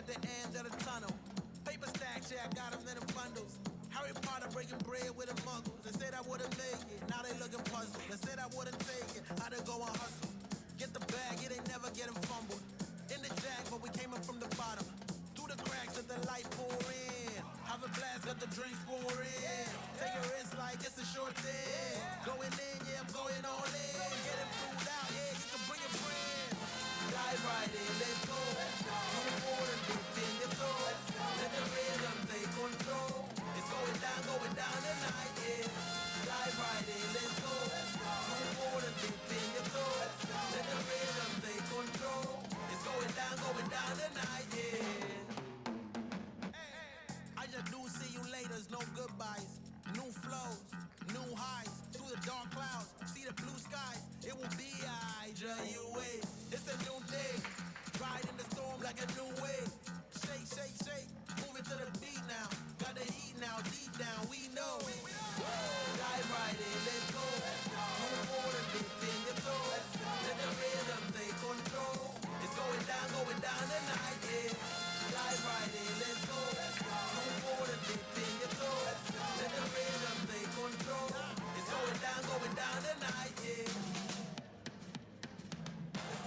the end of the tunnel. Paper stacks, yeah, I got them in the bundles. Harry Potter breaking bread with the muggles. They said I wouldn't make it, now they looking puzzled. They said I wouldn't take it, I done go and hustle. Get the bag, it ain't never getting fumbled. In the jack, but we came up from the bottom. Through the cracks, let the light pour in. Have a blast, let the drinks pour in. Take a risk like it's a short thing. Going in, yeah, I'm going all in. Getting food out, yeah, you can bring your friend. Dive right in, let's go. You the water, dip in your toe. Let the rhythm take control. It's going down tonight, yeah. Dive right in, let's go. You the water, dip in your toe. Let the rhythm take control. It's going down tonight, yeah. I just do see you later, no goodbyes. New flows, new highs. Through the dark clouds, see the blue skies. It will be I, just you wait. It's a new day. Ride in the storm like a new wave. Shake, shake, shake. Moving to the beat now. Got the heat now, deep down, we know. Dive right in, let's go. You the water, dip in your toe. Let the rhythm take control. It's going down tonight, yeah. Dive right in, let's go. You the water, dip in your toe. Let the rhythm take control. It's going down tonight, yeah. It's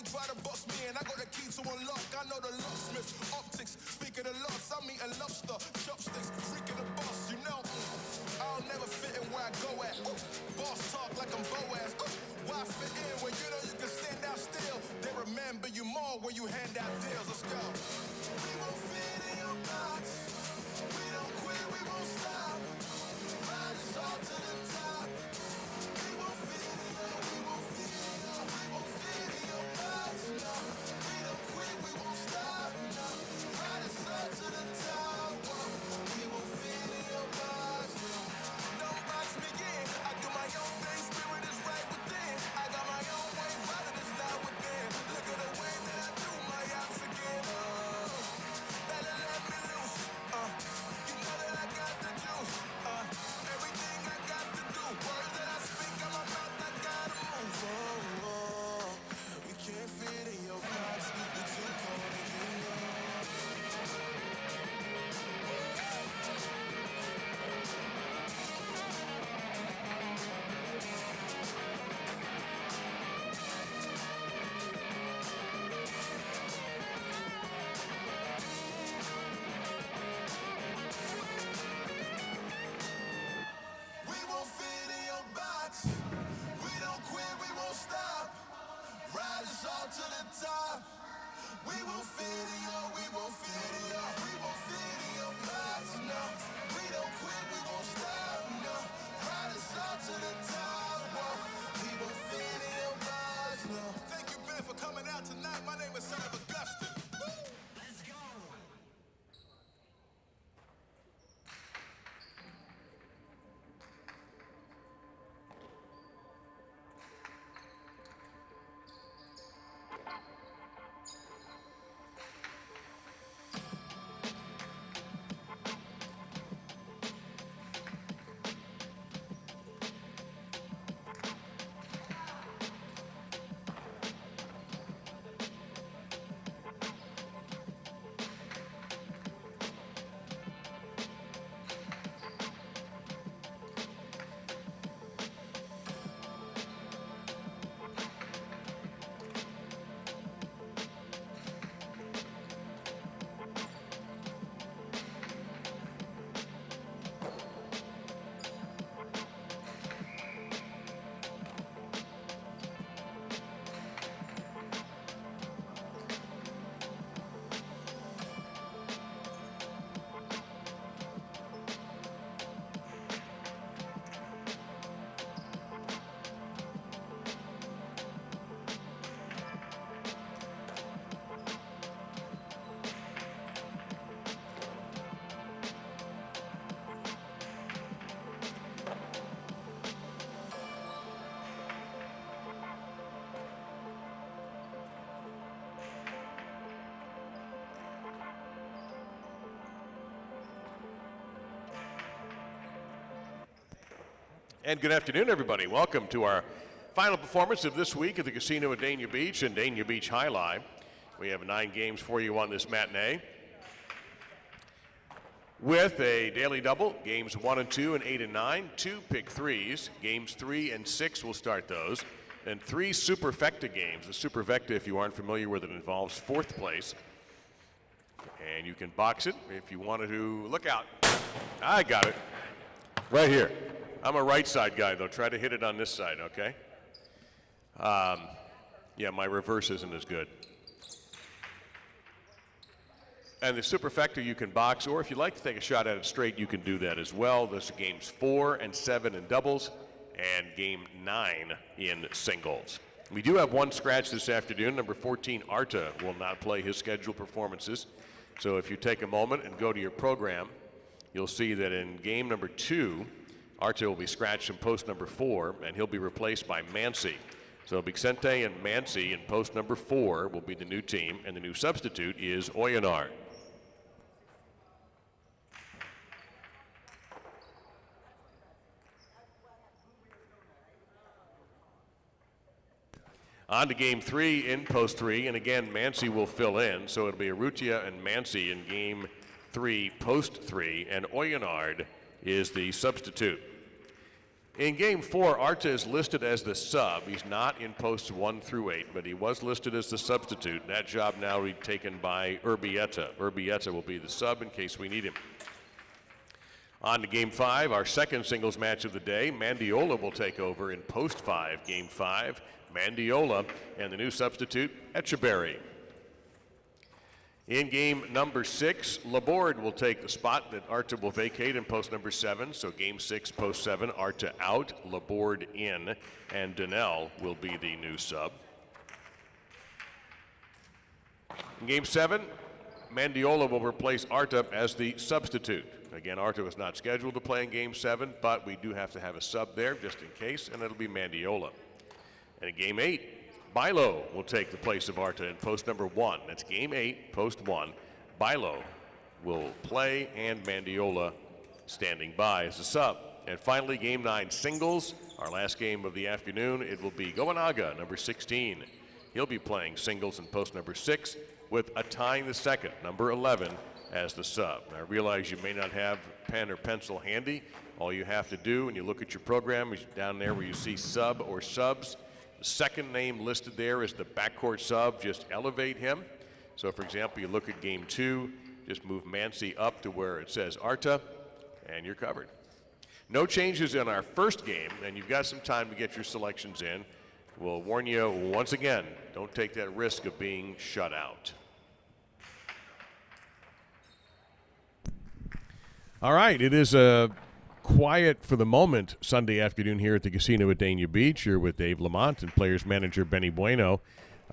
ain't try to box me in. I got the key to unlock. I know the locksmith, optics. Speaking of lots, I'm eating lobster, chopsticks, freaking the boss. You know, I'll never fit in where I go at. Boss talk like I'm Boaz. Why fit in when you know you can stand out still? They remember you more when you hand out deals. Let's go. We won't fit in your box. We don't quit, we won't stop. Ride us all to the top. We won't fit in your, we won't fit in your, we won't fit in your box. No, we don't quit, we won't stop. No, ride us all to the top. Whoa. We won't fit in your box. No, don't box me in. I do my own thing, spirit is right within. I got my own way, father is not within. Look at the way that I do my ops again. Oh, better let me loose. You know that I got the juice. Everything I got to do, words that I speak out my mouth, I gotta move. Oh, oh, we can't fit in your box. You're too cold and you know. We won't fit in your box. We don't quit, we won't stop. Ride us all to the top. We won't fit in your, we won't fit in your, we won't fit in your box. No, we don't quit, we won't stop. No, ride us all to the top. Whoa. We won't fit in your box. No. Thank you, Ben, for coming out tonight. My name is Son of Augustine. Let's go. And good afternoon, everybody. Welcome to our final performance of this week at the casino at Dania Beach and Dania Beach Alai. We have 9 games for you on this matinee. With a daily double, games 1 and 2 and 8 and 9, 2 pick threes, games 3 and 6 will start those, and 3 superfecta games. The superfecta, if you aren't familiar with it, involves 4th place. And you can box it if you wanted to. Look out. I got it. Right here. I'm a right side guy, though. Try to hit it on this side, okay? Yeah, my reverse isn't as good. And the superfecta you can box, or if you'd like to take a shot at it straight, you can do that as well. Those are games 4 and 7 in doubles, and game 9 in singles. We do have one scratch this afternoon. Number 14, Arta, will not play his scheduled performances. So if you take a moment and go to your program, you'll see that in game number 2, Arta will be scratched in post number 4, and he'll be replaced by Mansi. So Bixente and Mansi in post number 4 will be the new team, and the new substitute is Oyenard. On to game 3 in post 3, and again, Mansi will fill in, so it'll be Urrutia and Mansi in game 3, post 3, and Oyenard is the substitute. In Game 4, Arta is listed as the sub. He's not in posts 1 through 8, but he was listed as the substitute. That job now will be taken by Urbieta. Urbieta will be the sub in case we need him. On to Game 5, our second singles match of the day. Mandiola will take over in post 5, Game 5. Mandiola and the new substitute, Echeberry. In game number 6, Laborde will take the spot that Arta will vacate in post number 7. So game 6, post 7, Arta out, Laborde in, and Donnell will be the new sub. In game 7, Mandiola will replace Arta as the substitute. Again, Arta was not scheduled to play in game 7, but we do have to have a sub there just in case, and it'll be Mandiola. And in game 8, Bilo will take the place of Arta in post number 1. That's game 8, post 1. Bilo will play, and Mandiola standing by as a sub. And finally, game 9 singles, our last game of the afternoon. It will be Goenaga, number 16. He'll be playing singles in post number 6 with Atang the second, number 11, as the sub. Now, I realize you may not have pen or pencil handy. All you have to do when you look at your program is down there where you see sub or subs. The second name listed there is the backcourt sub. Just elevate him. So, for example, you look at game 2, just move Mancy up to where it says Arta, and you're covered. No changes in our first game, and you've got some time to get your selections in. We'll warn you once again, don't take that risk of being shut out. All right, it is a quiet for the moment Sunday afternoon here at the casino at Dania Beach. You're with Dave Lamont and players manager Benny Bueno,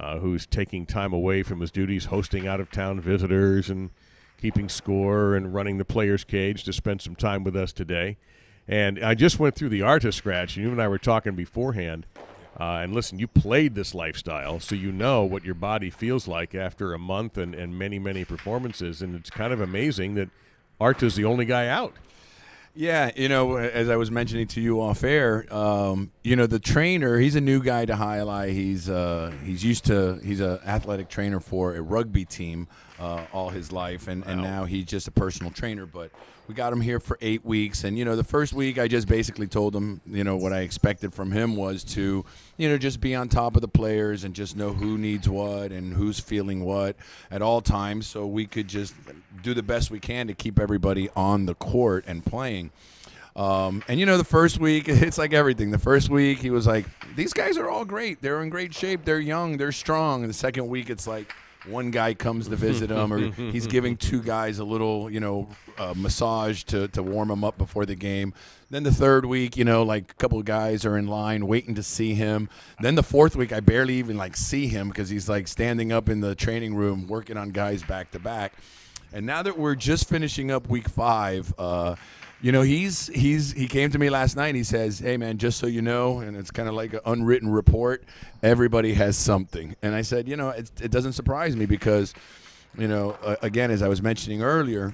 who's taking time away from his duties hosting out-of-town visitors and keeping score and running the players' cage to spend some time with us today. And I just went through the Arta scratch, and you and I were talking beforehand. And listen, you played this lifestyle, so you know what your body feels like after a month and many, many performances. And it's kind of amazing that Arta's the only guy out. Yeah, as I was mentioning to you off air, the trainer, he's a new guy to Alai. He's an athletic trainer for a rugby team all his life, and now he's just a personal trainer. But we got him here for 8 weeks, and the first week I just basically told him, what I expected from him was to, just be on top of the players and just know who needs what and who's feeling what at all times, so we could just do the best we can to keep everybody on the court and playing. The first week, it's like everything. The first week, he was like, these guys are all great. They're in great shape. They're young. They're strong. And the second week, it's like one guy comes to visit him, or he's giving 2 guys a little, massage to warm them up before the game. Then the third week, like a couple of guys are in line waiting to see him. Then the fourth week, I barely even see him because he's standing up in the training room working on guys back to back. And now that we're just finishing up week 5, he came to me last night and he says, hey, man, just so you know, and it's kind of like an unwritten report, everybody has something. And I said, it doesn't surprise me because, again, as I was mentioning earlier,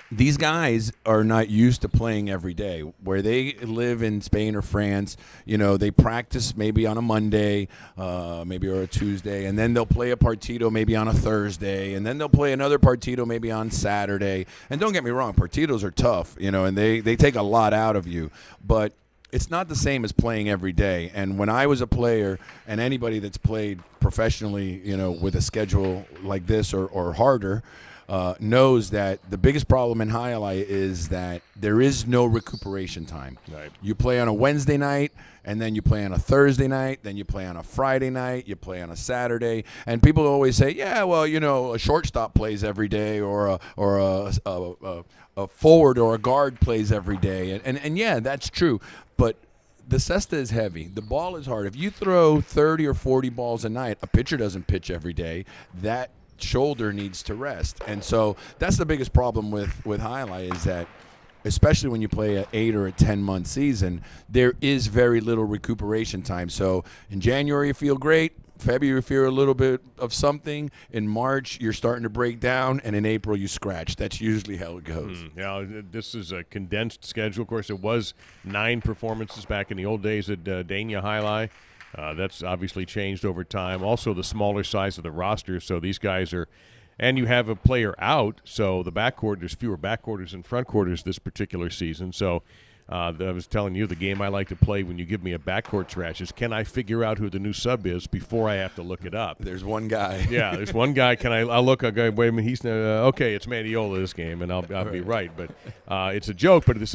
these guys are not used to playing every day. Where they live in Spain or France, they practice maybe on a Monday, maybe or a Tuesday, and then they'll play a partido maybe on a Thursday, and then they'll play another partido maybe on Saturday. And don't get me wrong, partidos are tough, and they take a lot out of you. But it's not the same as playing every day. And when I was a player, and anybody that's played professionally, with a schedule like this or harder, knows that the biggest problem in Alai is that there is no recuperation time. Right. You play on a Wednesday night, and then you play on a Thursday night, then you play on a Friday night, you play on a Saturday, and people always say, yeah, well, a shortstop plays every day, or a forward or a guard plays every day, and yeah, that's true, but the cesta is heavy. The ball is hard. If you throw 30 or 40 balls a night, a pitcher doesn't pitch every day. That shoulder needs to rest. And so that's the biggest problem with Alai is that, especially when you play an 8 or a 10-month season, there is very little recuperation time. So in January you feel great, February you feel a little bit of something, in March you're starting to break down, and in April you scratch. That's usually how it goes. This is a condensed schedule. Of course, it was 9 performances back in the old days at Dania Alai. That's obviously changed over time. Also, the smaller size of the roster, so these guys are – and you have a player out, so the backcourt – there's fewer backcourters and front quarters this particular season. So I was telling you the game I like to play when you give me a backcourt trash is, can I figure out who the new sub is before I have to look it up? There's one guy. Yeah, there's one guy. I'll look. I'll go, wait a minute. He's okay. It's Mandiola this game, and I'll be right. But it's a joke. But at the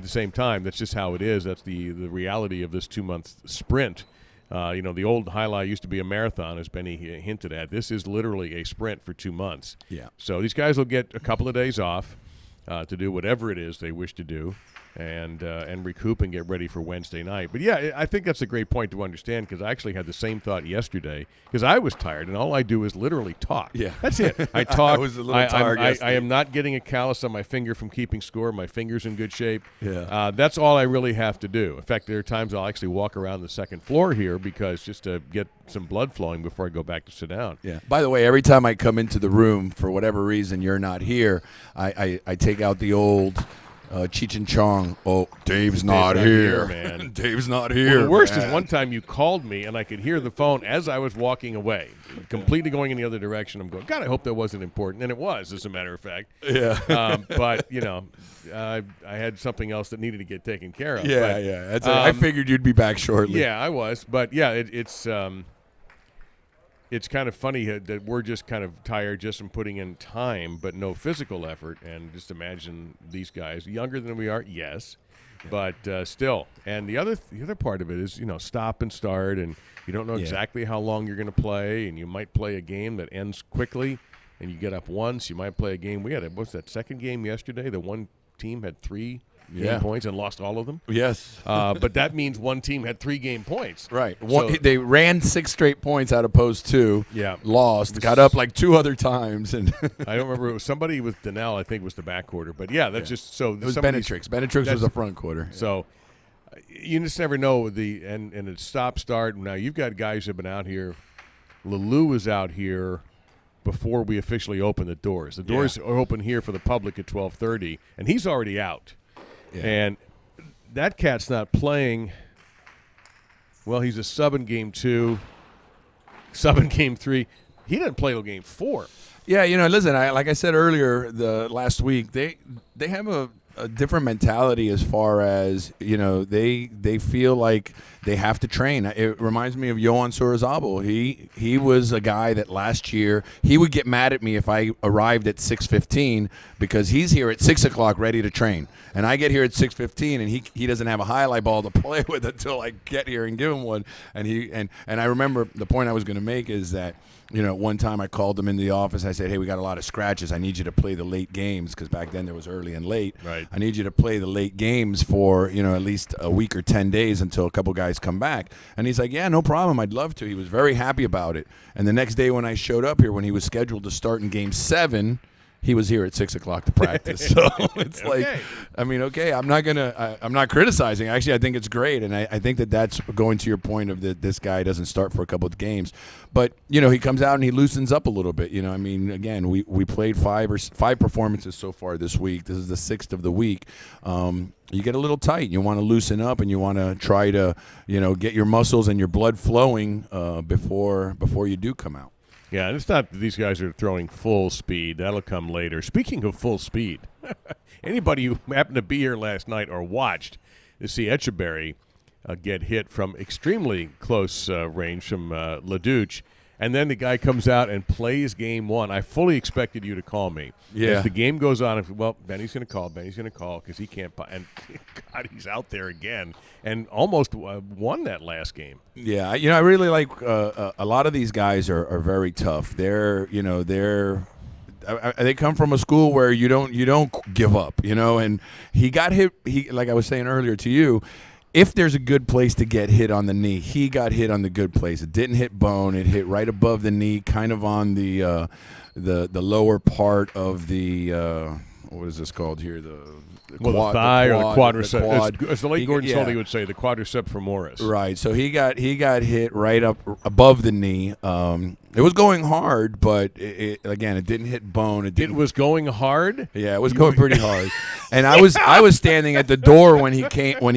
same time, that's just how it is. That's the reality of this 2-month sprint. The old highlight used to be a marathon, as Benny hinted at. This is literally a sprint for 2 months. Yeah. So these guys will get a couple of days off to do whatever it is they wish to do. And recoup and get ready for Wednesday night. But, yeah, I think that's a great point to understand, because I actually had the same thought yesterday, because I was tired, and all I do is literally talk. Yeah. That's it. I talk. I was a little tired yesterday. I am not getting a callus on my finger from keeping score. My finger's in good shape. Yeah. That's all I really have to do. In fact, there are times I'll actually walk around the second floor here just to get some blood flowing before I go back to sit down. Yeah. By the way, every time I come into the room, for whatever reason you're not here, I take out the old – Cheech and Chong. Oh, Dave's not here, man. Dave's not here. Well, the worst man. is one time you called me and I could hear the phone as I was walking away, completely going in the other direction. I'm going, God, I hope that wasn't important, and it was, as a matter of fact. Yeah. But I had something else that needed to get taken care of. Yeah, but, yeah. I figured you'd be back shortly. Yeah, I was, but yeah, it's kind of funny that we're just kind of tired just from putting in time but no physical effort. And just imagine these guys, younger than we are, yes, but still. And the other part of it is, stop and start, and you don't know exactly how long you're going to play, and you might play a game that ends quickly and you get up once. You might play a game. We had what's that second game yesterday? The one team had 3 game points and lost all of them. Yes. But that means one team had 3 game points. Right. They ran 6 straight points out of post 2. Yeah. Lost. Got up like 2 other times. And I don't remember. It was somebody with Danielle, I think, was the back quarter. But, yeah, that's just so. It was Benetrix. Benetrix was the front quarter. So you just never know. And it's stop-start. Now, you've got guys who have been out here. Lelou is out here before we officially open the doors. The doors are open here for the public at 12:30, and he's already out. Yeah. And that cat's not playing. Well, he's a sub in game 2, sub in game 3. He didn't play till game 4. Yeah, listen, like I said earlier last week, they have a different mentality as far as, they feel like they have to train. It reminds me of Yohan Sorazabal. He was a guy that last year, he would get mad at me if I arrived at 6:15 because he's here at 6 o'clock ready to train. And I get here at 6:15 and he doesn't have a highlight ball to play with until I get here and give him one. And I remember the point I was going to make is that, one time I called him in the office. I said, hey, we got a lot of scratches. I need you to play the late games, because back then there was early and late. Right. I need you to play the late games for, at least a week or 10 days until a couple guys come back. And he's like, yeah, no problem. I'd love to. He was very happy about it. And the next day when I showed up here, when he was scheduled to start in game 7, he was here at 6 o'clock to practice. So it's okay. I'm not criticizing. Actually, I think it's great. And I think that's going to your point of that this guy doesn't start for a couple of games. But, he comes out and he loosens up a little bit. Again, we played 5 performances so far this week. This is the 6th of the week. You get a little tight. You want to loosen up, and you want to try to, get your muscles and your blood flowing before you do come out. Yeah, and it's not that these guys are throwing full speed. That'll come later. Speaking of full speed, anybody who happened to be here last night or watched to see Etcheberry get hit from extremely close range from LaDuche, and then the guy comes out and plays game 1. I fully expected you to call me. Yeah. As the game goes on, Benny's going to call because he can't. And God, he's out there again and almost won that last game. Yeah, I really like a lot of these guys are very tough. They come from a school where you don't give up, and he got hit. Like I was saying earlier to you, if there's a good place to get hit on the knee, he got hit on the good place. It didn't hit bone. It hit right above the knee, kind of on the lower part of the what is this called here? The thigh or the quadricep. As the late Gordon Yeah. Sully would say, the quadricep femoris. Right. So he got hit right up above the knee. It was going hard, but again, it didn't hit bone. It was going hard? Yeah, it was going pretty hard. And I was standing at the door when he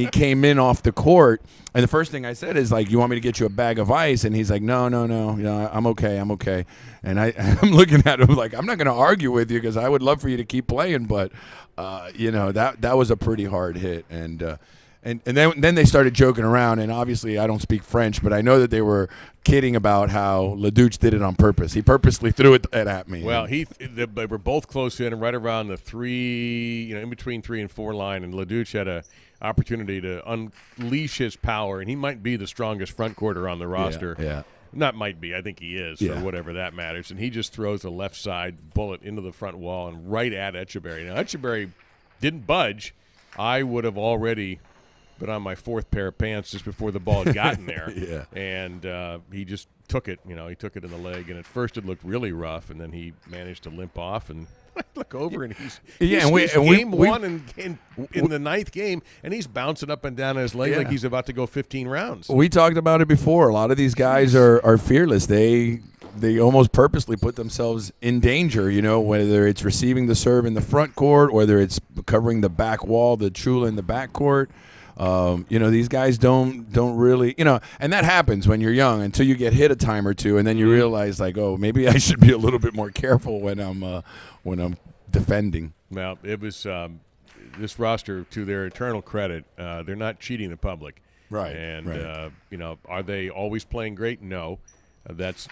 came in off the court, And the first thing I said is like, "You want me to get you a bag of ice?" And he's like, "No, no, no. I'm okay. I'm okay." And I'm looking at him like, "I'm not going to argue with you because I would love for you to keep playing, but that was a pretty hard hit." And then they started joking around, and obviously I don't speak French, but I know that they were kidding about how Leduc did it on purpose. He purposely threw it at me. Well, they were both close in, right around the 3, in between 3 and 4 line, and Leduc had a opportunity to unleash his power, and he might be the strongest front quarter on the roster. Yeah. Not might be. I think he is, or whatever that matters. And he just throws a left side bullet into the front wall and right at Etcheberry. Now, Etcheberry didn't budge. I would have already been on my 4th pair of pants just before the ball had gotten there. Yeah. And he just took it. He took it in the leg. And at first it looked really rough, and then he managed to limp off. And I look over, and he's game one in the 9th game, and he's bouncing up and down on his leg like he's about to go 15 rounds. We talked about it before. A lot of these guys are fearless. They almost purposely put themselves in danger, whether it's receiving the serve in the front court, whether it's covering the back wall, the Chula in the back court. These guys don't really, and that happens when you're young until you get hit a time or two, and then you realize like, oh, maybe I should be a little bit more careful when I'm defending. Well, it was this roster, to their eternal credit, they're not cheating the public. Right. And, are they always playing great? No. That's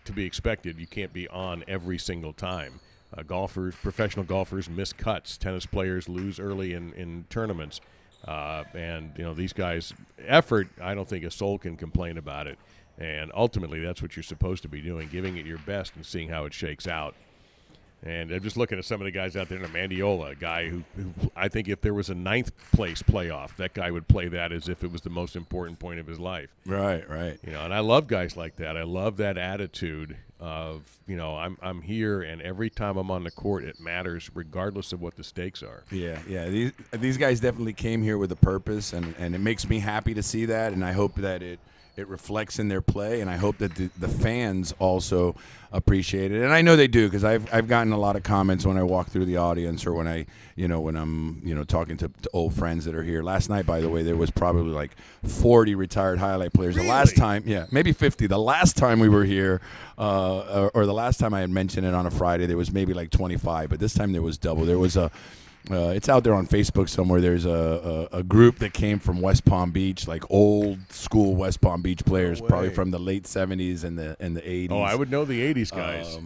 to be expected. You can't be on every single time. Professional golfers miss cuts. Tennis players lose early in tournaments. These guys' effort, I don't think a soul can complain about it. And ultimately, that's what you're supposed to be doing, giving it your best and seeing how it shakes out. And I'm just looking at some of the guys out there. Mandiola, a guy who I think if there was a 9th place playoff, that guy would play that as if it was the most important point of his life. Right. And I love guys like that. I love that attitude of, I'm here, and every time I'm on the court, it matters regardless of what the stakes are. Yeah. These guys definitely came here with a purpose, and it makes me happy to see that, and I hope that it reflects in their play, and I hope that the fans also appreciate it. And I know they do, because I've gotten a lot of comments when I walk through the audience, or when I'm talking to old friends that are here. Last night, by the way, there was probably like 40 retired highlight players. Really? The last time, maybe 50. The last time we were here, or the last time I had mentioned it on a Friday, there was maybe like 25, but this time there was double. There was it's out there on Facebook somewhere. There's a group that came from West Palm Beach, like old school West Palm Beach players, probably from the late 70s and the 80s. Oh, I would know the 80s guys.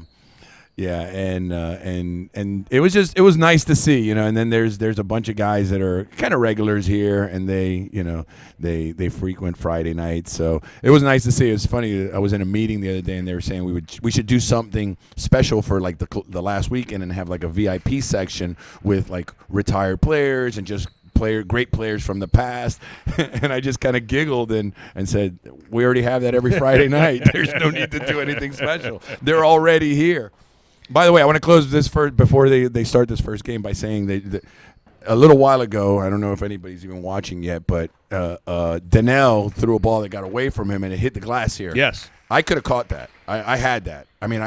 And it was nice to see, and then there's a bunch of guys that are kind of regulars here, and they frequent Friday nights, so it was nice to see. It was funny. I was in a meeting the other day, and they were saying we should do something special for like the last weekend and have like a VIP section with like retired players and just great players from the past. And I just kind of giggled and said, we already have that every Friday night. There's no need to do anything special. They're already here. By the way, I want to close this before they start this first game by saying that a little while ago, I don't know if anybody's even watching yet, but Danelle threw a ball that got away from him, and it hit the glass here. Yes. I could have caught that. I had that. I mean,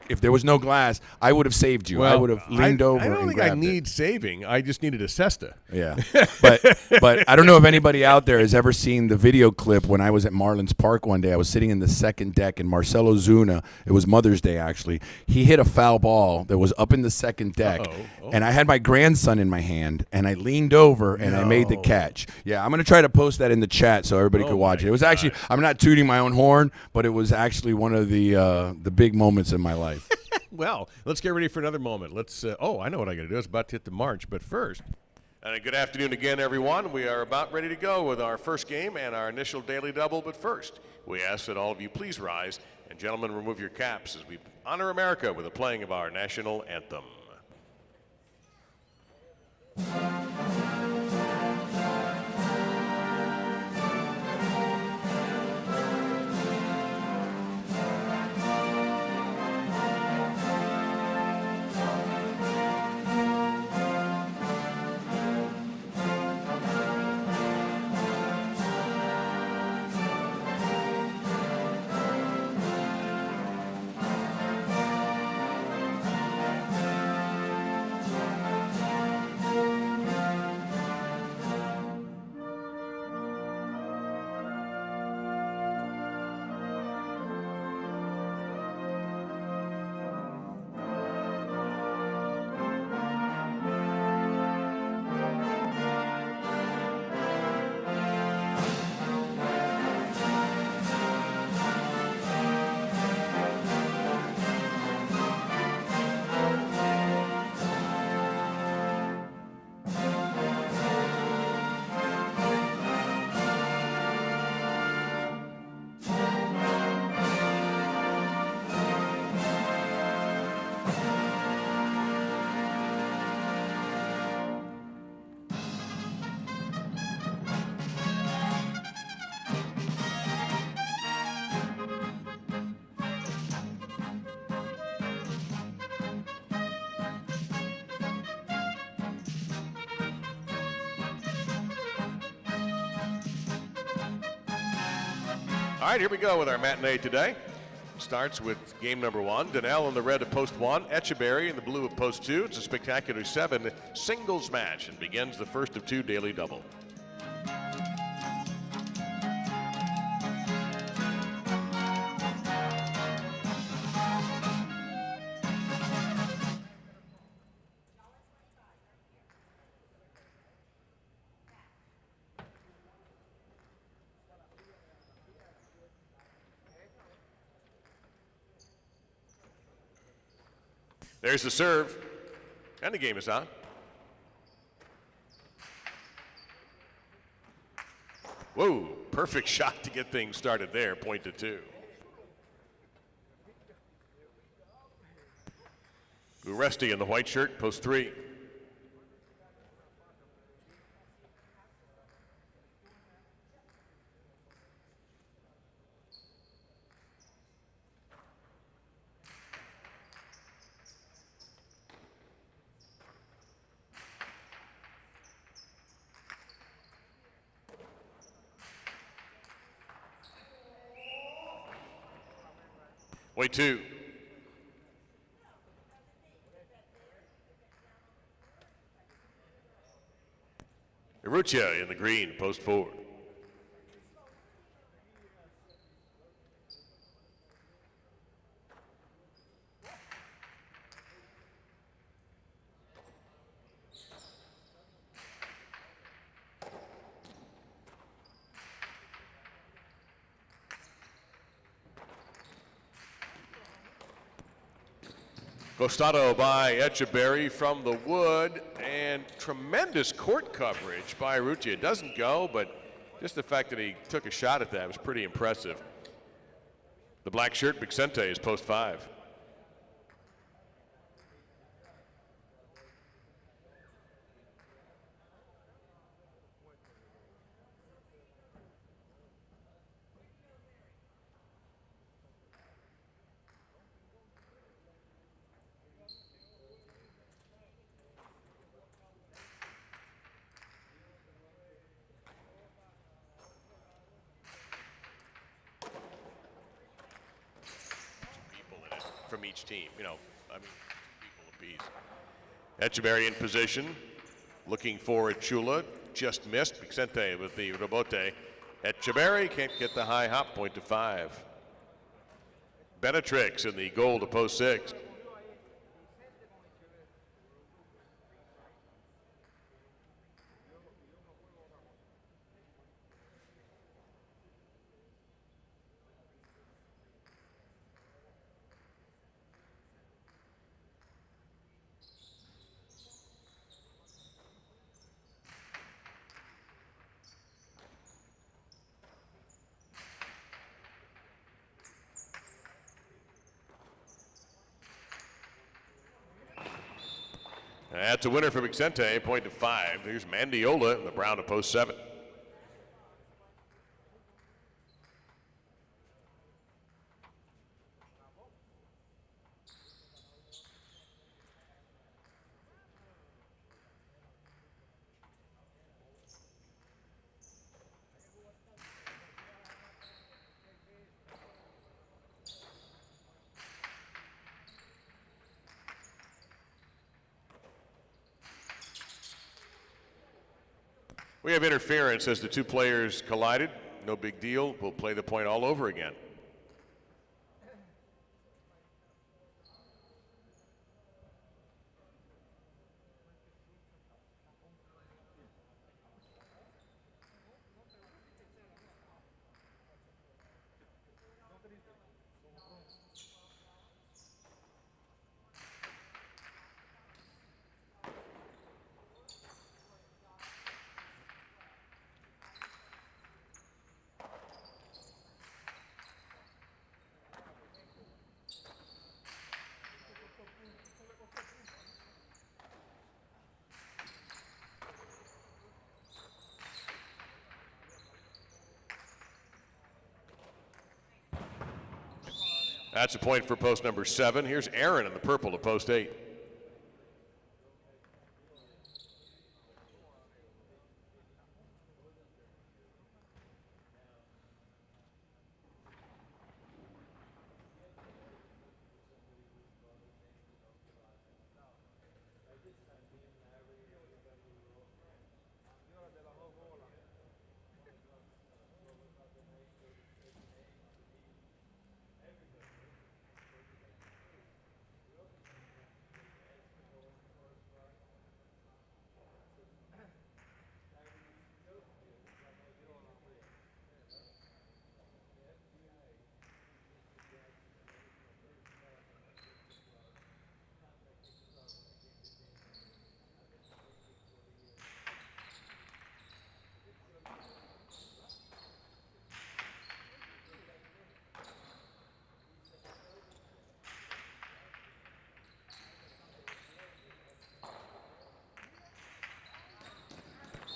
if there was no glass, I would have saved you. I would have leaned over and grabbed it. I don't think I need saving. I just needed a cesta. Yeah. But I don't know if anybody out there has ever seen the video clip when I was at Marlins Park one day. I was sitting in the second deck, and Marcelo Zuna, it was Mother's Day actually, he hit a foul ball that was up in the second deck. And I had my grandson in my hand, and I leaned over, and I made the catch. Yeah, I'm going to try to post that in the chat so everybody could watch it. It was actually, I'm not tooting my own horn, but it was actually one of the big moments in my life. Well, let's get ready for another moment. Let's. I know what I got to do. It's about to hit the march, but first. And good afternoon again, everyone. We are about ready to go with our first game and our initial daily double. But first, we ask that all of you please rise, and gentlemen, remove your caps as we honor America with the playing of our national anthem. All right, here we go with our matinee today. Starts with game number 1. Donnell in the red of post 1, Etcheberry in the blue of post 2. It's a spectacular 7 singles match and begins the first of 2 daily double. There's the serve, and the game is on. Whoa, perfect shot to get things started there, point to 2. Uresti in the white shirt, post 3. Way 2. Iruccia in the green, post 4. Costado by Etcheberry from the wood, and tremendous court coverage by Iruccia. It doesn't go, but just the fact that he took a shot at that was pretty impressive. The black shirt, Vicente, is post 5. From each team, people apiece. Etcheberry in position, looking for Chula, just missed. Vicente with the rebote. Etcheberry can't get the high hop, point to 5. Benatrix in the goal to post 6. That's a winner for Vicente, point to 5. Here's Mandiola in the brown to post 7. We have interference as the 2 players collided. No big deal. We'll play the point all over again. That's a point for post number 7. Here's Aaron in the purple to post 8.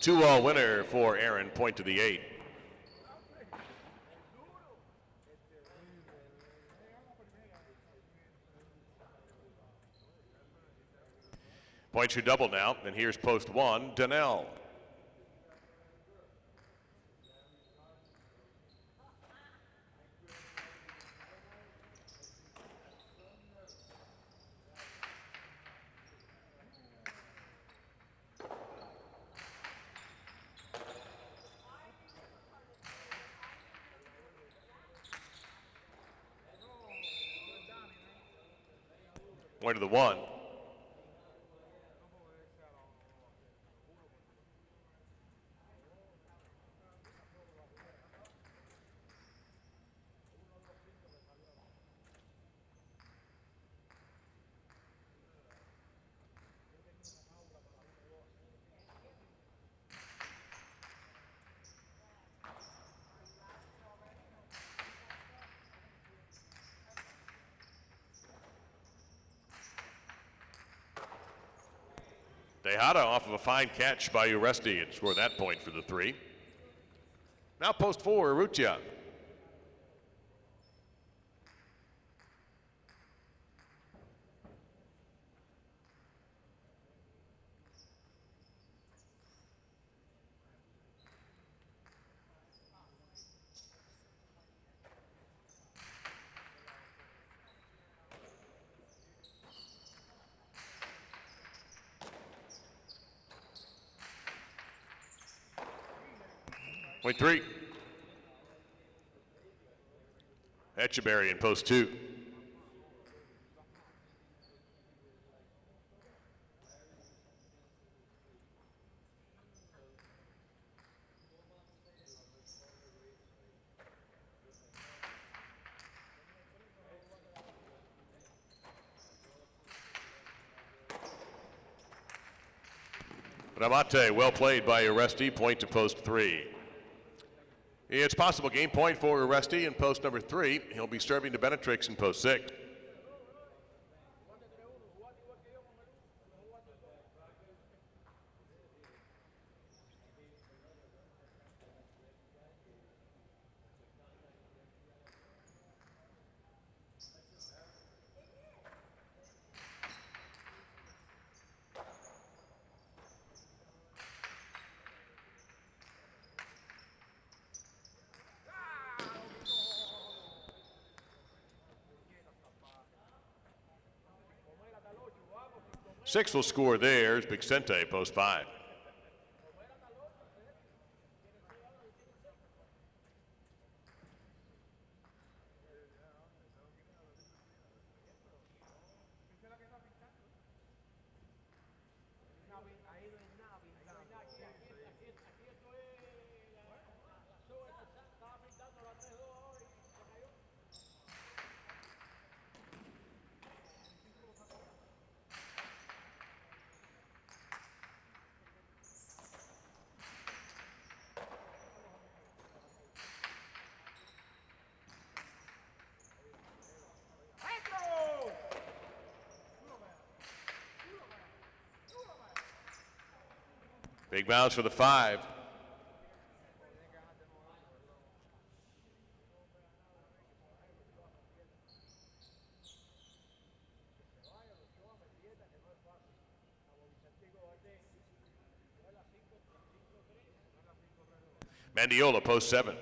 2-all winner for Aaron, point to the 8. Points your double now, and here's post 1, Donnell. Point to the 1. Tejada off of a fine catch by Uresti and scored that point for the 3. Now post 4, Urrutia. Point 3. Etcheberry in post 2. Ramate, well played by Uresti, point to post 3. It's possible game point for Uresti in post number 3. He'll be serving to Benetrix in post 6. Six will score there. It's Bixente, post 5. Big bounce for the 5. Mandiola, post 7.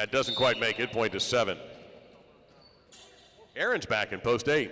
That doesn't quite make it, point to 7. Aaron's back in post 8.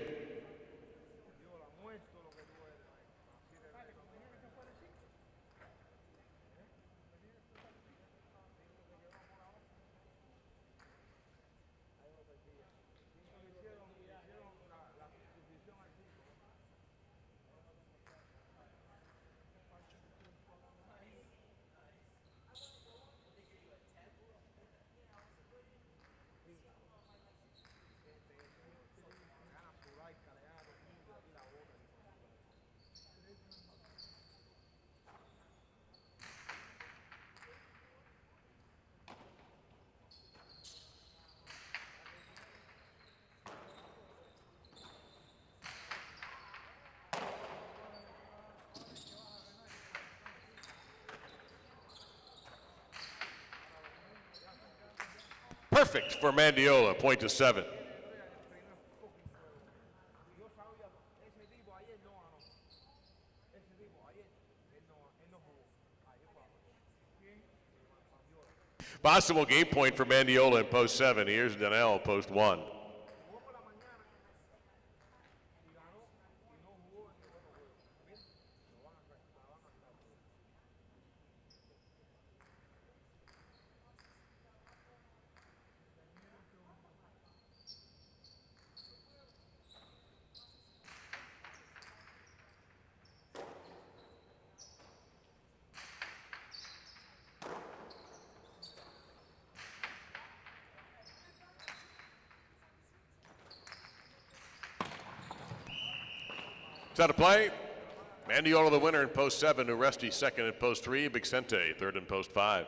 perfect for Mandiola, point to 7. Possible game point for Mandiola in post 7. Here's Daniel, post 1. It's out of play. Mandiola the winner in post 7. Uresti second in post 3. Vicente third in post 5.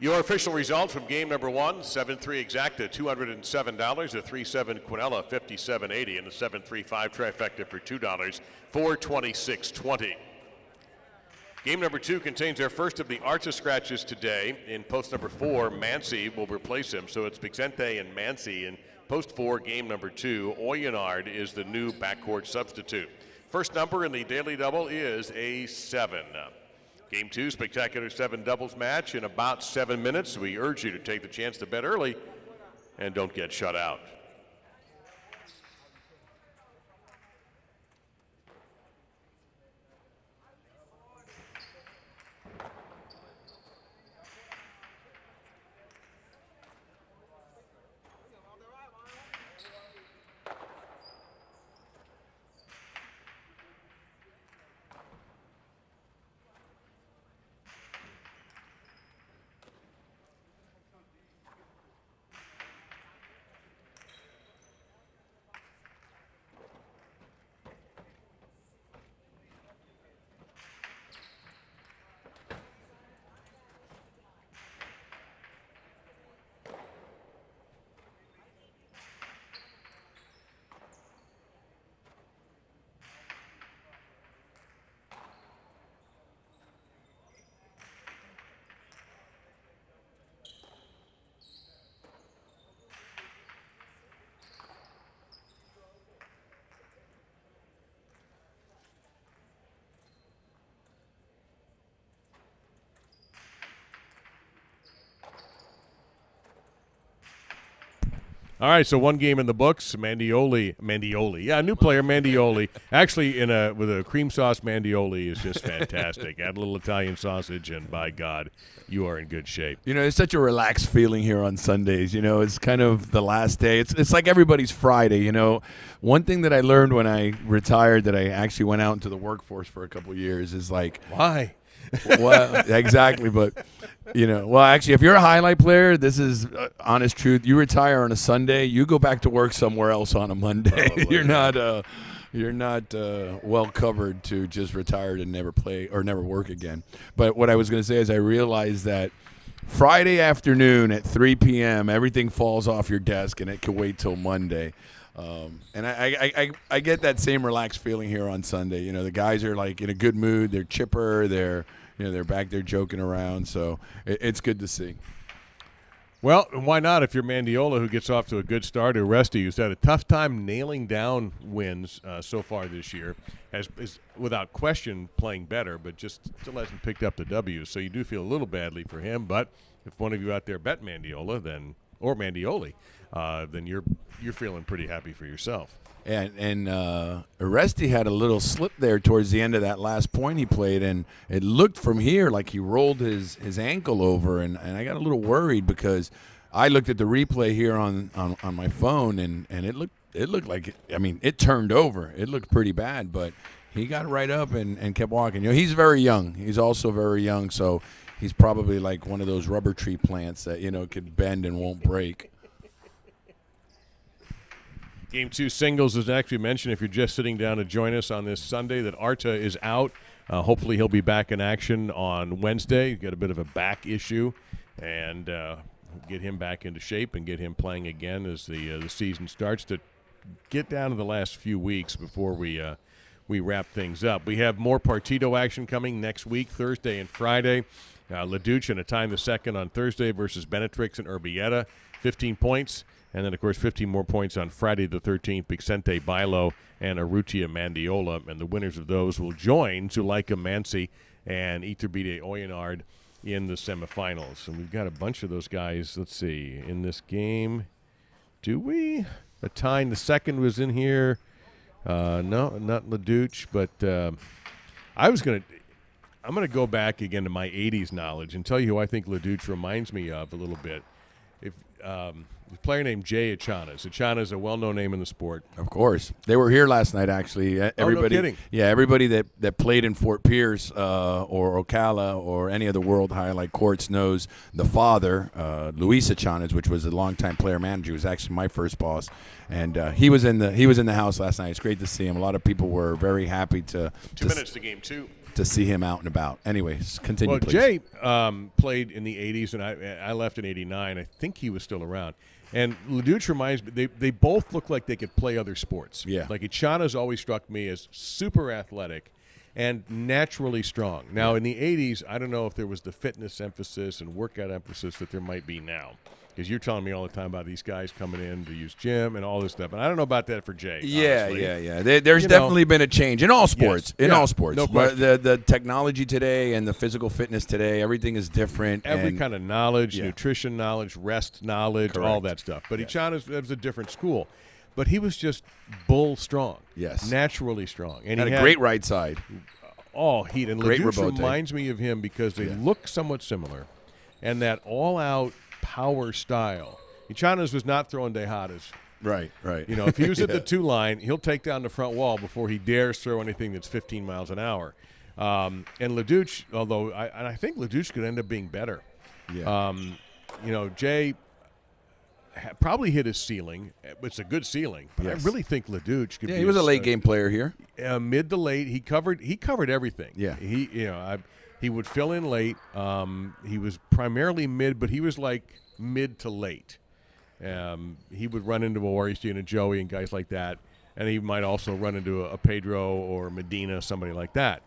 Your official result from game number 1, 7-3 exacta, $207, a 3-7 Quinella, $57.80, and a 7-3-5 trifecta for $2, $426.20. Game number 2 contains our first of the Arts of Scratches today. In post number 4, Mancy will replace him, so it's Vicente and Mancy. In post 4, game number 2, Oyonard is the new backcourt substitute. First number in the daily double is a 7. Game 2, spectacular 7 doubles match in about 7 minutes. We urge you to take the chance to bet early and don't get shut out. All right, so one game in the books. Mandioli. Yeah, new player, Mandioli. Actually, with a cream sauce Mandioli is just fantastic. Add a little Italian sausage, and by God, you are in good shape. You know, it's such a relaxed feeling here on Sundays. You know, it's kind of the last day. It's like everybody's Friday, you know. One thing that I learned when I retired that I actually went out into the workforce for a couple of years is like, why? Well, exactly, but you know, well, actually, if you're a highlight player, this is honest truth. You retire on a Sunday, you go back to work somewhere else on a Monday. You're not well covered to just retire and never play or never work again. But what I was going to say is I realized that Friday afternoon at 3 p.m., everything falls off your desk and it can wait till Monday. And I get that same relaxed feeling here on Sunday. You know, the guys are like in a good mood. They're chipper. They're back there joking around. So it's good to see. Well, why not if you're Mandiola, who gets off to a good start? Uresti, who's had a tough time nailing down wins so far this year, is without question playing better, but just still hasn't picked up the W. So you do feel a little badly for him. But if one of you out there bet Mandiola, or Mandioli, then you're feeling pretty happy for yourself. And Uresti had a little slip there towards the end of that last point he played, and it looked from here like he rolled his ankle over, and I got a little worried because I looked at the replay here on my phone, and it looked it looked like, I mean, it turned over. It looked pretty bad, but he got right up and kept walking. You know, he's very young. He's also very young, so he's probably like one of those rubber tree plants that, you know, could bend and won't break. Game 2 singles is actually mentioned if you're just sitting down to join us on this Sunday that Arta is out. Hopefully he'll be back in action on Wednesday. Got a bit of a back issue, and get him back into shape and get him playing again as the season starts to get down to the last few weeks before we wrap things up. We have more Partido action coming next week, Thursday and Friday. LaDuche in a time the second on Thursday versus Benetrix and Urbieta, 15 points. And then, of course, 15 more points on Friday the 13th, Vicente Bailo and Arrutia Mandiola. And the winners of those will join Zuleika Mansi and Iturbide Oyenard in the semifinals. And we've got a bunch of those guys, let's see, in this game. Do we? Atine the second was in here. No, not LaDuche, but I'm going to go back again to my 80s knowledge and tell you who I think LaDuche reminds me of a little bit. A player named Jay Echanas. Echanas is a well-known name in the sport. Of course. They were here last night, actually. Everybody, no kidding. Yeah, everybody that played in Fort Pierce or Ocala or any of the World Highlight Courts knows the father, Luis Echanas, which was a longtime player-manager. He was actually my first boss. And he was in the house last night. It's great to see him. A lot of people were very happy to 2 minutes to game 2. To see him out and about. Anyways, continue, well, please. Jay played in the 80s, and I left in 89. I think he was still around. And LaDuche reminds me, they both look like they could play other sports. Yeah. Like Echanas always struck me as super athletic and naturally strong. Now, in the 80s, I don't know if there was the fitness emphasis and workout emphasis that there might be now. Because you're telling me all the time about these guys coming in to use gym and all this stuff. And I don't know about that for Jay. Yeah, honestly. yeah. There's definitely been a change in all sports. Yes. All sports. No question. The technology today and the physical fitness today, everything is different. Every kind of knowledge, Yeah. nutrition knowledge, rest knowledge, Correct. all that stuff. But Echanas was a different school. But he was just bull strong. Yes. Naturally strong. And had he a great right side. Oh, and Great LaDuche rebote. reminds me of him because they look somewhat similar. And that all-out power style. Echanas was not throwing dejadas. Right. You know, if he was at the 2 line, he'll take down the front wall before he dares throw anything that's 15 miles an hour. And LaDuche, although I think LaDuche could end up being better. Yeah. You know, Jay probably hit his ceiling. It's a good ceiling. But Yes. I really think LaDuche could be. Yeah, he was a late game player here. Mid to late. He covered everything. Yeah. He would fill in late. He was primarily mid, but he was like mid to late. He would run into a Warriors and a Joey and guys like that, and he might also run into a Pedro or Medina, somebody like that.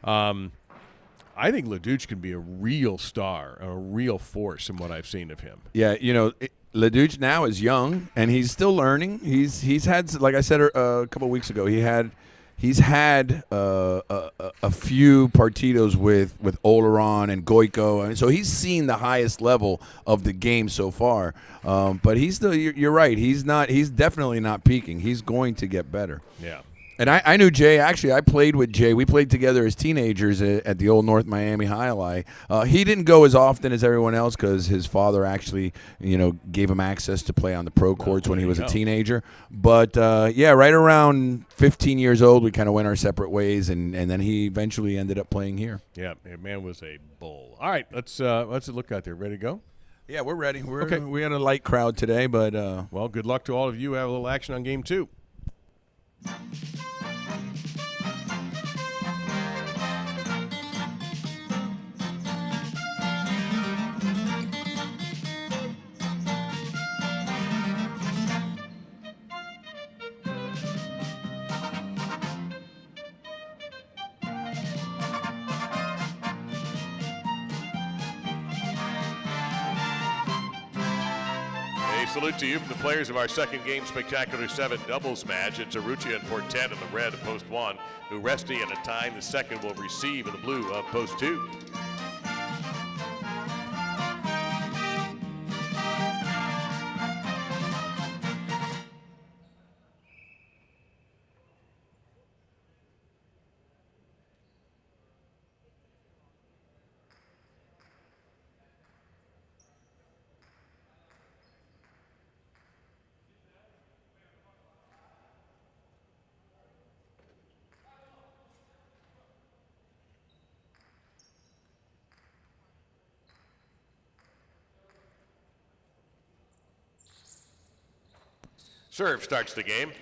I think LaDuche can be a real star, a real force in what I've seen of him. Yeah, you know, LaDuche now is young and he's still learning. He's had, like I said a couple of weeks ago, he's had a few partidos with Oleron and Goico, and so he's seen the highest level of the game so far. But he's still, you're right. He's definitely not peaking. He's going to get better. Yeah. And I knew Jay. Actually, I played with Jay. We played together as teenagers at the old North Miami High Alai. He didn't go as often as everyone else because his father actually, gave him access to play on the pro courts when he was a teenager. But, right around 15 years old, we kind of went our separate ways, and then he eventually ended up playing here. Yeah, man was a bull. All right, let's look out there. Ready to go? Yeah, we're ready. Okay. We had a light crowd today, but well, good luck to all of you. Have a little action on game 2. Salute to you from the players of our second game spectacular 7 doubles match. It's Arrutia and Portet in the red of post 1. Uresti and Atine the second will receive in the blue of post 2. Serve starts the game.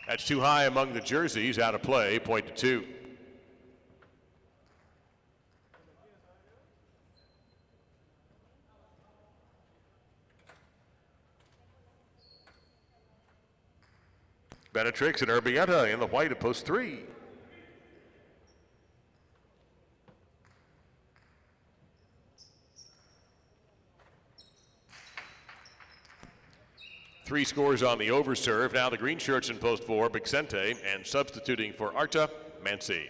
That's too high among the jerseys, out of play, point to 2. Benatrix and Urbieta in the white at post 3. Three scores on the overserve. Now the green shirts in post 4, Bixente, and substituting for Arta, Mansi.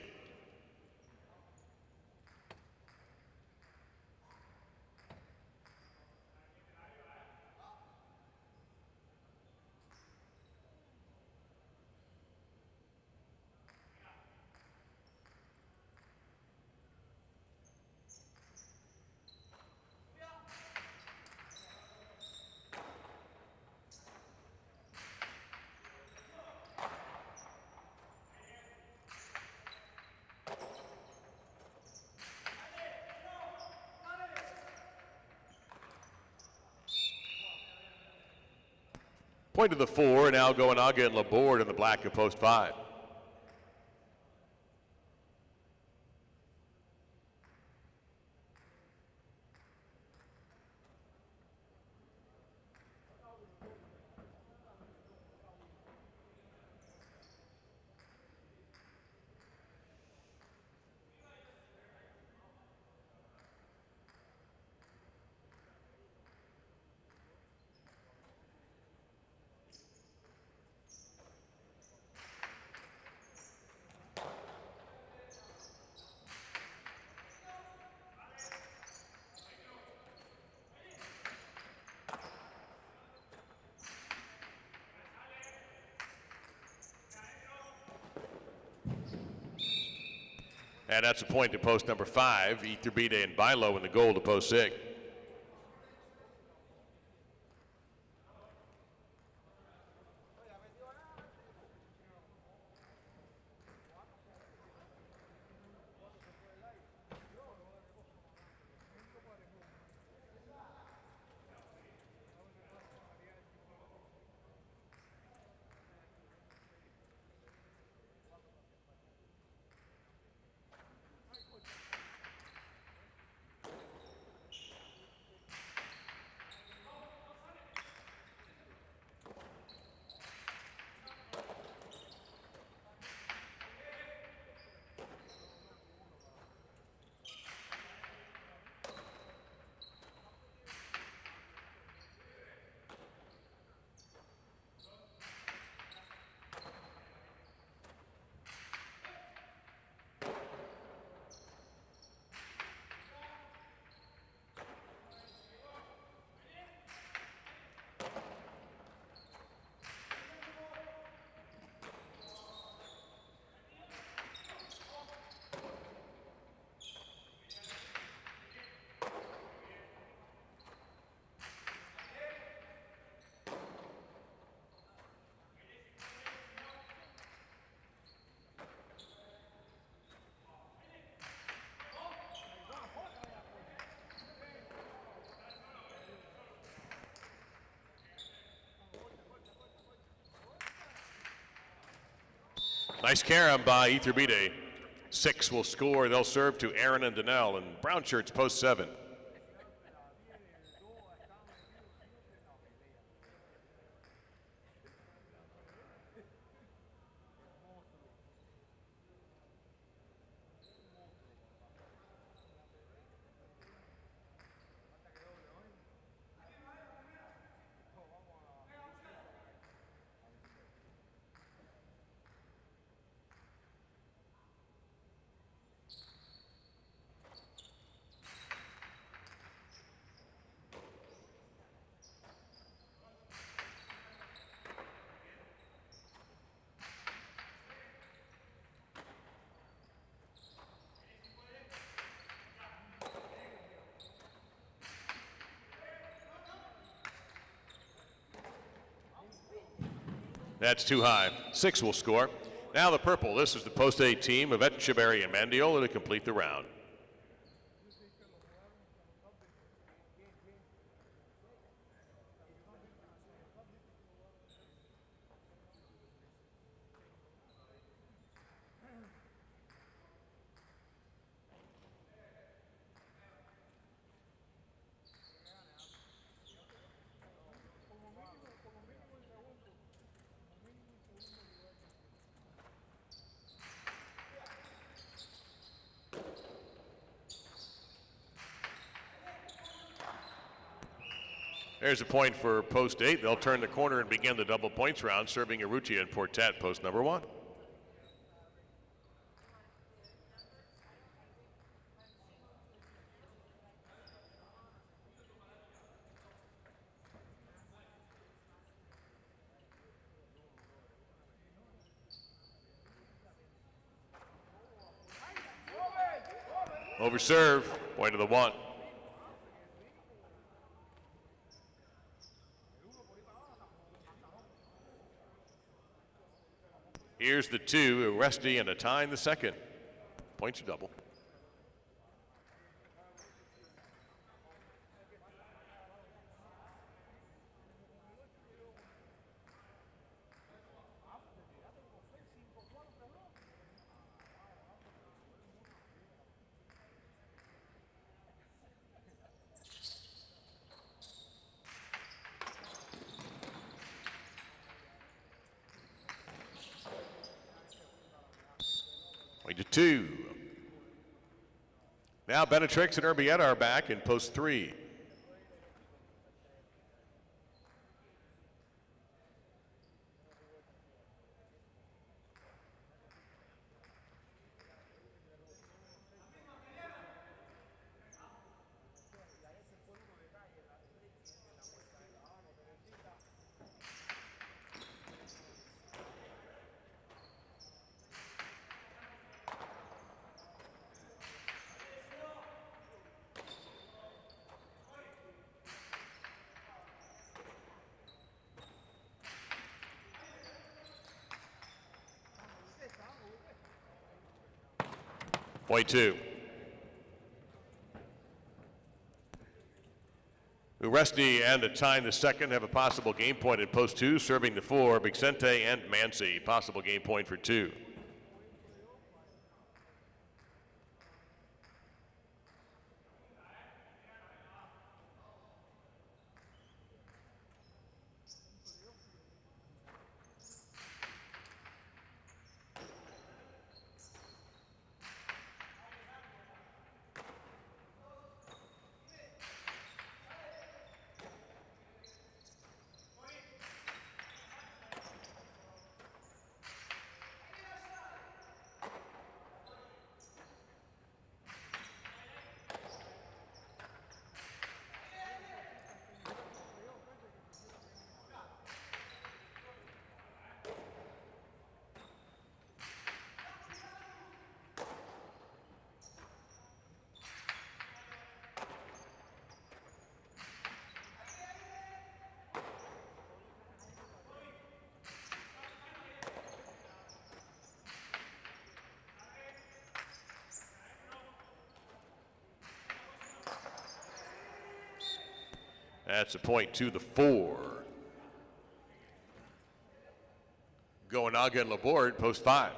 Point to the 4, now Goanaga and Laborde in the black of post 5. And that's a point to post number 5. Iturbide and Bilo in the goal to post 6. Nice carom by Iturbide. 6 will score. They'll serve to Aaron and Donnell, and brown shirts post 7. That's too high. 6 will score. Now the purple. This is the post 8 team of Etcheberry and Mandiola to complete the round. There's a point for post 8. They'll turn the corner and begin the double points round, serving Arucci and Portet, post number 1. Over serve, point of the 1. Here's the 2, Aresti and a tie in the second. Points are double. To 2. Now Benatrix and Urbieta are back in post 3. Point 2. Uresti and a tie in the second have a possible game point in post 2, serving the 4, Bixente and Mansi. Possible game point for 2. That's a point to the 4. Goenaga and Laborde, post 5.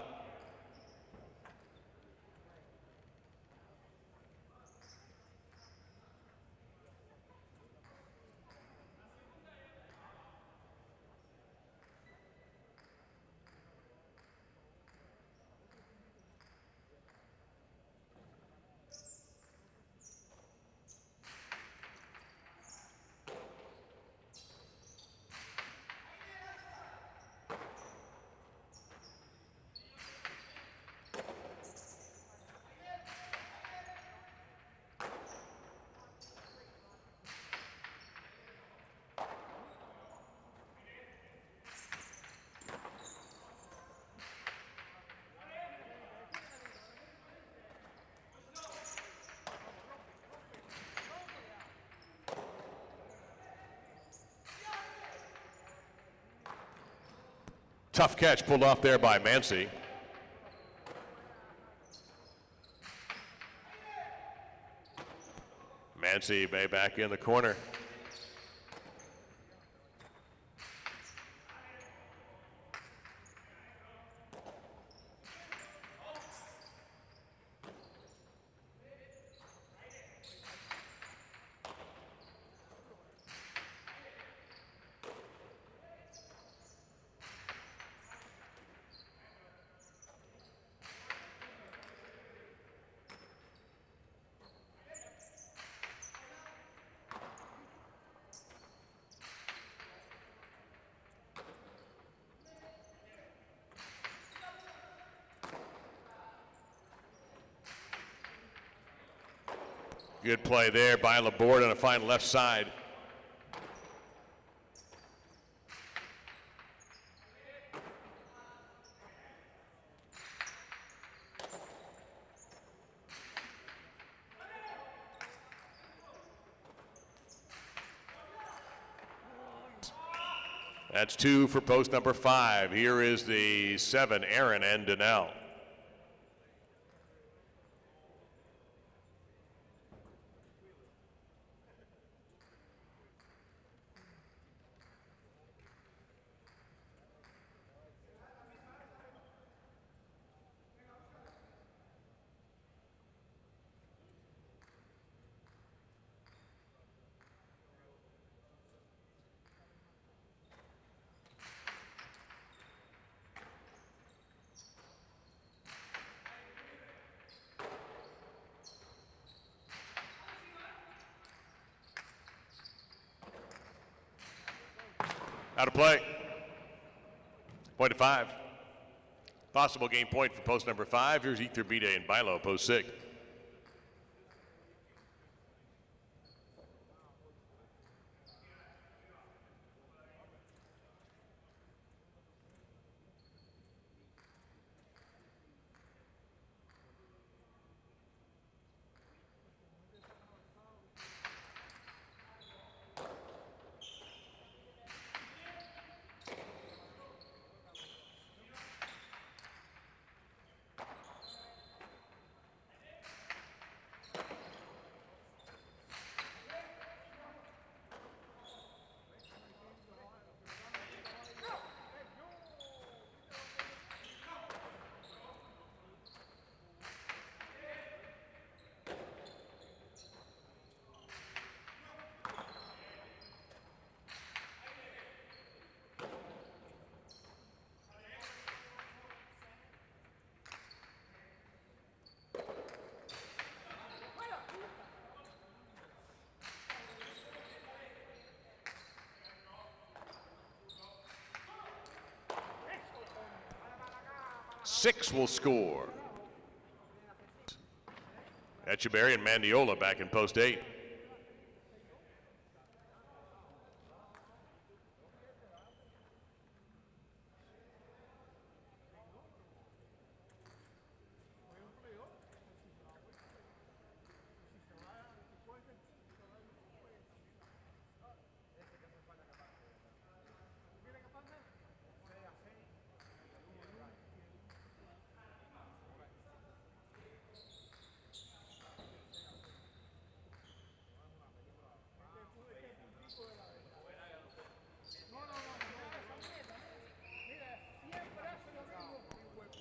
Tough catch pulled off there by Mancy. Mancy back in the corner. Good play there by Laborde on a fine left side. That's 2 for post number 5. Here is the 7, Aaron and Donnell. Out of play. Point of 5. Possible game point for post number 5. Here's Ether Bide and Bilo, post 6. Six will score. Echeverry and Mandiola back in post 8.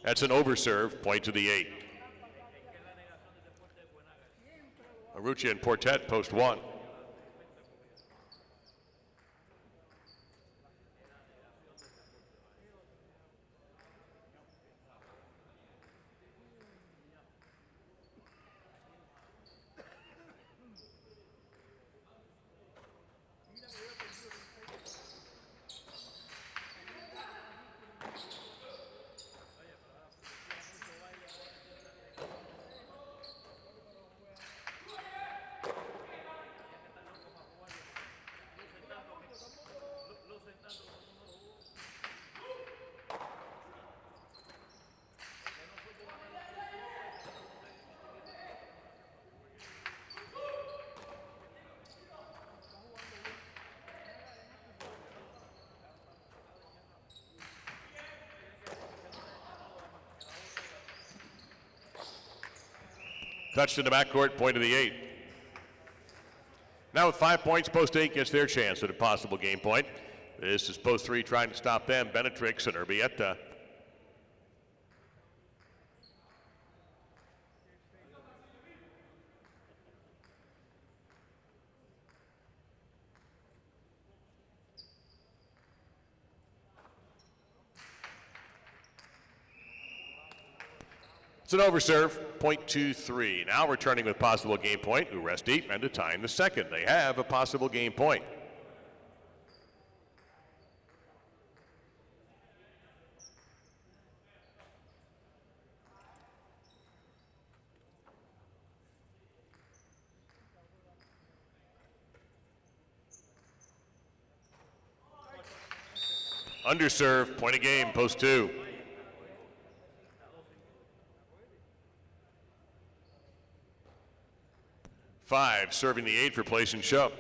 That's an overserve, point to the 8. Aruccia and Portet, post 1. Touched in the backcourt, point of the 8. Now with 5 points, post 8 gets their chance at a possible game point. This is post 3 trying to stop them. Benatrix and Urbieta. It's an overserve, .23. Now returning with possible game point, Uresti, and to time the second. They have a possible game point. Underserve, point of game, post 2. Five, serving the 8 for place and show.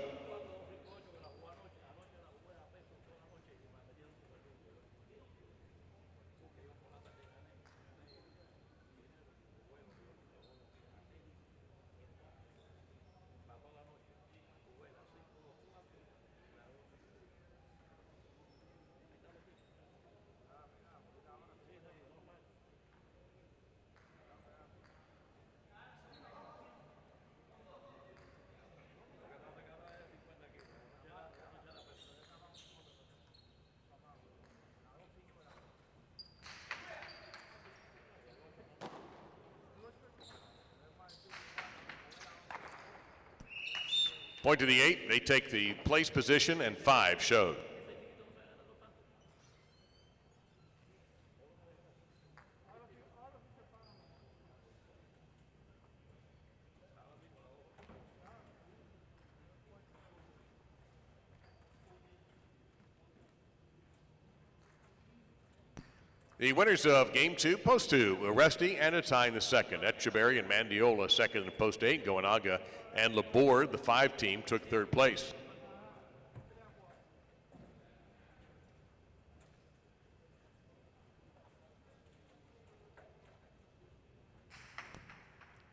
Point to the 8, they take the place position, and 5 showed. The winners of game 2, post 2, Uresti and Atine the second. Etcheberry and Mandiola second in post 8. Goanaga and Laborde, the 5 team, took third place.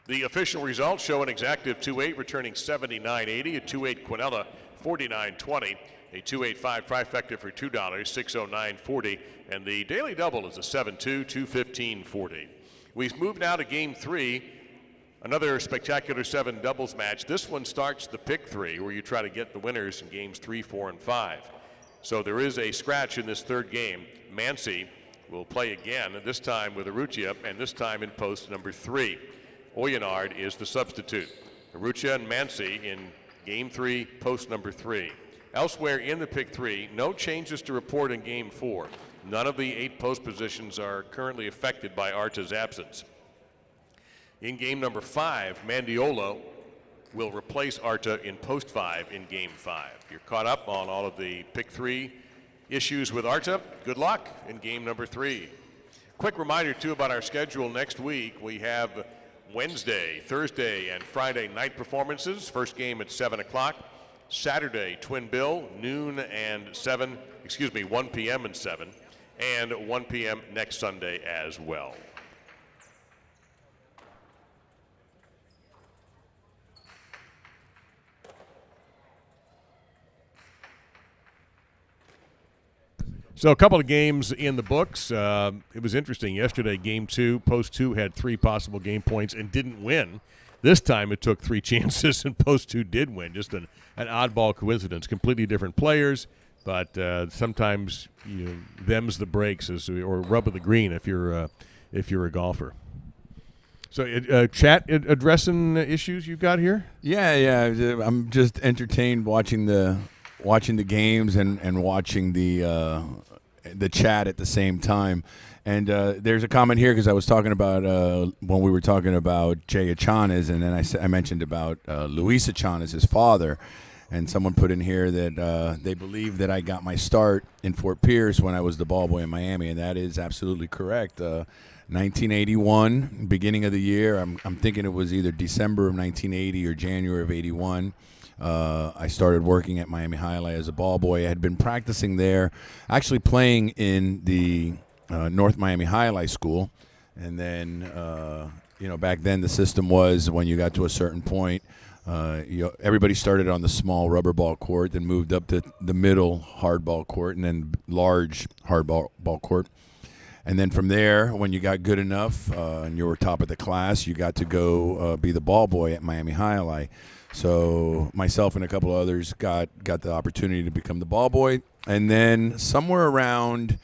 The official results show an exactive 2-8 returning 79.80, a 2-8 Quinella 49.20, a 285 trifecta for $2, 609.40, and the daily double is a 7-2, 215.40. We've moved now to game 3, another spectacular 7 doubles match. This one starts the pick 3, where you try to get the winners in games 3, 4, and 5. So there is a scratch in this third game. Mansi will play again, this time with Arrutia, and this time in post number 3. Oyenard is the substitute. Arrutia and Mansi in game 3, post number 3. Elsewhere in the pick 3, no changes to report in game 4. None of the 8 post positions are currently affected by Arta's absence. In game number 5, Mandiola will replace Arta in post 5 in game 5. You're caught up on all of the pick 3 issues with Arta. Good luck in game number 3. Quick reminder too about our schedule next week. We have Wednesday, Thursday, and Friday night performances. First game at 7 o'clock. Saturday, Twin Bill, noon and 1 p.m. and 7, and 1 p.m. next Sunday as well. So a couple of games in the books. It was interesting. Yesterday, game 2, post 2 had 3 possible game points and didn't win. This time it took 3 chances and post 2 did win. Just an oddball coincidence. Completely different players, but sometimes them's the breaks, or rub of the green if you're a golfer. So chat addressing issues you got here? Yeah. I'm just entertained watching the games and watching the chat at the same time. And there's a comment here because I was talking about when we were talking about Jay Achanes, and then I mentioned about Luis Achanes, his father, and someone put in here that they believe that I got my start in Fort Pierce when I was the ball boy in Miami, and that is absolutely correct. 1981, beginning of the year. I'm thinking it was either December of 1980 or January of 81. I started working at Miami Alai as a ball boy. I had been practicing there, actually playing in the North Miami Alai School, and then back then the system was when you got to a certain point, everybody started on the small rubber ball court, then moved up to the middle hardball court, and then large hardball court. And then from there, when you got good enough and you were top of the class, you got to go be the ball boy at Miami High Alai. So myself and a couple of others got the opportunity to become the ball boy. And then somewhere around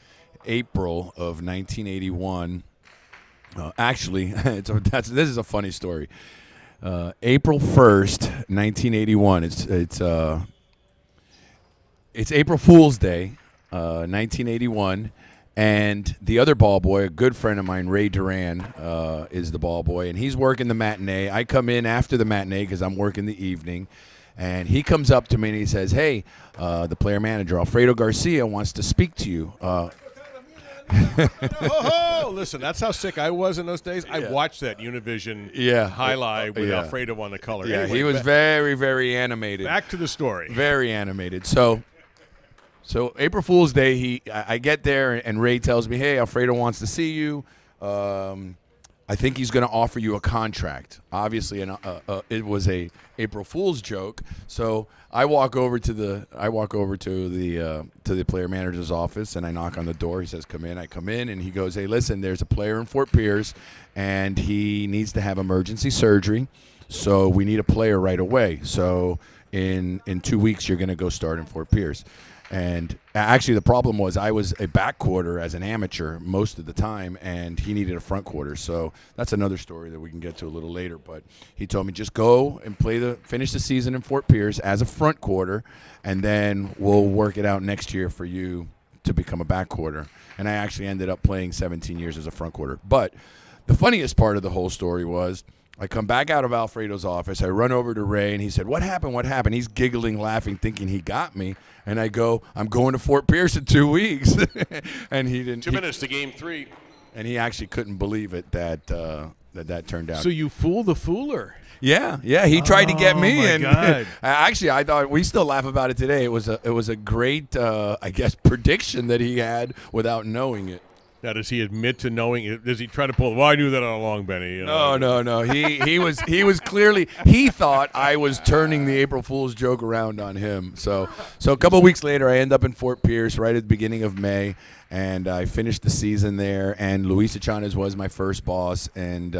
April of 1981, actually, this is a funny story. April 1st, 1981. It's April Fool's Day, 1981. And the other ball boy, a good friend of mine, Ray Duran, is the ball boy, and he's working the matinee. I come in after the matinee because I'm working the evening, and he comes up to me and he says, "Hey, the player manager, Alfredo Garcia, wants to speak to you." Listen, that's how sick I was in those days. I watched that Univision highlight with Alfredo on the color. Yeah, anyway, he was very, very animated. Back to the story. Very animated. So April Fool's Day, I get there, and Ray tells me, "Hey, Alfredo wants to see you. I think he's going to offer you a contract." Obviously, it was a April Fool's joke. So I walk over to the player manager's office, and I knock on the door. He says, "Come in." I come in, and he goes, "Hey, listen, there's a player in Fort Pierce, and he needs to have emergency surgery. So we need a player right away. So in 2 weeks, you're going to go start in Fort Pierce." And actually, the problem was I was a back quarter as an amateur most of the time, and he needed a front quarter. So that's another story that we can get to a little later. But he told me, just go and finish the season in Fort Pierce as a front quarter, and then we'll work it out next year for you to become a back quarter. And I actually ended up playing 17 years as a front quarter. But the funniest part of the whole story was, I come back out of Alfredo's office. I run over to Ray, and he said, "What happened? What happened?" He's giggling, laughing, thinking he got me. And I go, "I'm going to Fort Pierce in 2 weeks." And he didn't. 2 minutes to game 3. And he actually couldn't believe it that turned out. So you fooled the fooler. Yeah. He tried to get me. My and God. Actually, I thought we still laugh about it today. It was a great, I guess, prediction that he had without knowing it. Now, does he admit to knowing it? Does he try to pull? Well, I knew that all along, Benny. No. He was clearly, he thought I was turning the April Fool's joke around on him. So a couple of weeks later, I end up in Fort Pierce right at the beginning of May, and I finished the season there. And Luis Echanes was my first boss, and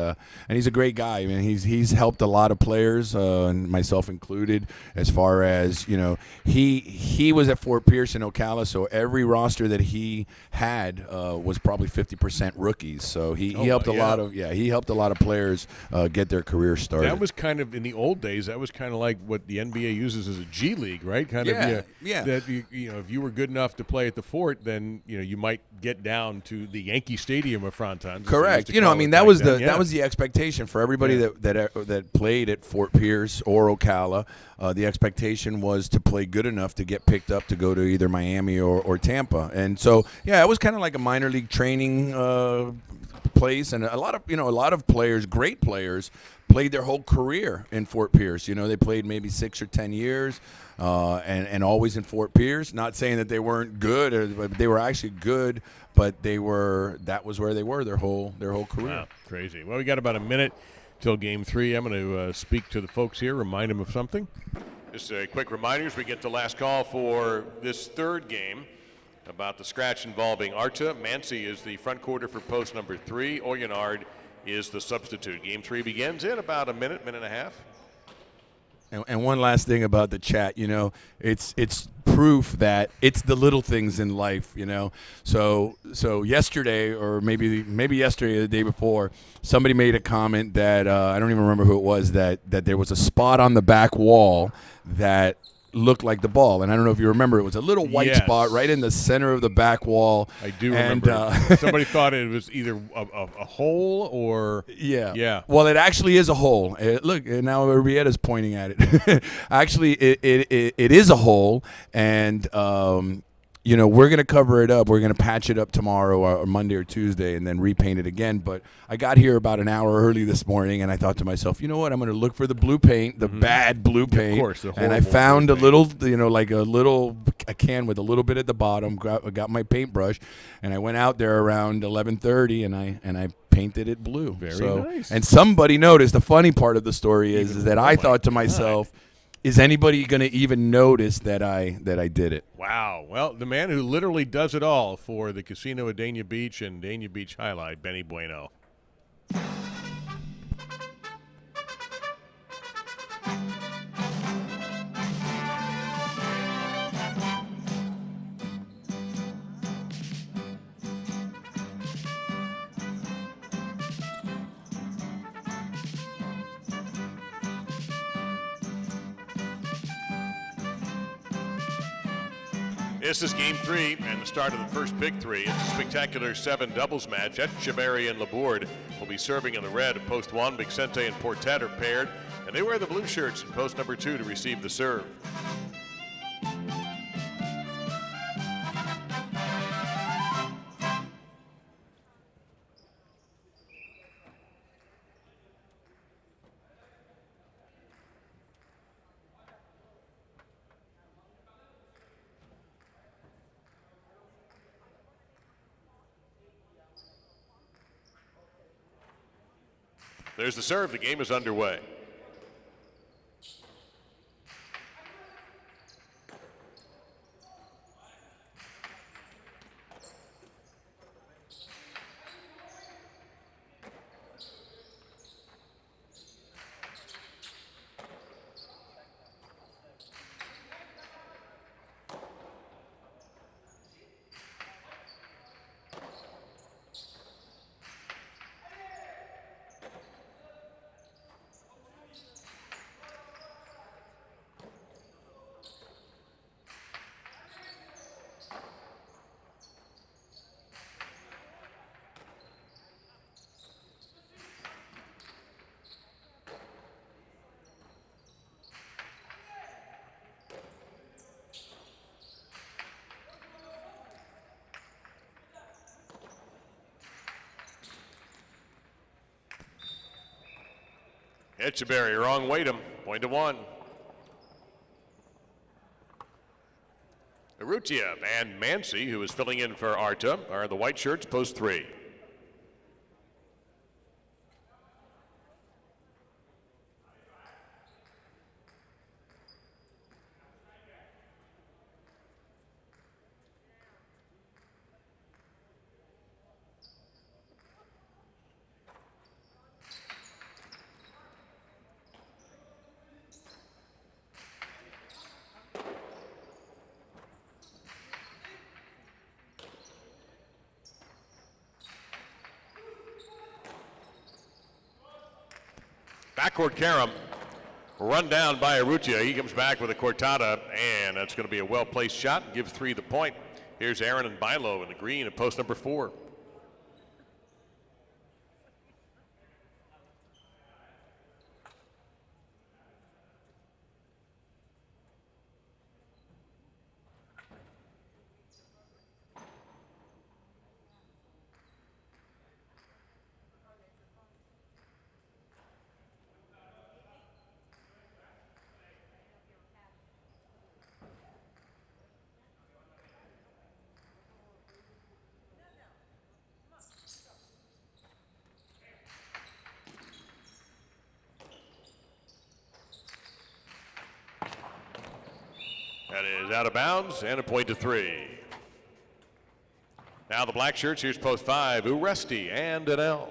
he's a great guy. I mean, he's helped a lot of players, and myself included, as far as he was at Fort Pierce in Ocala, so every roster that he had was probably 50% rookies. So he helped a lot of players get their career started. That was kind of in the old days. That was kind of like what the NBA uses as a G League, right? That if you were good enough to play at the Fort, then you might get down to the Yankee Stadium of Fronton. Correct. That was the expectation for everybody that played at Fort Pierce or Ocala. The expectation was to play good enough to get picked up to go to either Miami or Tampa. And so, it was kind of like a minor league training place, and a lot of players, great players, played their whole career in Fort Pierce. They played maybe 6 or 10 years, and always in Fort Pierce. Not saying that they weren't good, but they were actually good, but that was where they were their whole career. Wow, crazy. Well, we got about a minute till game 3. I'm going to speak to the folks here, remind them of something. Just a quick reminder as we get the last call for this third game about the scratch involving Arta. Mancy is the front quarter for post number 3. Oyonard is the substitute. Game 3 begins in about a minute and a half. And one last thing about the chat, it's proof that it's the little things in life, So yesterday, or maybe yesterday or the day before, somebody made a comment that I don't even remember who it was, that there was a spot on the back wall that looked like the ball. And I don't know if you remember, it was a little white spot right in the center of the back wall. I do remember. Somebody thought it was either a hole or... Yeah. Well, it actually is a hole. Look, now Rietta's pointing at it. Actually, it is a hole, and... you know, we're going to cover it up. We're going to patch it up tomorrow or Monday or Tuesday and then repaint it again. But I got here about an hour early this morning, and I thought to myself, you know what? I'm going to look for the blue paint, the bad blue paint. Of course, and I found a little, you know, like a can with a little bit at the bottom. Got my paintbrush, and I went out there around 11:30, and I painted it blue. Very nice. And somebody noticed. The funny part of the story is that I thought to myself, is anybody going to even notice that I did it? Wow. Well, the man who literally does it all for the casino at Dania Beach and Dania Beach Highlight, Benny Bueno. This is game 3 and the start of the first big 3. It's a spectacular 7 doubles match. Etcheverry and Labourde will be serving in the red. Post 1, Bixente and Portet are paired, and they wear the blue shirts in post number 2 to receive the serve. There's the serve. The game is underway. Etcheverry, wrong weight him, 1-1. Urrutia and Mancy, who is filling in for Arta, are in the white shirts, post 3. Backcourt carom, run down by Urrutia. He comes back with a cortada, and that's going to be a well-placed shot. Give 3 the point. Here's Aaron and Bilo in the green at post number 4. That is out of bounds and a point to 3. Now the black shirts, here's post 5, Uresti and Danell.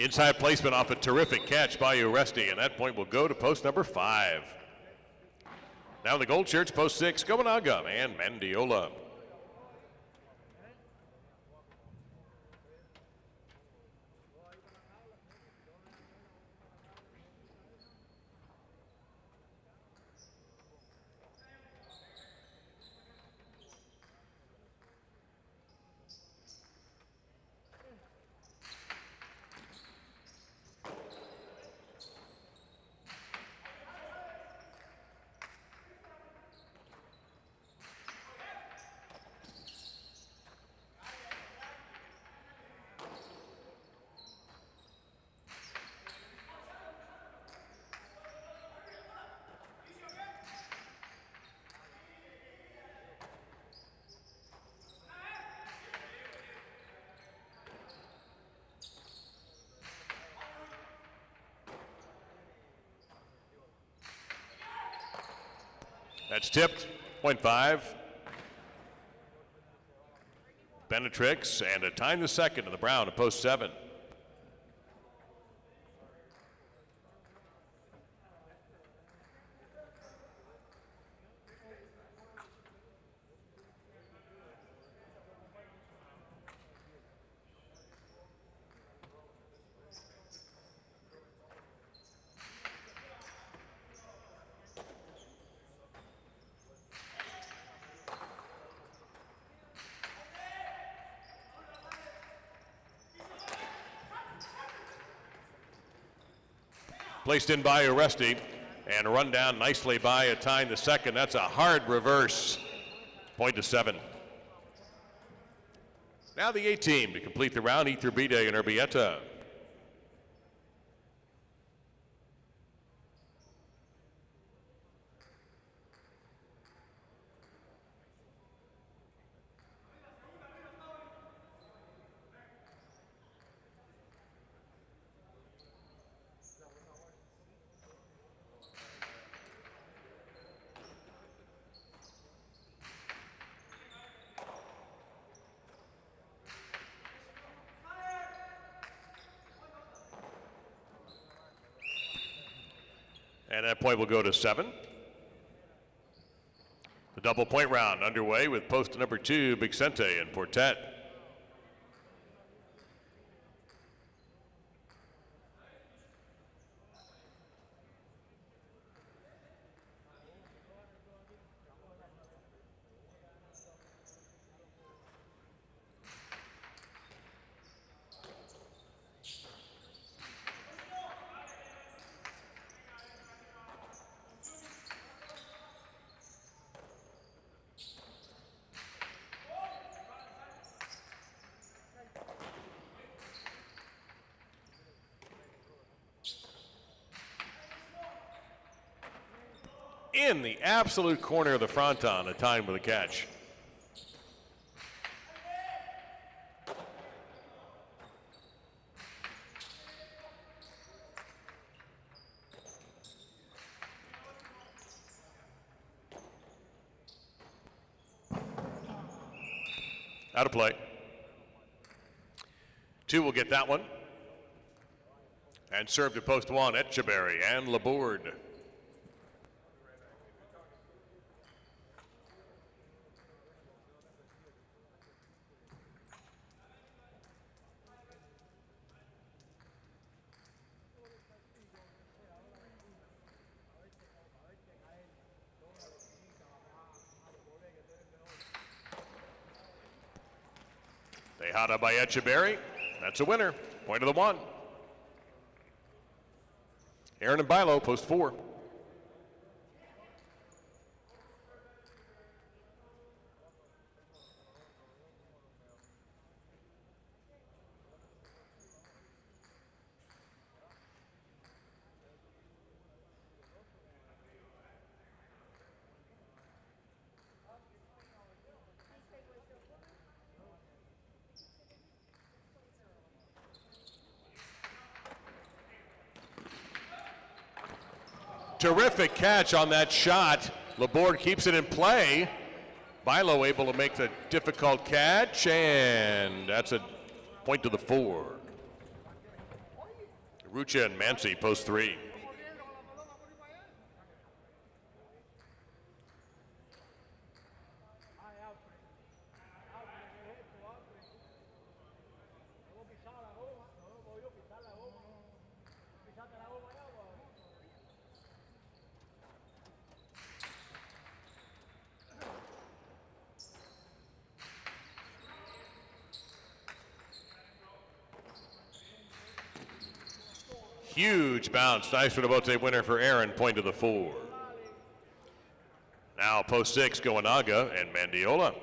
Inside placement off a terrific catch by Uresti, and that point will go to post number 5. Now in the gold shirts, post 6, Gomanaga and Mendiola. That's tipped, .5. Benetrix, and a time the second to the Brown to post 7. Placed in by Uresti and run down nicely by a time the second. That's a hard reverse. .7. Now the A team to complete the round, Iturbide and Urbieta. And that point will go to 7. The double point round underway with post number 2, Bixente and Portet. In the absolute corner of the fronton, a time with a catch. Out of play. 2 will get that one. And serve to post 1, Etcheberry and Labourde. Tejada by Etcheberry. That's a winner. Point of the 1. Aaron and Bilo, post 4. Terrific catch on that shot. Labourde keeps it in play. Bilo able to make the difficult catch, and that's a point to the 4. Rucha and Mansi, post 3. Huge bounce. Nice for the bote winner for Aaron. Point to the 4. Now post 6, Goanaga and Mandiola.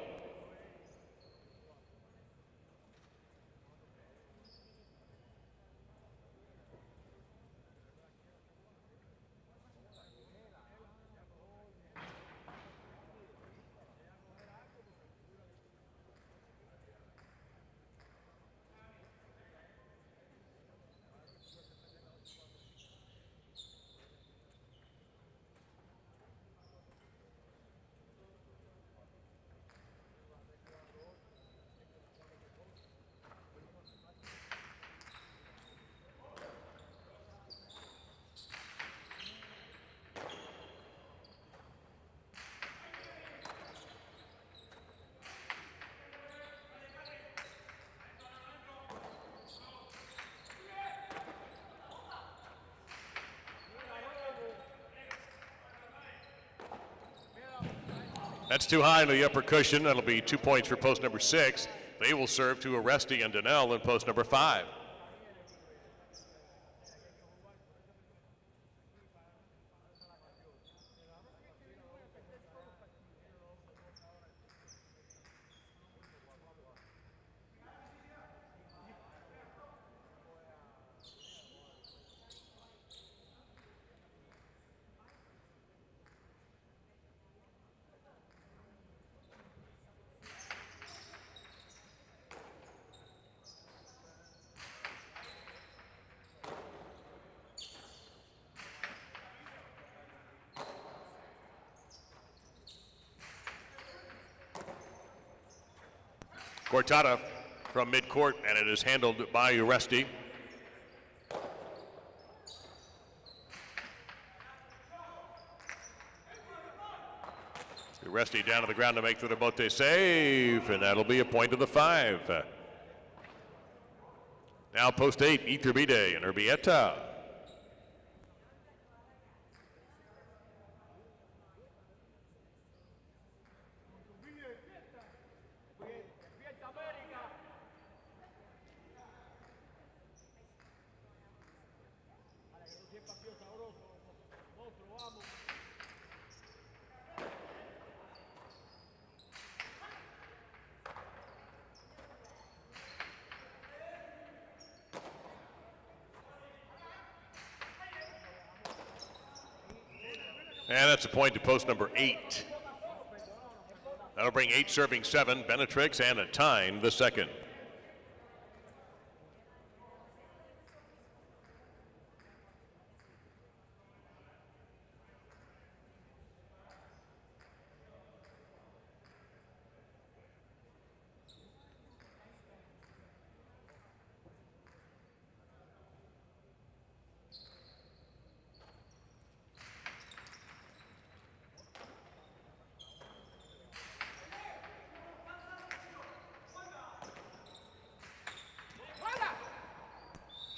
That's too high into the upper cushion. That'll be 2 points for post number 6. They will serve to Aresti and Donnell in post number 5. Cortada from midcourt, and it is handled by Aresti. Aresti down to the ground to make the bote save, and that'll be a point to the 5. Now post 8, Iturbide and Urbieta. And that's a point to post number 8. That'll bring 8 serving 7, Benetrix and Atine the second.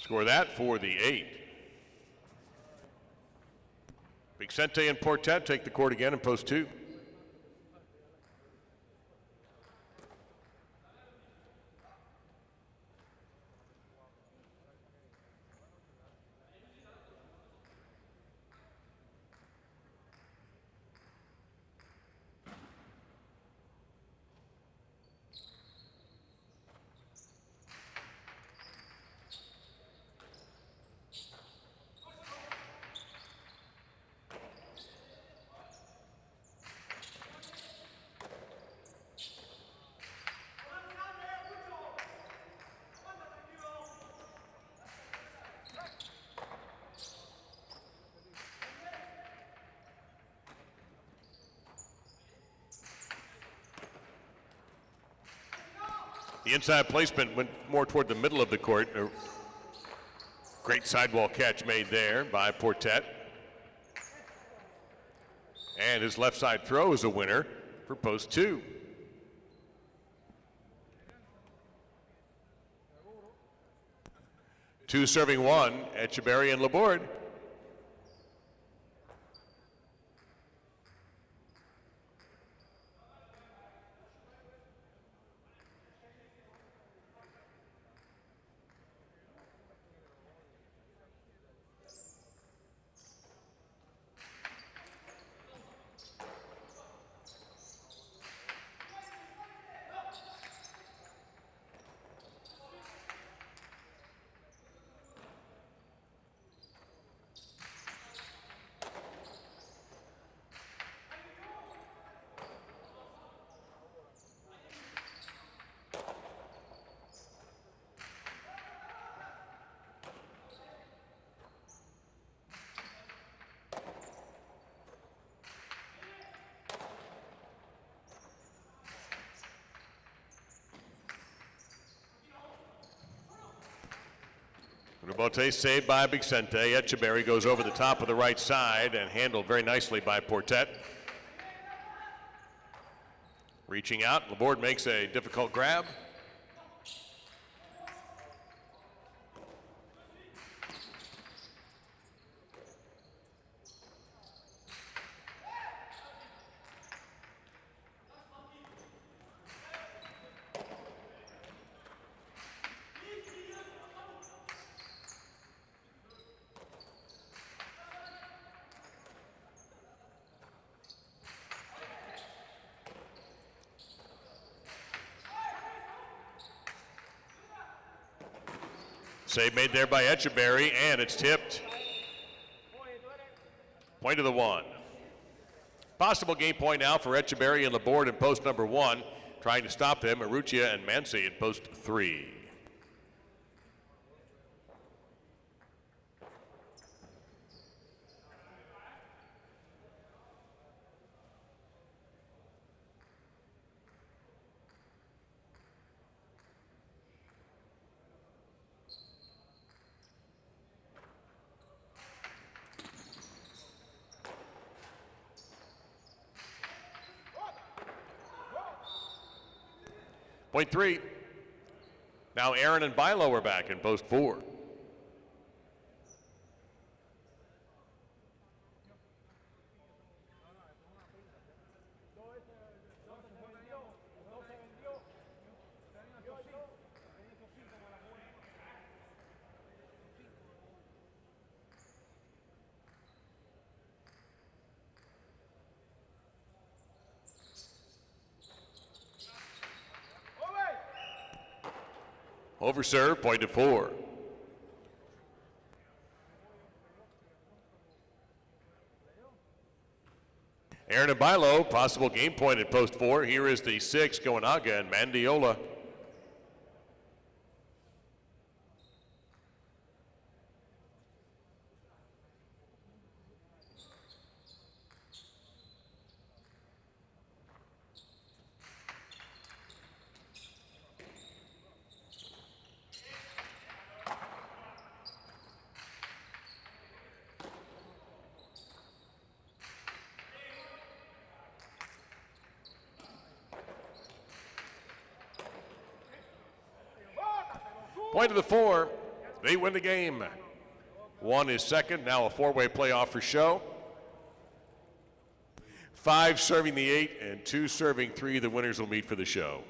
Score that for the 8. Vicente and Portet take the court again in post 2. The inside placement went more toward the middle of the court. Great sidewall catch made there by Portet. And his left side throw is a winner for post 2. Two serving one, Echeverry and Laborde. Rebote saved by Vicente. Echeverry goes over the top of the right side and handled very nicely by Portet. Reaching out, Laborde makes a difficult grab. Save made there by Echeverry, and it's tipped. Point of the one. Possible game point now for Echeverry and Laborde in post number 1. Trying to stop them, Arrutia and Mansi in post 3. Point 3. Now Aaron and Bilo are back in post 4. Overserve, point to 4. Aaron and Bilo, possible game point at post 4. Here is the 6, Goenaga and Mandiola. Point of the 4, they win the game. 1 is second, now a 4-way playoff for show. 5 serving the 8 and 2 serving 3, the winners will meet for the show.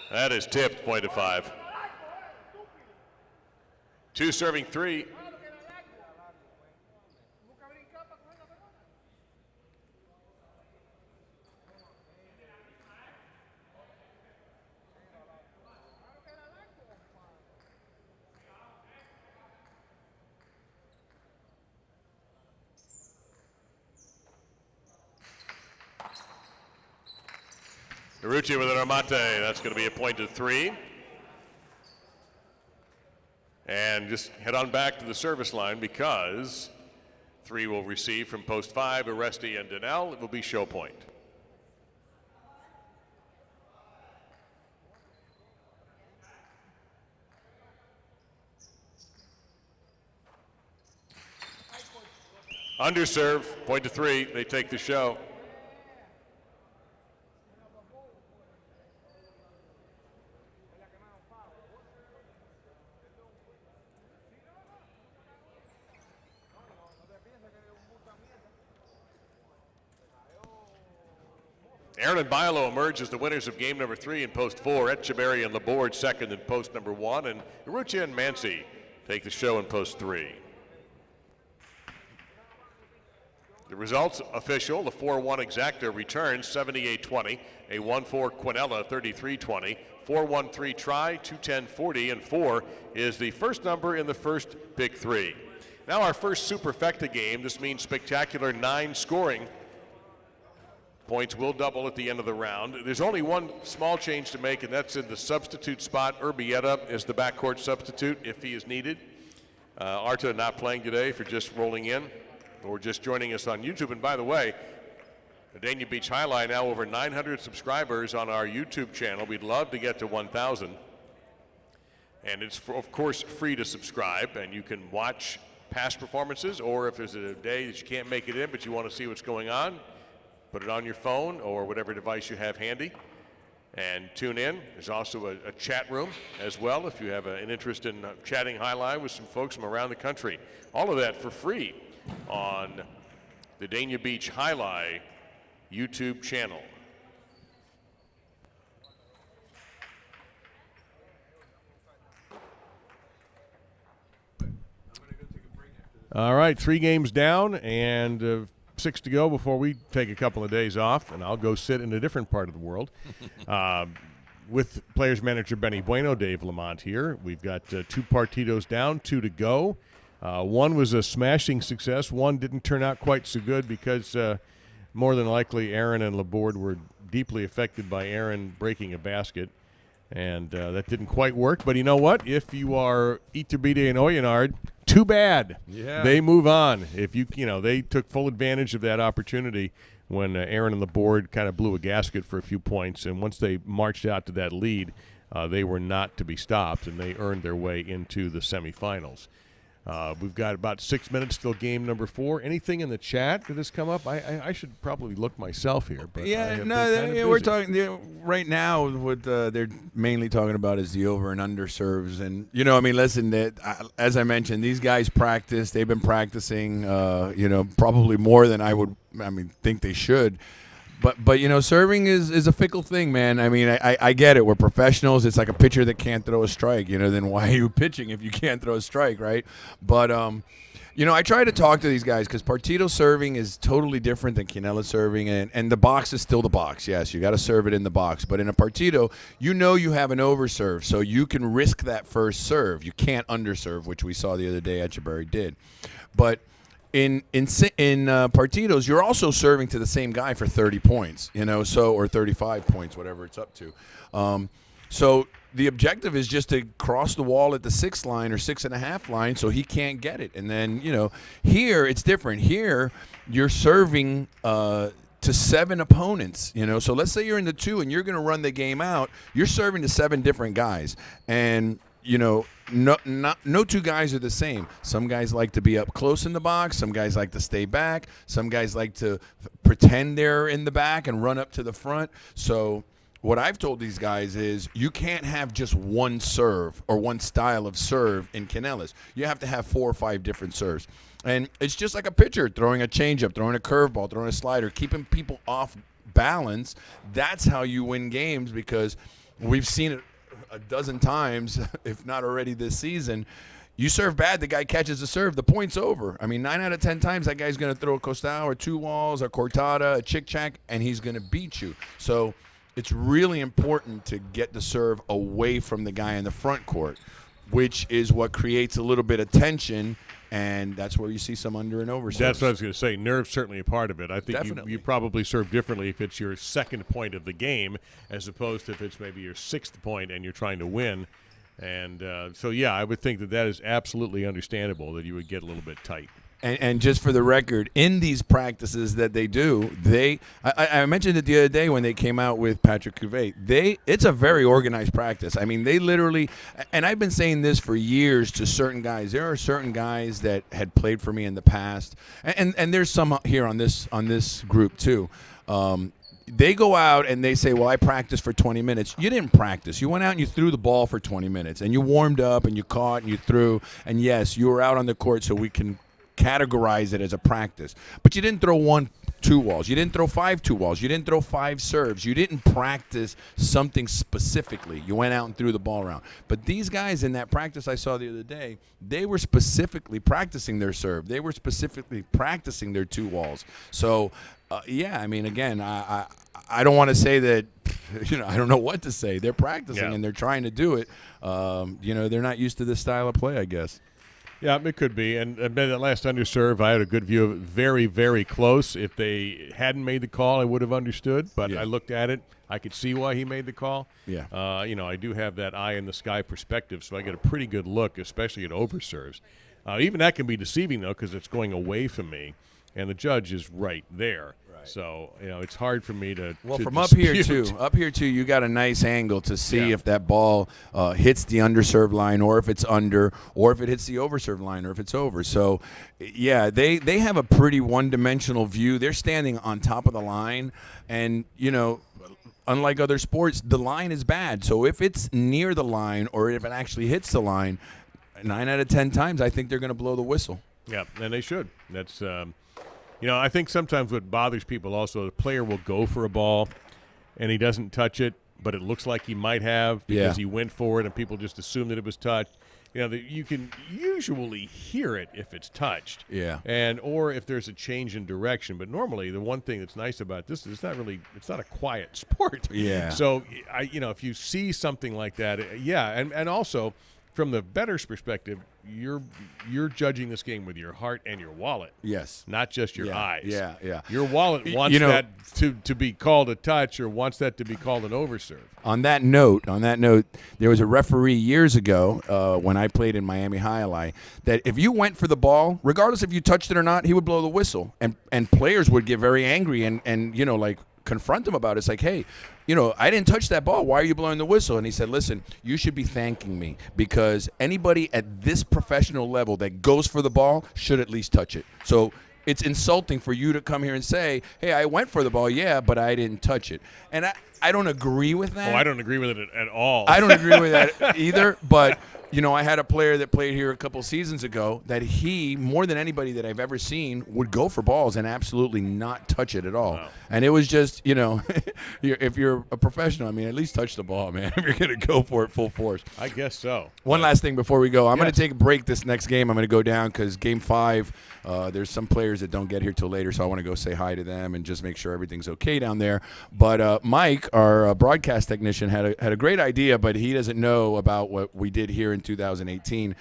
That is tipped, point to 5. 2 serving 3. Uruchi with an Armate. That's going to be a point to 3. And just head on back to the service line because 3 will receive from post 5, Aresti and Donnell. It will be show point. Underserve, point to 3. They take the show. Aaron and Bialo emerge as the winners of game number 3 in post 4. Etcheberry and Laborde second in post number 1. And Uruchi and Mansi take the show in post 3. The results official, the 4-1 exacta returns 78-20, a 1-4 Quinella 33-20, 4-1-3 try, 2-10-40, and 4 is the first number in the first Big 3. Now our first superfecta game. This means spectacular 9 scoring. Points will double at the end of the round. There's only one small change to make, and that's in the substitute spot. Urbieta is the backcourt substitute if he is needed. Arta not playing today for just rolling in or just joining us on YouTube. And by the way, the Dania Beach Highlight now over 900 subscribers on our YouTube channel. We'd love to get to 1,000. And it's, of course, free to subscribe, and you can watch past performances, or if there's a day that you can't make it in but you want to see what's going on, put it on your phone or whatever device you have handy and tune in. There's also a chat room as well if you have an interest in chatting highlight with some folks from around the country. All of that for free on the Dania Beach Highlight YouTube channel. All right, 3 games down and 6 to go before we take a couple of days off, and I'll go sit in a different part of the world with players manager Benny Bueno, Dave Lamont here. We've got 2 partidos down, 2 to go. One was a smashing success. One didn't turn out quite so good because more than likely Aaron and Laborde were deeply affected by Aaron breaking a basket, and that didn't quite work. But you know what? If you are Iturbide and Oyonard, too bad. Yeah. They move on. If they took full advantage of that opportunity when Aaron and Laborde kind of blew a gasket for a few points, and once they marched out to that lead, they were not to be stopped, and they earned their way into the semifinals. We've got about 6 minutes till game number 4. Anything in the chat that has come up? I should probably look myself here. But we're talking right now. What they're mainly talking about is the over and under serves, and listen. As I mentioned, these guys practice. They've been practicing. Probably more than I think they should. But serving is a fickle thing, man. I get it. We're professionals. It's like a pitcher that can't throw a strike. Then why are you pitching if you can't throw a strike, right? But I try to talk to these guys because Partido serving is totally different than Quinella serving, and the box is still the box. Yes, you got to serve it in the box. But in a Partido, you have an overserve, so you can risk that first serve. You can't underserve, which we saw the other day Etcheberry did. But in partidos, you're also serving to the same guy for 30 points, or 35 points, whatever it's up to. So the objective is just to cross the wall at the 6 line or 6.5 line so he can't get it. And then, here it's different. Here you're serving to 7 opponents, So let's say you're in the 2 and you're going to run the game out. You're serving to 7 different guys. And no 2 guys are the same. Some guys like to be up close in the box. Some guys like to stay back. Some guys like to pretend they're in the back and run up to the front. So what I've told these guys is you can't have just one serve or one style of serve in Quinellas. You have to have 4 or 5 different serves. And it's just like a pitcher throwing a changeup, throwing a curveball, throwing a slider, keeping people off balance. That's how you win games because we've seen it a dozen times, if not already this season. You serve bad, the guy catches the serve, the point's over. 9 out of 10 times that guy's going to throw a Costao or 2 walls, a Cortada, a chick-chack, and he's going to beat you. So it's really important to get the serve away from the guy in the front court. which is what creates a little bit of tension, and that's where you see some under and over serves. That's what I was going to say. Nerve's certainly a part of it. I think you probably serve differently if it's your second point of the game as opposed to if it's maybe your sixth point and you're trying to win. And so, yeah, I would think that is absolutely understandable that you would get a little bit tight. And just for the record, in these practices that they do, I mentioned it the other day when they came out with Patrick Cuvée. It's a very organized practice. I mean, they literally, and I've been saying this for years to certain guys. There are certain guys that had played for me in the past, and there's some here on this group too. They go out and they say, well, I practiced for 20 minutes. You didn't practice. You went out and you threw the ball for 20 minutes, and you warmed up and you caught and you threw. And, yes, you were out on the court so we can categorize it as a practice. But you didn't throw 1-2 walls. You didn't throw 5 2 walls. You didn't throw 5 serves. You didn't practice something specifically. You went out and threw the ball around. But these guys in that practice I saw the other day, they were specifically practicing their serve. They were specifically practicing their 2 walls. So, yeah, I mean, again, I don't want to say that, I don't know what to say. They're practicing and they're trying to do it. They're not used to this style of play, I guess. Yeah, it could be. And that last underserve, I had a good view of it, very, very close. If they hadn't made the call, I would have understood. But I looked at it. I could see why he made the call. Yeah. I do have that eye-in-the-sky perspective, so I get a pretty good look, especially at overserves. Even that can be deceiving, though, because it's going away from me, and the judge is right there. So, it's hard for me to from dispute. up here too, you got a nice angle to see if that ball hits the underserve line or if it's under or if it hits the overserve line or if it's over. So, yeah, they have a pretty one-dimensional view. They're standing on top of the line, and, unlike other sports, the line is bad. So if it's near the line or if it actually hits the line, 9 out of 10 times I think they're going to blow the whistle. Yeah, and they should. That's I think sometimes what bothers people also, the player will go for a ball and he doesn't touch it, but it looks like he might have because he went for it and people just assume that it was touched. You can usually hear it if it's touched. Yeah. Or if there's a change in direction. But normally the one thing that's nice about this is it's not a quiet sport. Yeah. So, if you see something like that, and also from the bettor's perspective, you're judging this game with your heart and your wallet. Yes. Not just your eyes. Yeah. Your wallet wants that to be called a touch or wants that to be called an overserve. On that note, there was a referee years ago when I played in Miami High Alai that if you went for the ball, regardless if you touched it or not, he would blow the whistle. And players would get very angry and confront him about it. It's like, hey, I didn't touch that ball. Why are you blowing the whistle? And he said, listen, you should be thanking me because anybody at this professional level that goes for the ball should at least touch it. So it's insulting for you to come here and say, hey, I went for the ball, but I didn't touch it. And I don't agree with that. Oh, I don't agree with it at all. I don't agree with that either, but I had a player that played here a couple seasons ago that he, more than anybody that I've ever seen, would go for balls and absolutely not touch it at all. Wow. And it was just, if you're a professional, at least touch the ball, man, if you're going to go for it full force. I guess so. One last thing before we go. I'm going to take a break this next game. I'm going to go down because Game 5, there's some players that don't get here till later, so I want to go say hi to them and just make sure everything's okay down there. But Mike, our broadcast technician, had a great idea, but he doesn't know about what we did here in 2018.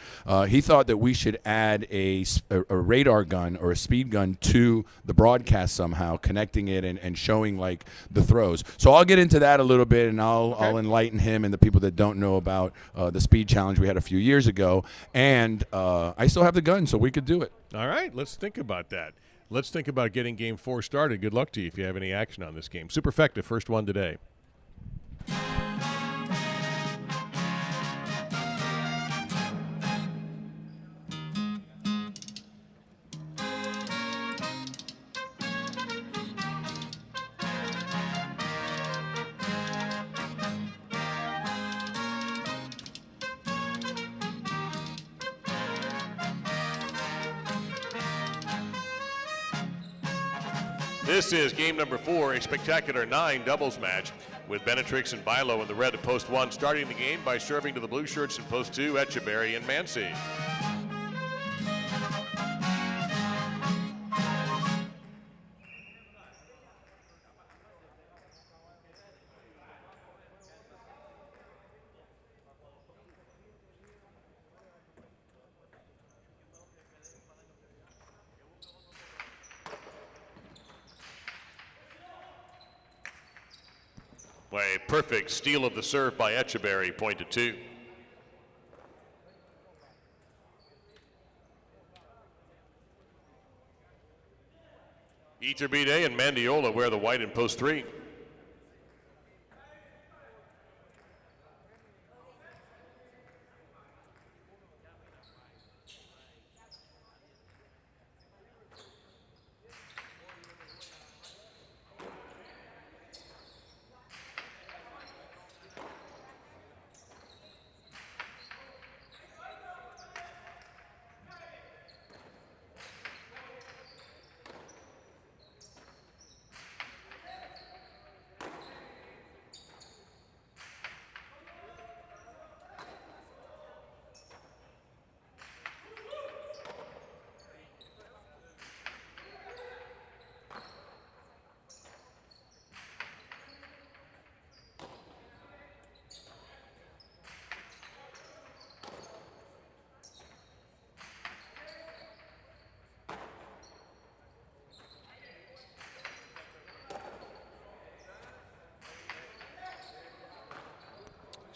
He thought that we should add a radar gun or a speed gun to the broadcast somehow, connecting it and showing like the throws. So I'll get into that a little bit, and I'll enlighten him and the people that don't know about the speed challenge we had a few years ago. And I still have the gun, so we could do it. All right, let's think about that. Let's think about getting Game 4 started. Good luck to you if you have any action on this game. Superfecta, first one today. This is game number 4, a spectacular 9 doubles match with Benetrix and Bilo in the red at post 1, starting the game by serving to the blue shirts in post 2, Etcheberry and Mancy. A perfect steal of the serve by Echeverry, point to 2. Iturbide and Mandiola wear the white in post 3.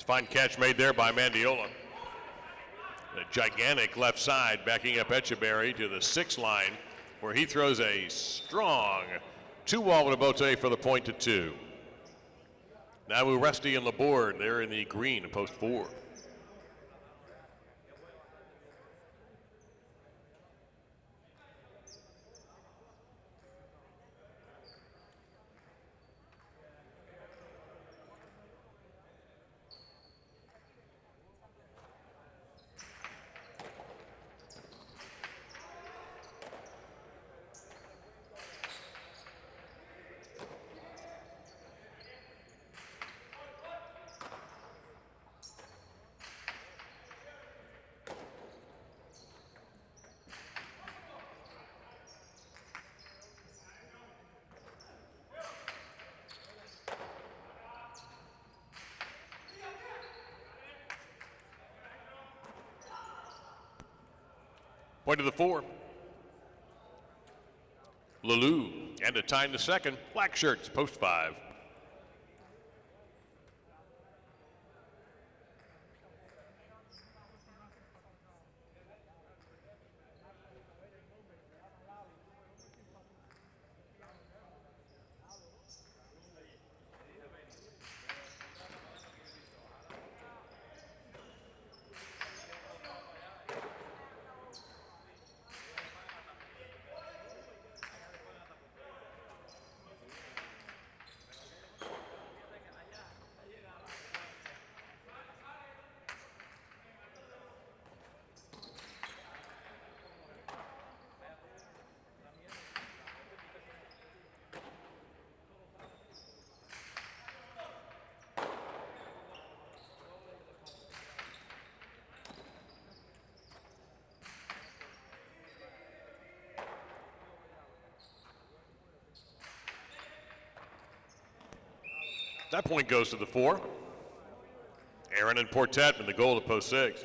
Fine catch made there by Mandiola. The gigantic left side backing up Echeverry to the 6 line where he throws a strong 2-wall with a bote for the point to 2. Now Uresti and Laborde, they're in the green in post 4. Point to the 4. Lalou, and a tie in the second. Black shirts, post 5. That point goes to the 4. Aaron and Portet in the goal to post 6.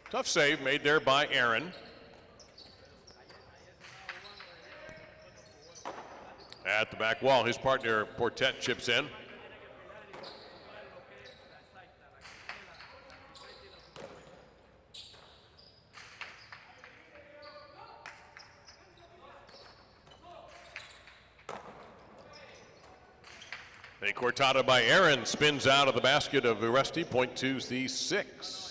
Tough save made there by Aaron. At the back wall, his partner Portet chips in. A cortada by Aaron spins out of the basket of Uresti. Point two's the 6.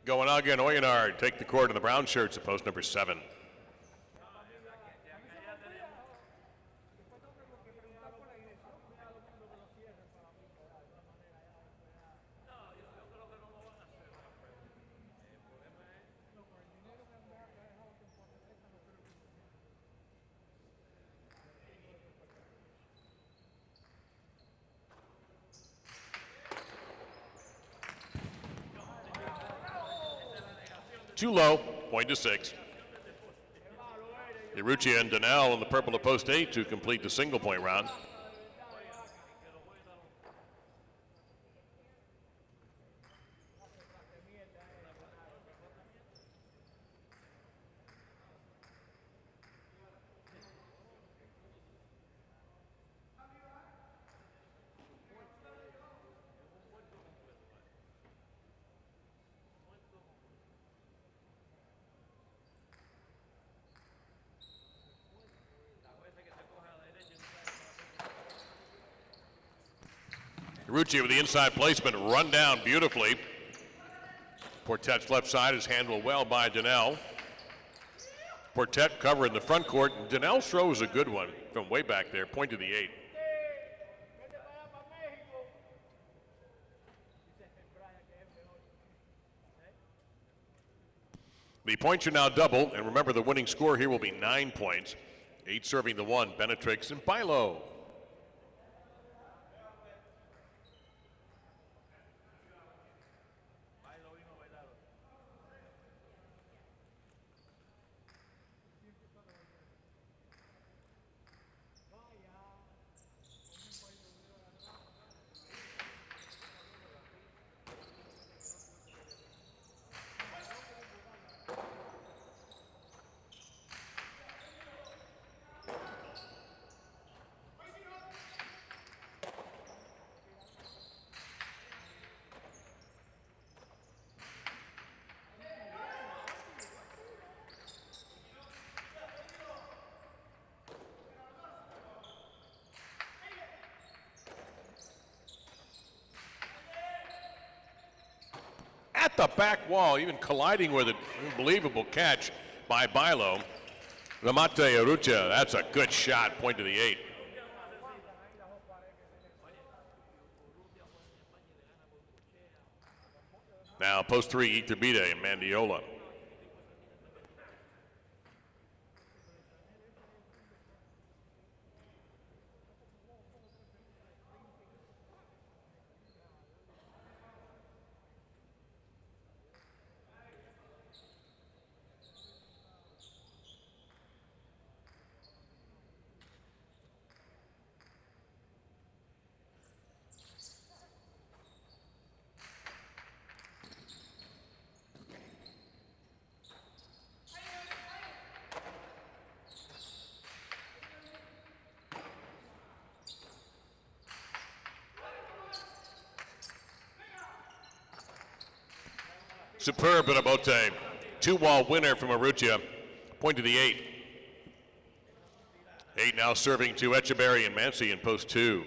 Goenaga and Oyenard take the court in the brown shirts at post number 7. Too low, point to 6. Urrutia and Donnell in the purple to post 8 to complete the single point round. Urrutia with the inside placement, run down beautifully. Portet's left side is handled well by Donnell. Portet cover in the front court. Donnell's throw is a good one from way back there, point to the 8. The points are now double, and remember the winning score here will be 9 points. 8 serving the 1, Benetrix and Bilo. At the back wall, even colliding with it. Unbelievable catch by Bilo. Ramate Urrutia, that's a good shot, point to the 8. Now post 3, Iturbide and Mandiola. Superb at Abote. 2-wall winner from Urrutia. Point to the 8. 8 now serving to Echeverry and Mancy in post 2.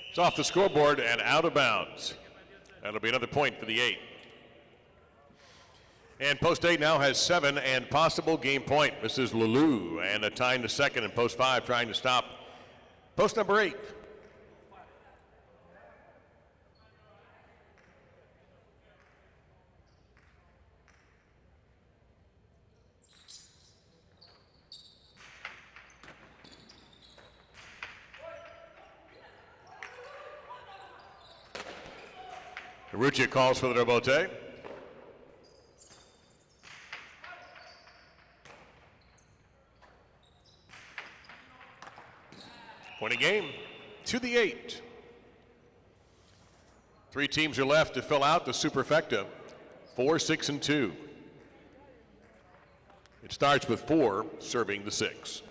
It's off the scoreboard and out of bounds. That'll be another point for the 8. And post 8 now has 7 and possible game point. This is Lulu and a tie in the second, and post 5 trying to stop post number 8. Urrutia calls for the rebote. Point of game to the 8. 3 teams are left to fill out the superfecta. 4, 6, and 2. It starts with 4 serving the 6.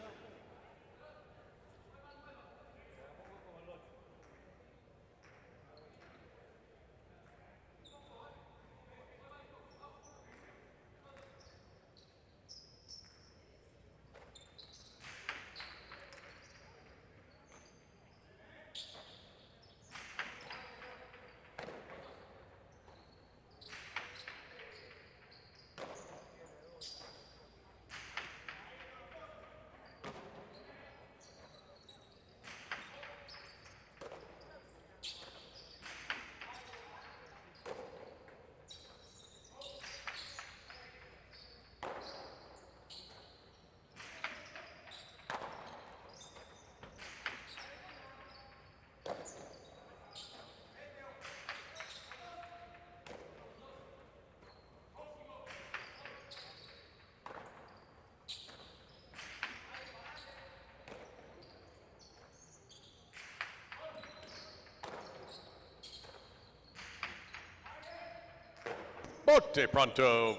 Bote pronto.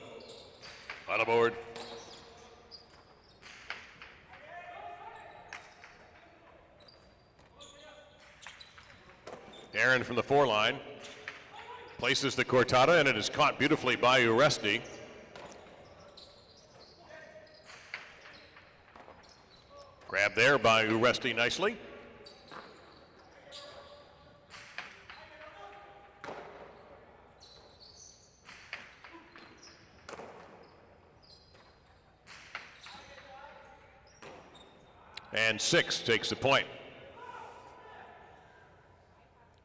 On aboard. Aaron from the 4 line places the cortada, and it is caught beautifully by Uresti. Grabbed there by Uresti nicely. And 6 takes the point.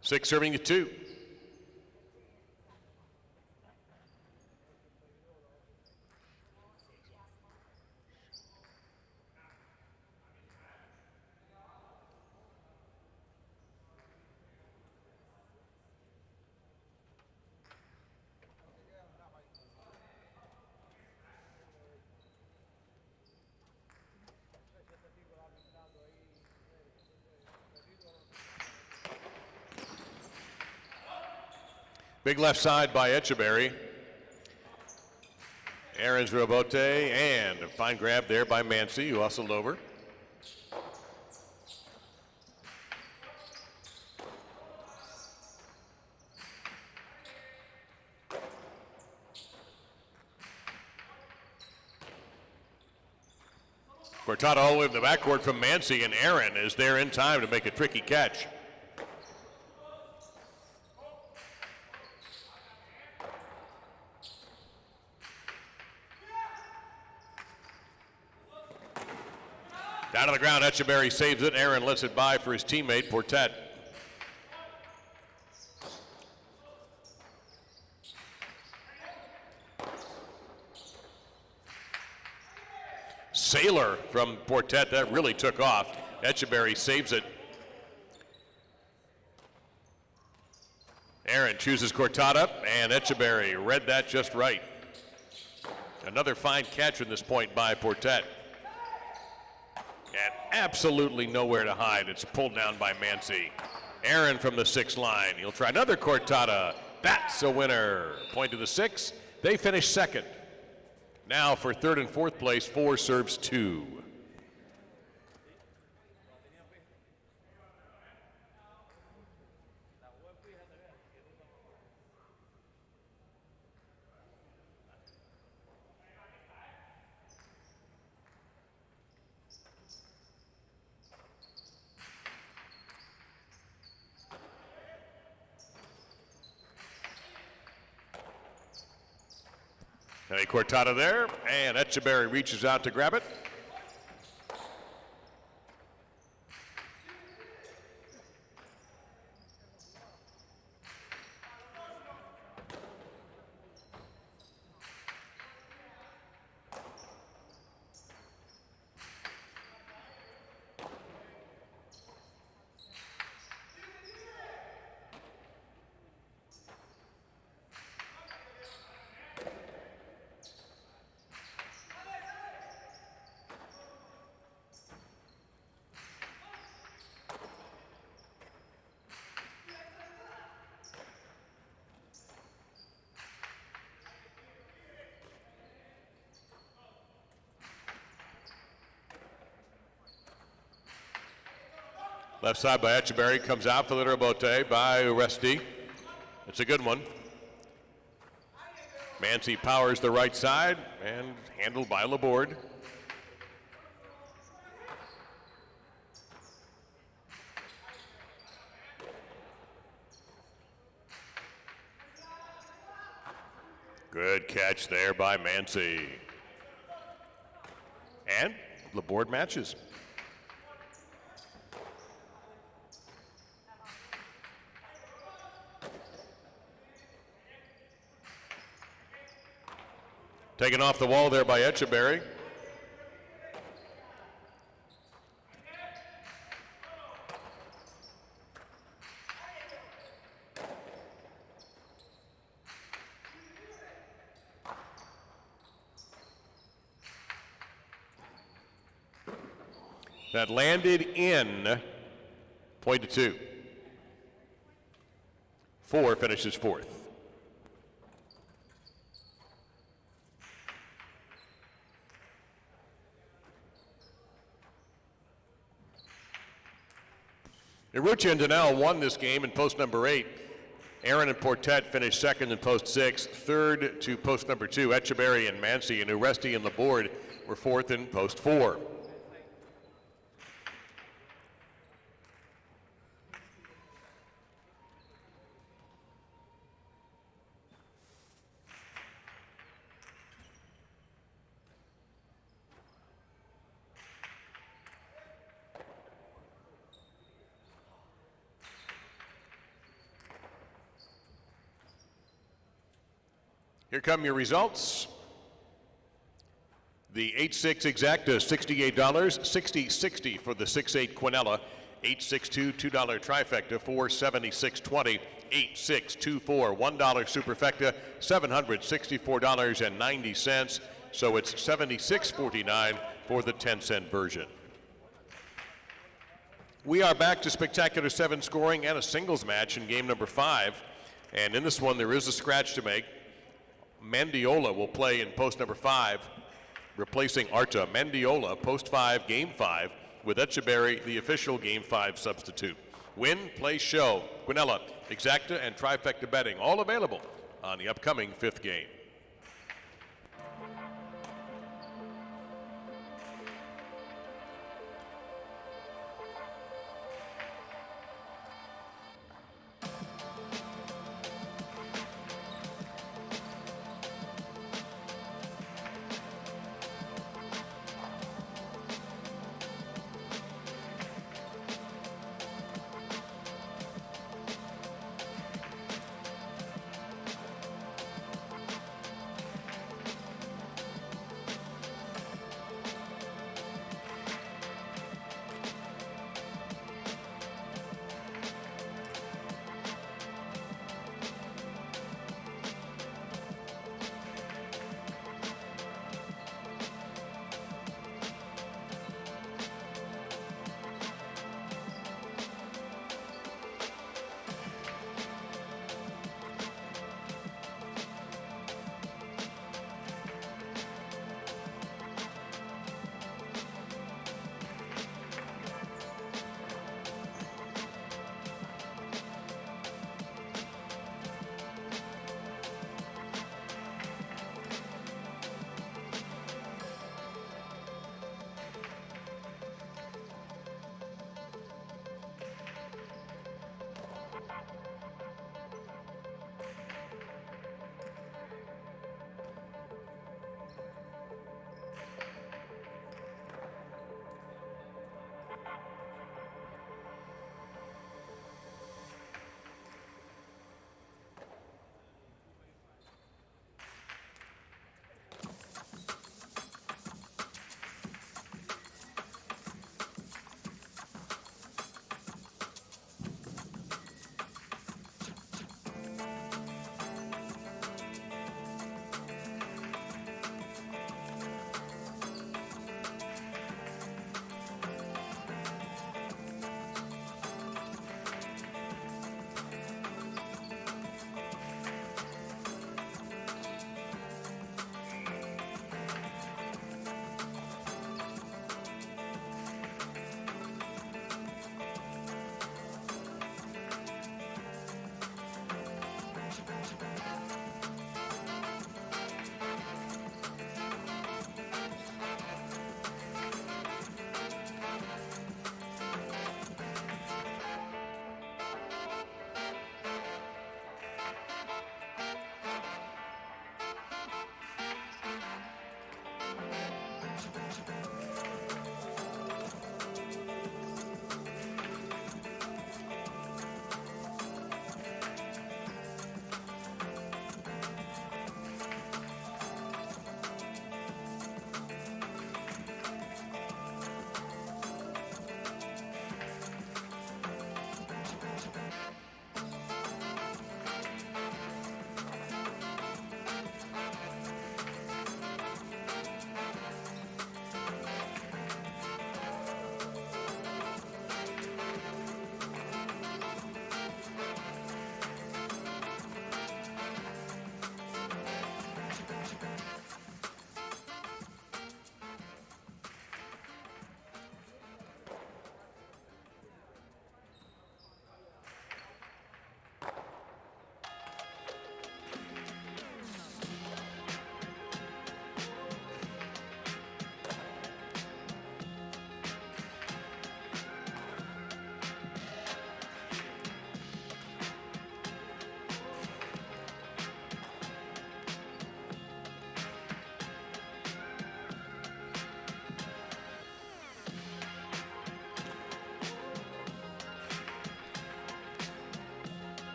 6 serving the 2. Big left side by Echeverry. Aaron's Robote, and a fine grab there by Mancy, who hustled over. Cortada all the way to the backcourt from Mancy, and Aaron is there in time to make a tricky catch. Down to the ground, Echeverry saves it. Aaron lets it by for his teammate, Portet. Sailor from Portet, that really took off. Echeverry saves it. Aaron chooses Cortada, and Echeverry read that just right. Another fine catch in this point by Portet. And absolutely nowhere to hide. It's pulled down by Mancy. Aaron from the 6 line. He'll try another Cortada. That's a winner. Point to the 6. They finish second. Now for 3rd and 4th place, 4 serves 2. A Cortada there, and Echeverry reaches out to grab it. Left side by Echeverry, comes out for the rebote by Uresti. It's a good one. Mancy powers the right side and handled by Laborde. Good catch there by Mancy. And Laborde matches. Taken off the wall there by Echeverry. That landed in, point to 2. 4 finishes 4th. Iruccia and Donnell won this game in post number 8. Aaron and Portet finished second in post 6. Third to post number 2, Echeverry and Mancy, and Uresti and Laborde were fourth in post 4. Here come your results. The 8-6 exacta, $68, 60-60 for the 6-8 Quinella, 8-6-2, $2 trifecta, 476.20, 8-6-2-4, $1 superfecta, $764.90. So it's $76.49 for the 10-cent version. We are back to spectacular 7 scoring and a singles match in game number 5. And in this one, there is a scratch to make. Mendiola will play in post number 5, replacing Arta. Mendiola, post 5, game 5, with Echeverry, the official game 5 substitute. Win, play, show, Quinella, exacta, and trifecta betting, all available on the upcoming 5th game.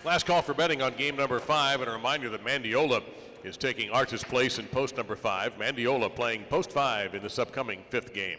Last call for betting on game number 5, and a reminder that Mandiola is taking Artis' place in post number 5. Mandiola playing post 5 in this upcoming 5th game.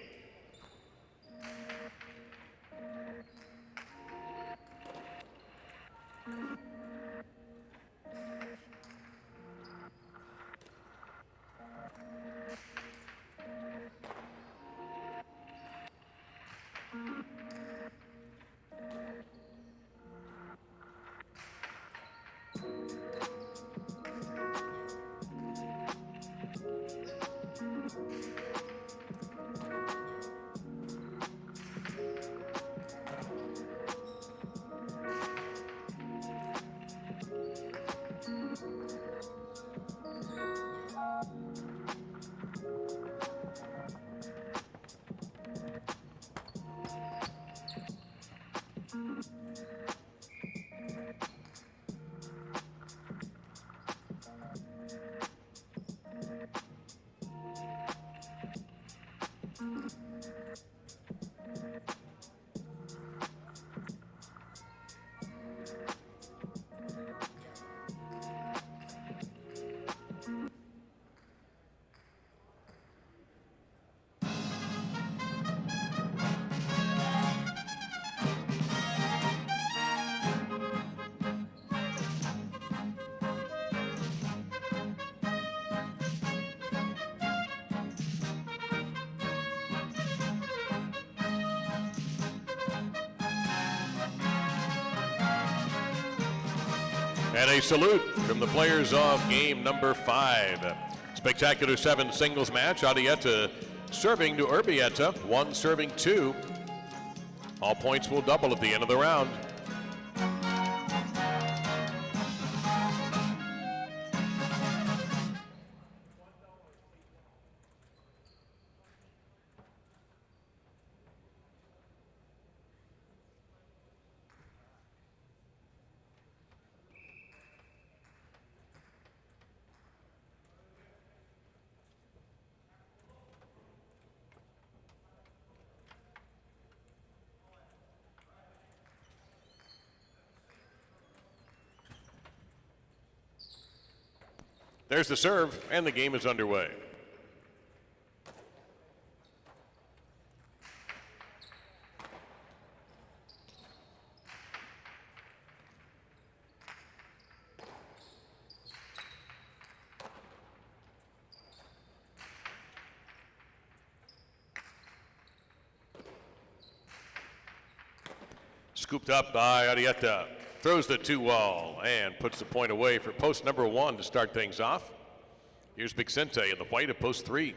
And a salute from the players of game number 5. Spectacular 7 singles match. Arietta serving to Urbieta, 1 serving 2. All points will double at the end of the round. There's the serve, and the game is underway. Scooped up by Arietta. Throws the 2-wall and puts the point away for post number 1 to start things off. Here's Vicente in the white at post 3.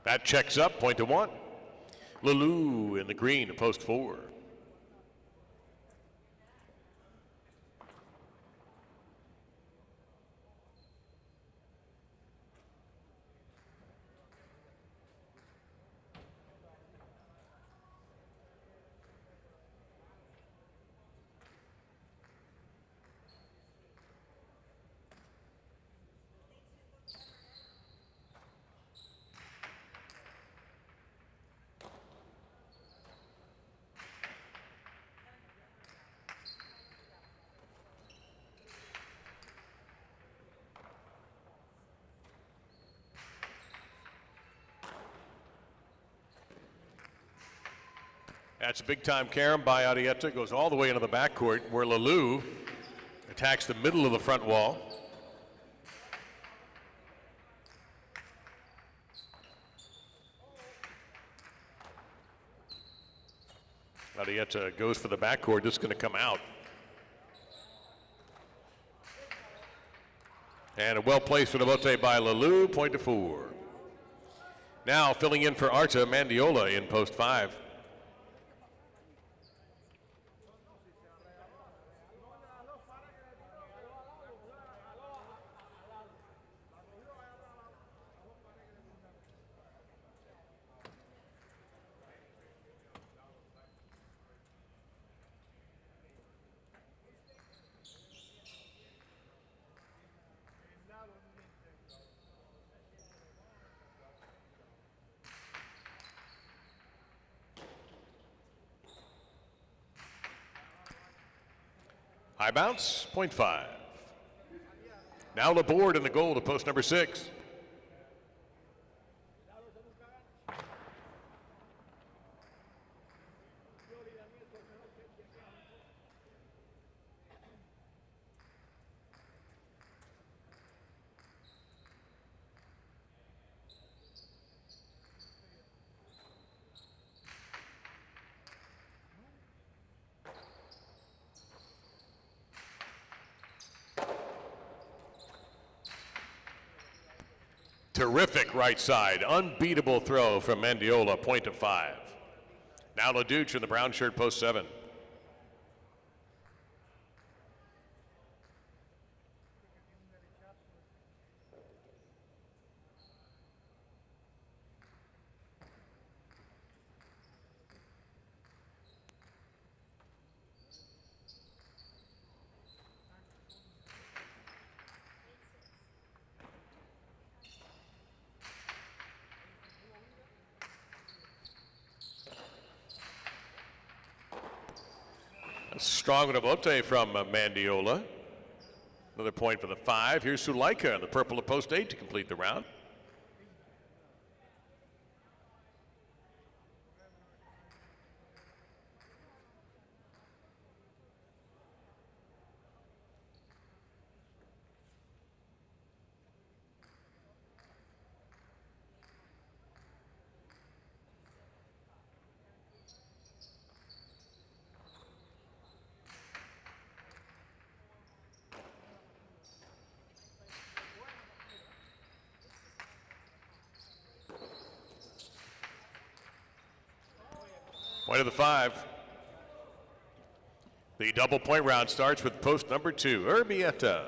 That checks up, point to 1. Lulu in the green to post 4. That's a big-time carom by Arietta. Goes all the way into the backcourt where Lulu attacks the middle of the front wall. Arietta goes for the backcourt. This is going to come out. And a well-placed rebote by Lalou, point to 4. Now filling in for Arta Mandiola in post 5. High bounce, point 5. Now Laborde in the goal to post number 6. Terrific right side, unbeatable throw from Mendiola, point to 5. Now LaDuche in the brown shirt, post 7. Strong rebote from Mandiola. Another point for the 5. Here's Sulaika in the purple at post 8 to complete the round. Point of the 5. The double point round starts with post number 2, Urbieta.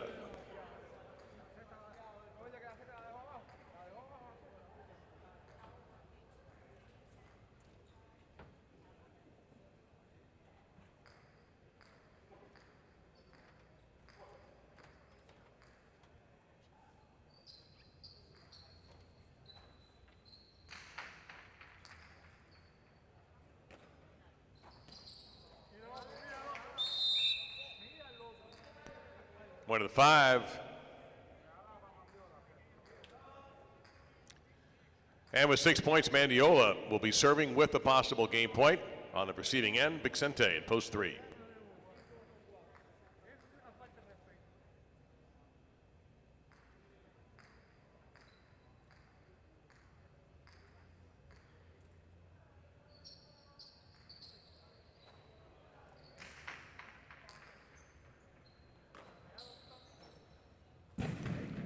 Point of the 5. And with 6 points, Mandiola will be serving with a possible game point. On the receiving end, Bixente in post 3.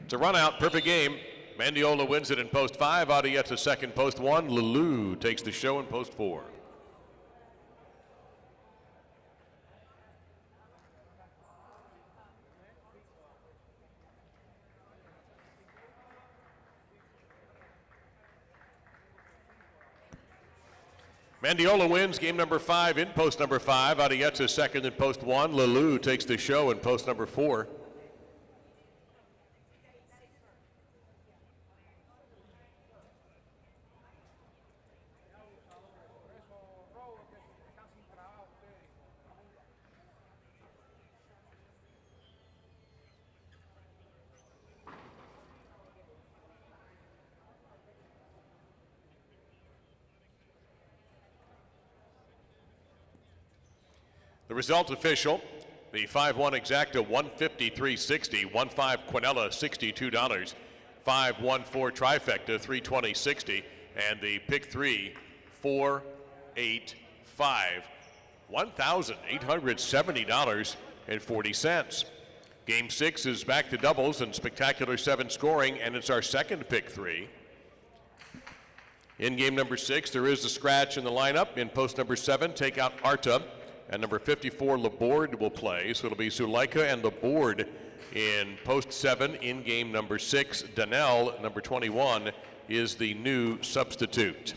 It's a run out, perfect game. Mandiola wins it in post 5. Arietta second, post 1. Lalou takes the show in post 4. Mandiola wins game number 5 in post number 5. Arietta second in post 1. Lalou takes the show in post number 4. The result official, the 5-1 exacta, $153.60, 1-5 Quinella, $62, 5-1-4 trifecta, $320.60, and the pick 3, 4-8-5, $1,870.40. Game 6 is back to doubles and spectacular 7 scoring, and it's our second pick 3. In game number 6, there is a scratch in the lineup. In post number 7, take out Arta, and number 54, Laborde, will play. So it'll be Zuleika and Laborde in post 7 in game number 6. Danelle, number 21, is the new substitute.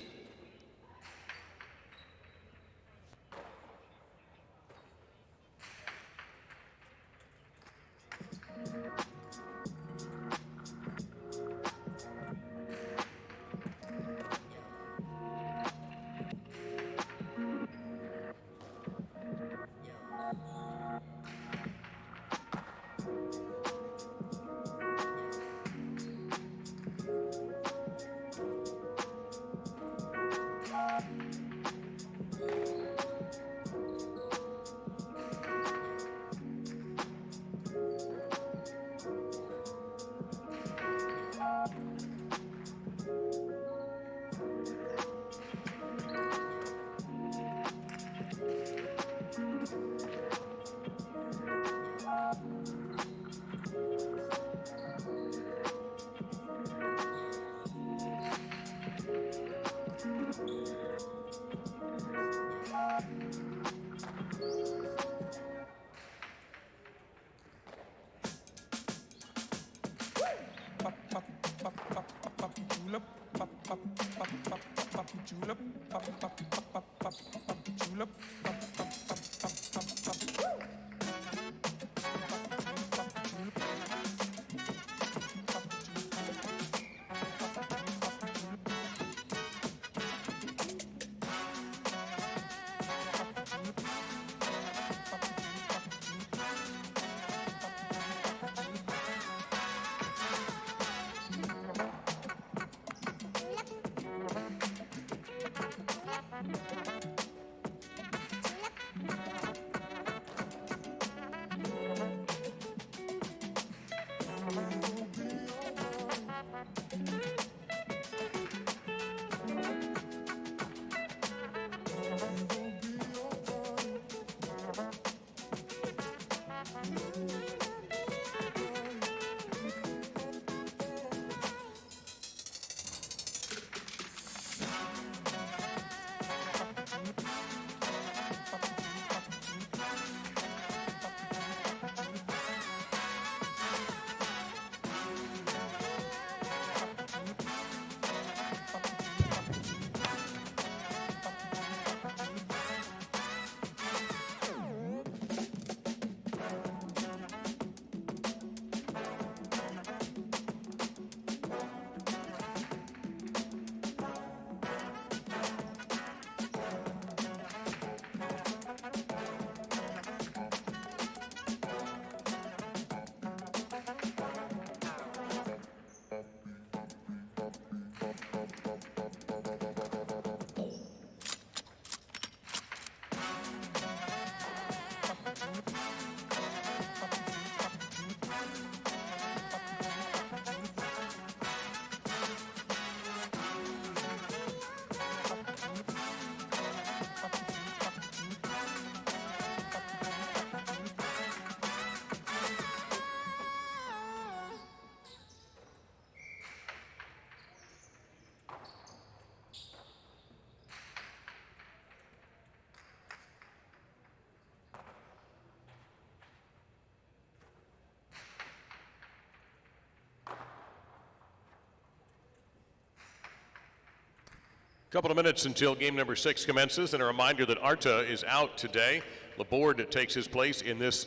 Couple of minutes until game number 6 commences, and a reminder that Arta is out today. Laborde takes his place in this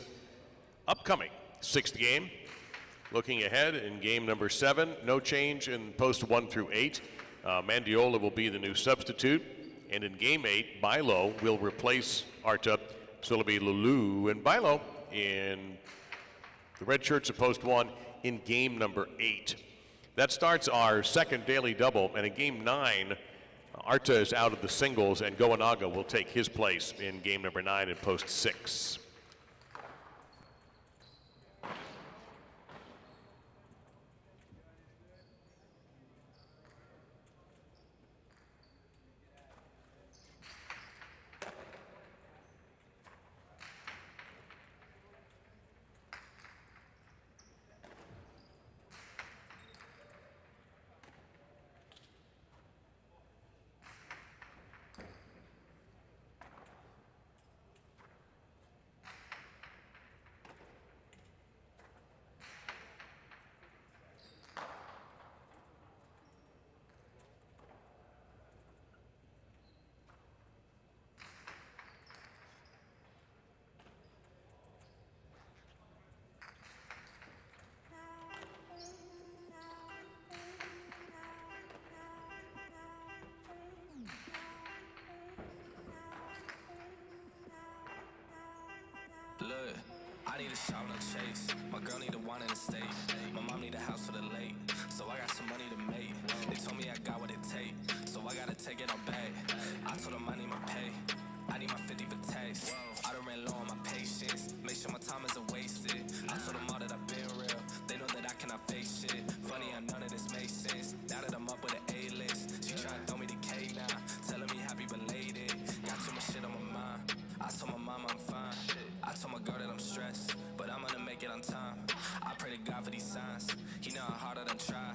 upcoming 6th game. Looking ahead in game number 7, no change in post 1 through 8. Mandiola will be the new substitute, and in game 8, Bilo will replace Arta, so it'll be Lulu and Bilo in the red shirts of post 1 in game number 8. That starts our second daily double, and in game 9, Arta is out of the singles, and Goanaga will take his place in game number 9 in post 6. need a shower, no chase. My girl need a wine in the state. My mom need a house for the late. So I got some money to make. They told me I got what it take. So I gotta take it all back. I told them I need my pay. I need my 50 for tax. I done ran low on my patience. Make sure my time isn't wasted. I told them all that I've been real. They know that I cannot face shit. Funny how none of this makes sense. Now that I'm up with an A-list, she tryna throw me the K now. Telling me happy belated. Got too much shit on my mind. I told my mama I'm fine. I told my girl that I'm stressed, but I'm gonna make it on time. I pray to God for these signs. He know how hard I done tried.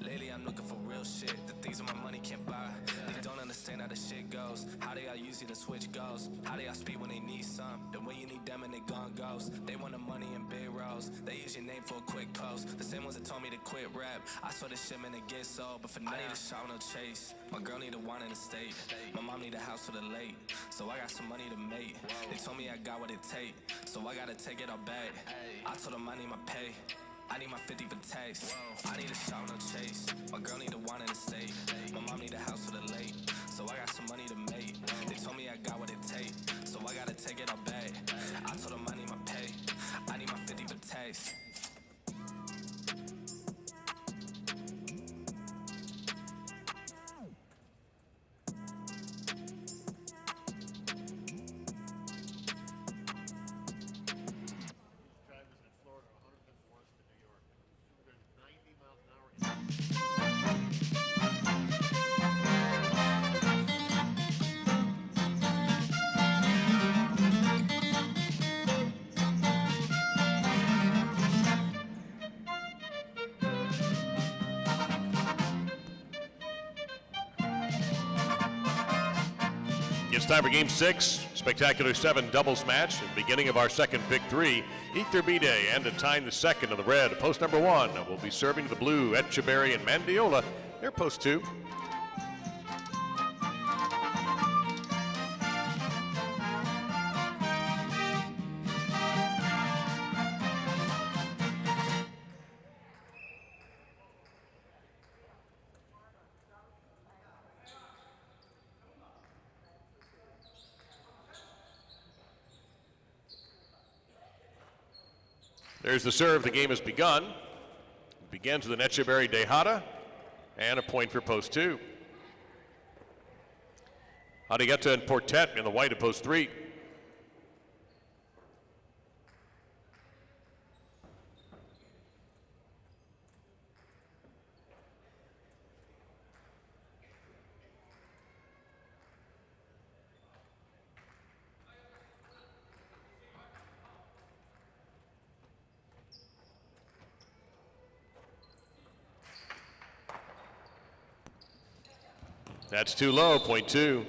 Lately I'm looking for real shit. The things that my money can't buy. They don't understand how the shit goes. How they all use you to switch goals. How they all speak when they need some. Then when you need them and they gone ghost. They want the money in big rows. They use your name for a quick post. The same ones that told me to quit rap. I saw this shit man it get sold, but for now I need a shower, no chase. My girl need a wine in the state. My mom need a house for the late. So I got some money to make. They told me I got what it take. So I gotta take it all back. I told them I need my pay. I need my 50 for tax. I need a shower, no chase. My girl need a wine in the state. My mom need a house for the late. So I got some money to make. They told me I got what it take. So I gotta take it all back. I told them I need my pay. I need my 50 for tax. It's time for Game 6, spectacular 7 doubles match. At the beginning of our second pick 3, Ether B-Day and a tying the second of the red. Post number 1 will be serving to the blue, Etcheberry and Mandiola. They're post 2. There's the serve. The game has begun. It begins with an Etcheberry Dejada and a point for post 2. Adigeta and Portet in the white of post 3. That's too low, point 2.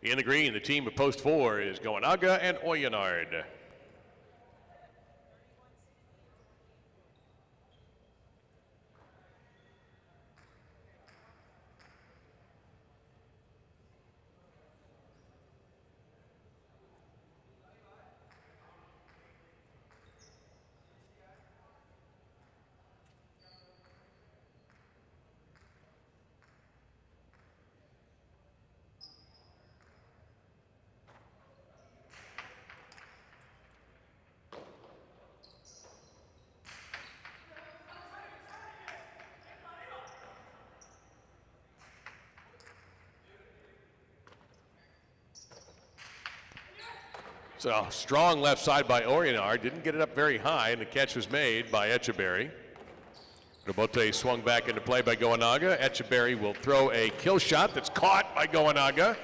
In the green, the team of post 4 is Goanaga and Oyenard. So strong left side by Oyenard. Didn't get it up very high, and the catch was made by Etcheberry. Robote swung back into play by Goanaga. Etcheberry will throw a kill shot that's caught by Goanaga.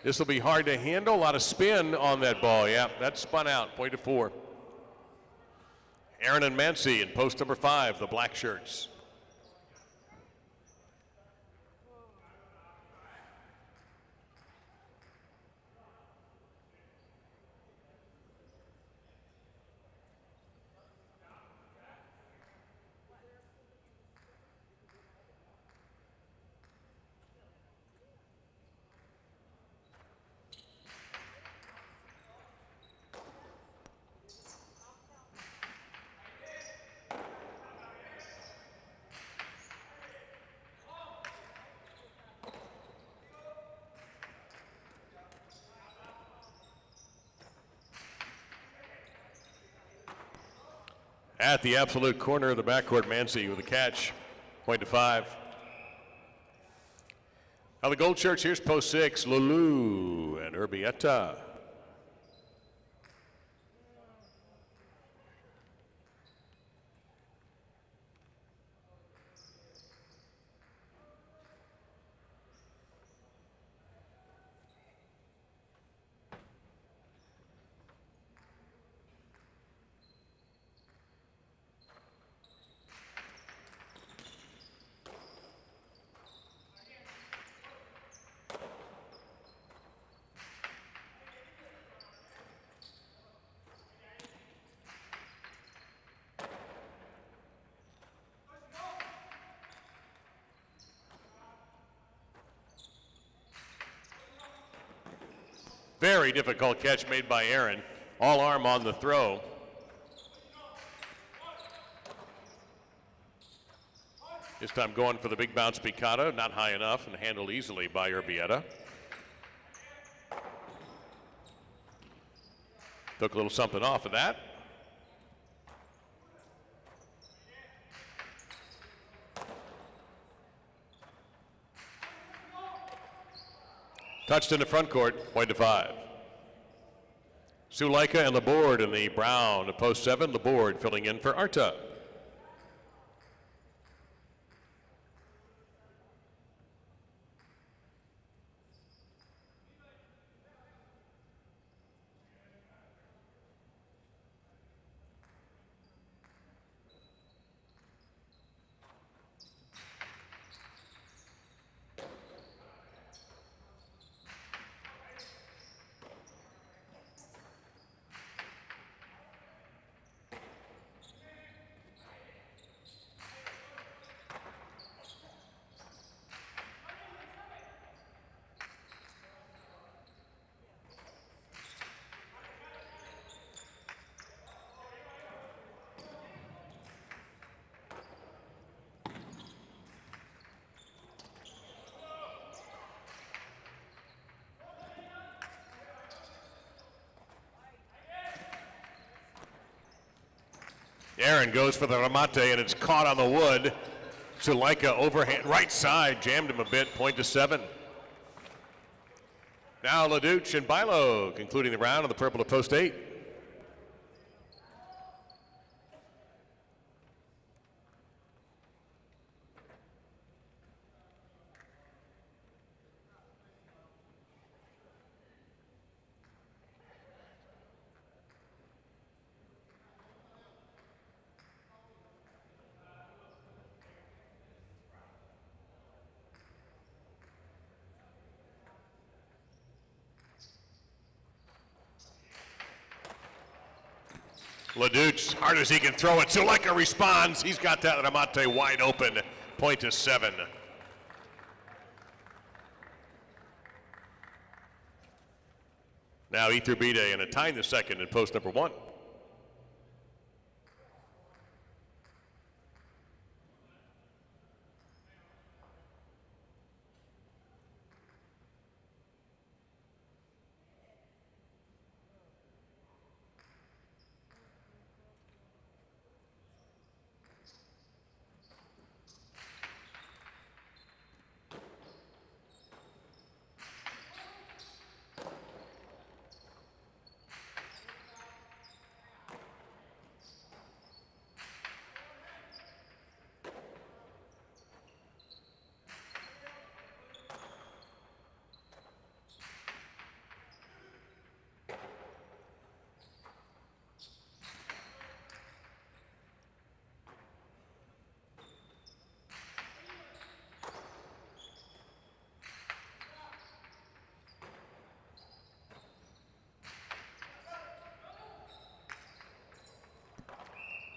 This will be hard to handle. A lot of spin on that ball. Yeah, that spun out. Point to 4. Aaron and Mancy in post number 5, the black shirts. At the absolute corner of the backcourt, Mancy with a catch. Point to 5. Now the Gold Shirts, here's post 6, Lulu and Urbieta. Very difficult catch made by Aaron. All arm on the throw. This time going for the big bounce picata, not high enough and handled easily by Urbieta. Took a little something off of that. Touched in the front court, point to 5. Suleika and Laborde in the brown to post 7. Laborde filling in for Arta. Aaron goes for the remate, and it's caught on the wood. Suleika overhand right side, jammed him a bit, point to 7. Now LaDuche and Bilo concluding the round on the purple to post 8. LaDuche, hard as he can throw it. Suleika responds. He's got that remate wide open. Point to 7. Now Iturbide in a tie in the second in post number 1.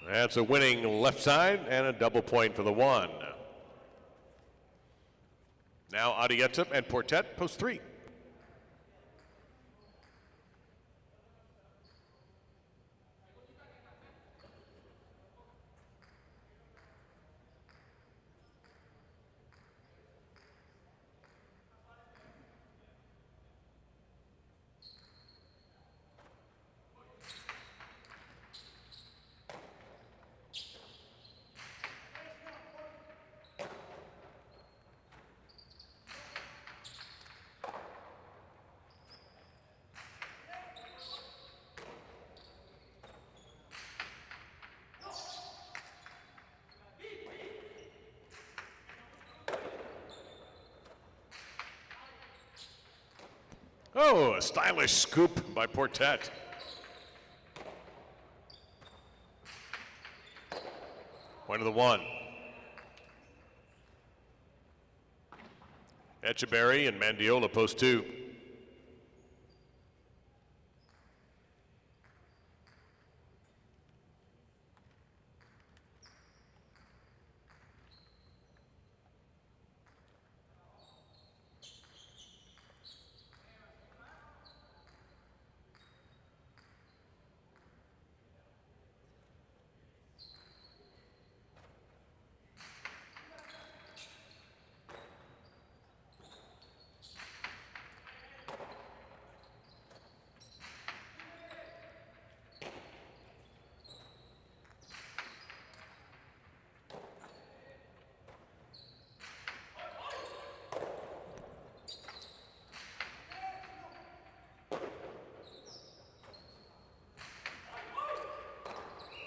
That's a winning left side and a double point for the 1. Now Adieta and Portet, post 3. Oh, a stylish scoop by Portet. Point of the one. Echeberry and Mandiola post two.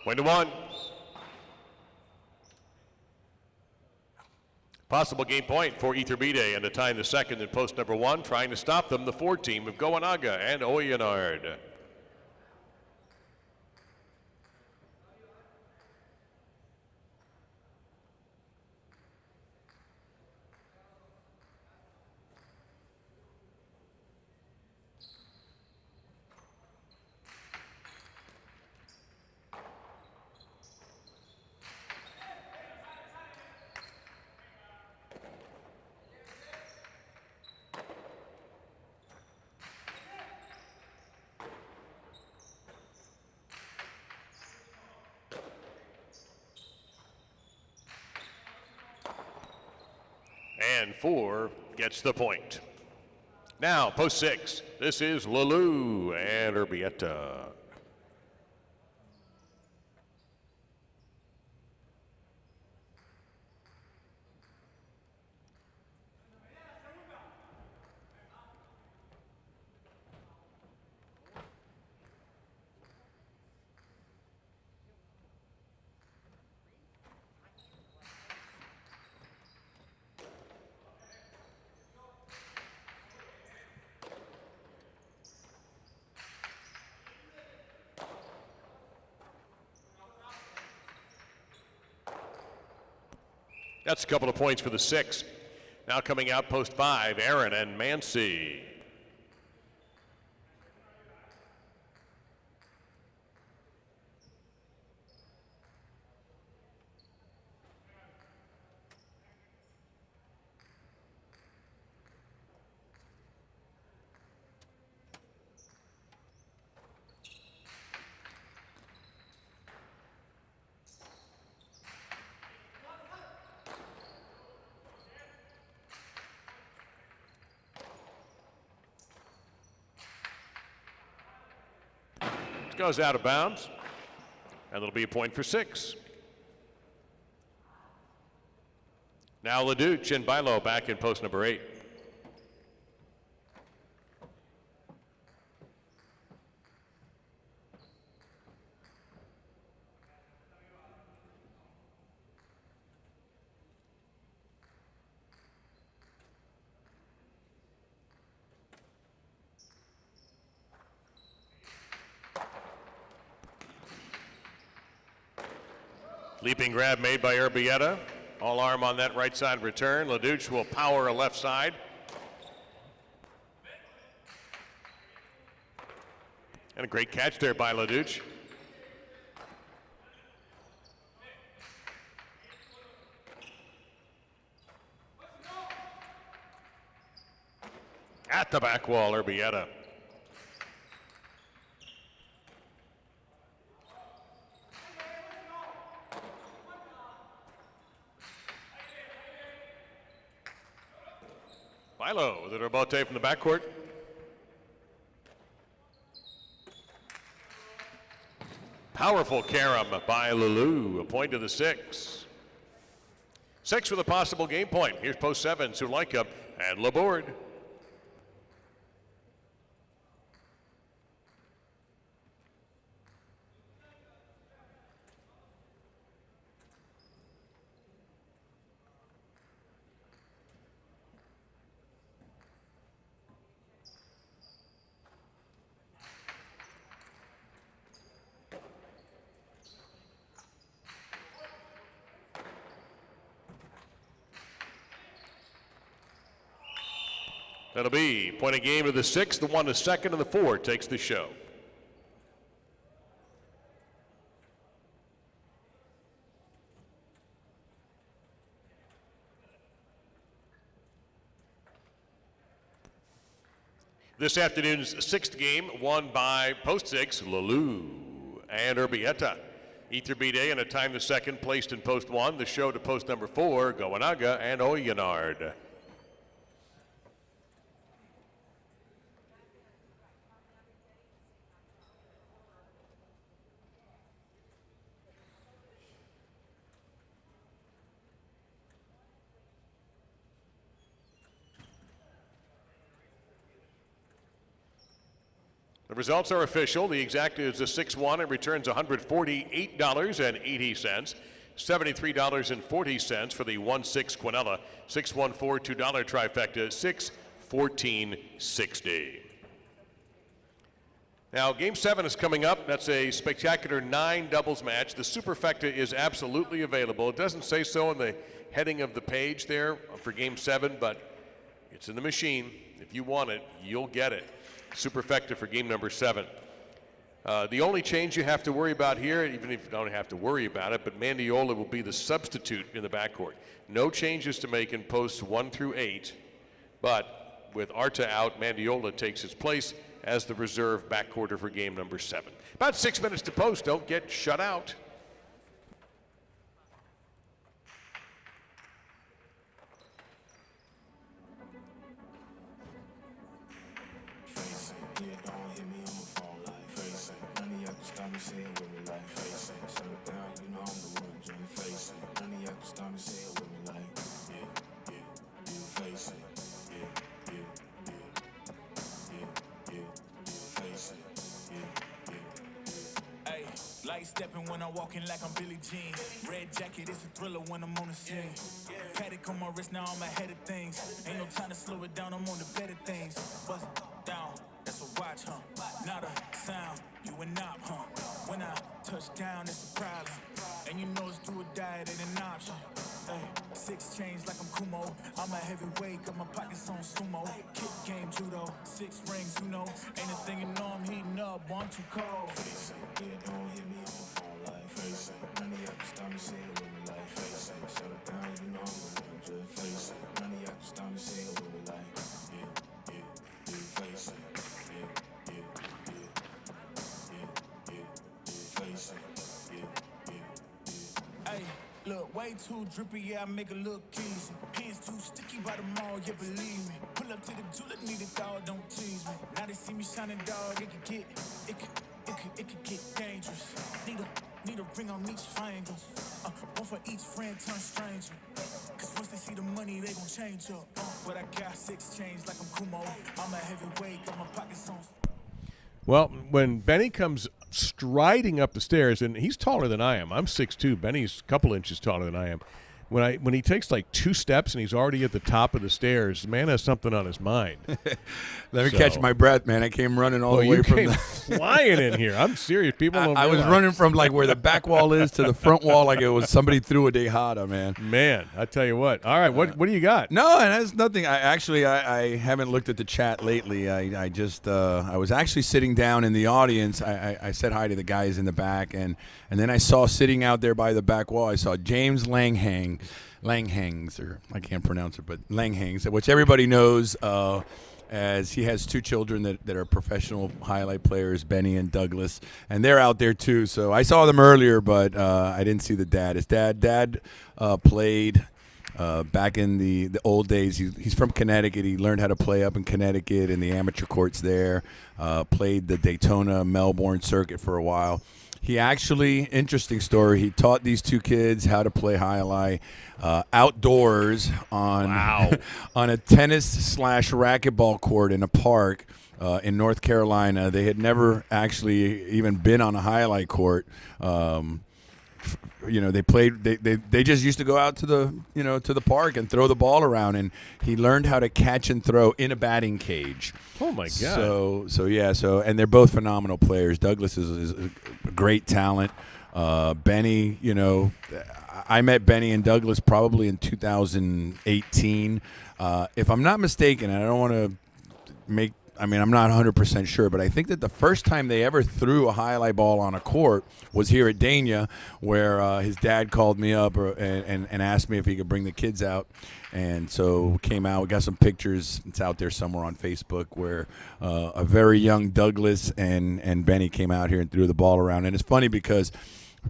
Point to one. Possible game point for Iturbide, and to tie in the second in post number one, trying to stop them, the 4 team of Goanaga and Oyenard. And 4 gets the point. Now, post 6. This is Lalou and Urbieta. That's a couple of points for the 6. Now coming out post 5, Aaron and Mancy. Goes out of bounds, and it'll be a point for 6. Now Leduc and Bilo back in post number 8. Leaping grab made by Urbieta. All arm on that right side return. Leduc will power a left side. And a great catch there by Leduc. At the back wall, Urbieta. Bilo with a rebote from the backcourt. Powerful carom by Lalou, a point to the 6. 6 with a possible game point. Here's post 7, Suleika and Laborde. That'll be point of game to the 6, the 1 to second, and the 4 takes the show. This afternoon's 6th game won by post 6, Lalou and Urbieta. Etherbide and a time the second placed in post 1. The show to post number 4, Goanaga and Oyenard. The results are official. The exact is a 6-1. It returns $148.80. $73.40 for the 1-6 Quinella. 6-1-4 $2 trifecta. 6-14-60. Now, Game 7 is coming up. That's a spectacular 9 doubles match. The superfecta is absolutely available. It doesn't say so in the heading of the page there for Game 7, but it's in the machine. If you want it, you'll get it. Superfecta for game number 7. The only change you have to worry about here, even if you don't have to worry about it, but Mandiola will be the substitute in the backcourt. No changes to make in posts 1 through 8, but with Arta out, Mandiola takes his place as the reserve backcourter for game number 7. About 6 minutes to post. Don't get shut out. Stepping when I'm walking like I'm Billie Jean. Red jacket, it's a thriller when I'm on the scene. Paddock on my wrist, now I'm ahead of things. Ain't no time to slow it down, I'm on the better things. Bust it down, that's a watch, huh? Not a sound, you a knob, huh? When I touch down, it's a problem. And you know it's do or die, it ain't an option. Hey, 6 chains like I'm Kumo. I'm a heavyweight, got my pockets on sumo. Kick game judo, 6 rings, you know. Ain't a thing you know I'm heating up, boy, I'm too cold. Don't hit me on the phone like face it. None of y'all can stop me saying with me like face it. Shut it down, you know I'm gonna just face it. None of y'all can stop me saying with me like face it. Face it. Hey, look, way too drippy, yeah, I make it look easy. Hands too sticky by the mall, yeah, believe me. Pull up to the julep, need a dog, don't tease me. Now they see me shining dog, it could get dangerous. Need a ring on each finger. One for each friend turn stranger. Cause once they see the money, they gon' change up. But I got 6 chains like I'm Kumo. I'm a heavyweight, got my pockets on. Well, when Benny comes striding up the stairs, and he's taller than I am. I'm 6'2". Benny's a couple inches taller than I am. When he takes like 2 steps and he's already at the top of the stairs, the man has something on his mind. Let me catch my breath, man. I came running all the way from flying in here. I'm serious. People don't I was running from like where the back wall is to the front wall like it was somebody threw a Dejada, man. Man, I tell you what. All right, what do you got? No, and that's nothing. I haven't looked at the chat lately. I was actually sitting down in the audience. I said hi to the guys in the back, and then I saw sitting out there by the back wall, I saw James Langhangs, or I can't pronounce it, but Langhangs, which everybody knows as he has 2 children that are professional highlight players, Benny and Douglas, and they're out there too. So I saw them earlier, but I didn't see the dad. His dad played back in the old days. He's from Connecticut. He learned how to play up in Connecticut in the amateur courts there, played the Daytona, Melbourne circuit for a while. He actually, interesting story, he taught these 2 kids how to play Alai outdoors on on a tennis/racquetball court in a park in North Carolina. They had never actually even been on a highlight court. They played. They just used to go out to the park and throw the ball around. And he learned how to catch and throw in a batting cage. Oh my God! So and they're both phenomenal players. Douglas is a great talent. Benny, I met Benny and Douglas probably in 2018. If I'm not mistaken, and I don't want to I mean, I'm not 100% sure, but I think that the first time they ever threw a highlight ball on a court was here at Dania, where his dad called me up and asked me if he could bring the kids out. And so we came out. We got some pictures. It's out there somewhere on Facebook where a very young Douglas and Benny came out here and threw the ball around. And it's funny because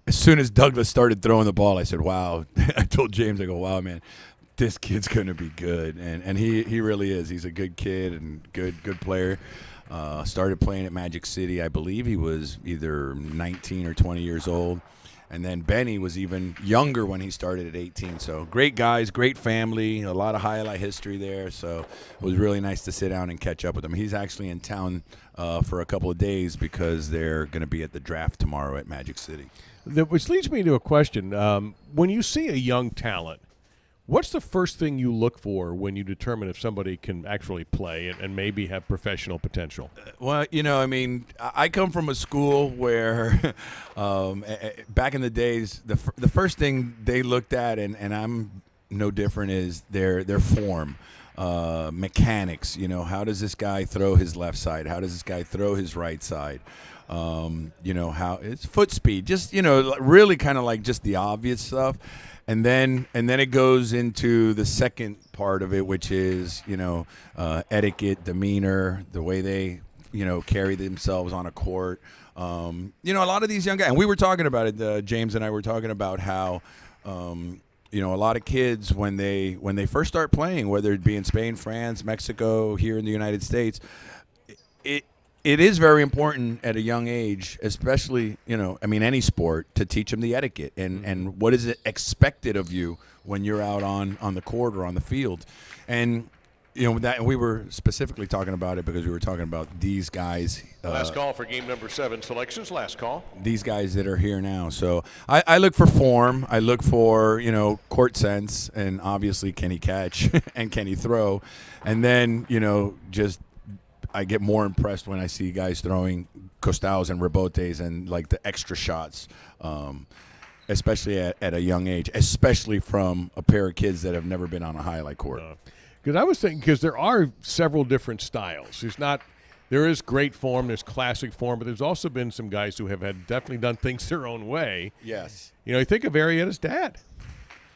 as soon as Douglas started throwing the ball, I said, wow. I told James, I go, wow, man, this kid's going to be good. And he really is. He's a good kid and good player. Started playing at Magic City. I believe he was either 19 or 20 years old. And then Benny was even younger when he started at 18. So great guys, great family, a lot of highlight history there. So it was really nice to sit down and catch up with him. He's actually in town for a couple of days because they're going to be at the draft tomorrow at Magic City. Which leads me to a question. When you see a young talent, what's the first thing you look for when you determine if somebody can actually play and maybe have professional potential? Well, I mean, I come from a school where back in the days, the first thing they looked at, and I'm no different, is their form, mechanics. How does this guy throw his left side? How does this guy throw his right side? How it's foot speed, just, really kind of like just the obvious stuff. And then it goes into the second part of it, which is, etiquette, demeanor, the way they, carry themselves on a court. A lot of these young guys, and we were talking about it, James and I were talking about how, a lot of kids, when they first start playing, whether it be in Spain, France, Mexico, here in the United States, it is very important at a young age, especially, any sport, to teach them the etiquette and what is expected of you when you're out on the court or on the field. And, that we were specifically talking about it because we were talking about these guys. Last call for game number 7 selections. Last call. These guys that are here now. So I look for form. I look for, court sense. And obviously, can he catch and can he throw? And then, I get more impressed when I see guys throwing costados and rebotes and like the extra shots, especially at a young age, especially from a pair of kids that have never been on a highlight court. Because I was thinking, because there are several different styles. There is great form, there's classic form, but there's also been some guys who have definitely done things their own way. Yes. You think of Arrieta's dad.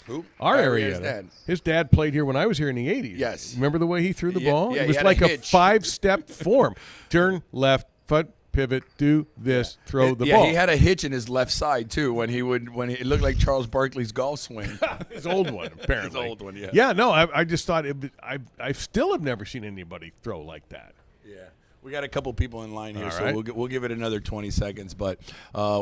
Who? Our Arrieta. His dad played here when I was here in the 80s. Yes. Remember the way he threw the ball? Yeah, it was like a 5-step form. Turn left, foot, pivot, do this, throw the ball. Yeah, he had a hitch in his left side, too, when it looked like Charles Barkley's golf swing. His old one, apparently. His old one, yeah. Yeah, no, I just thought, I still have never seen anybody throw like that. Yeah. We got a couple people in line here, All so right. we'll give it another 20 seconds. But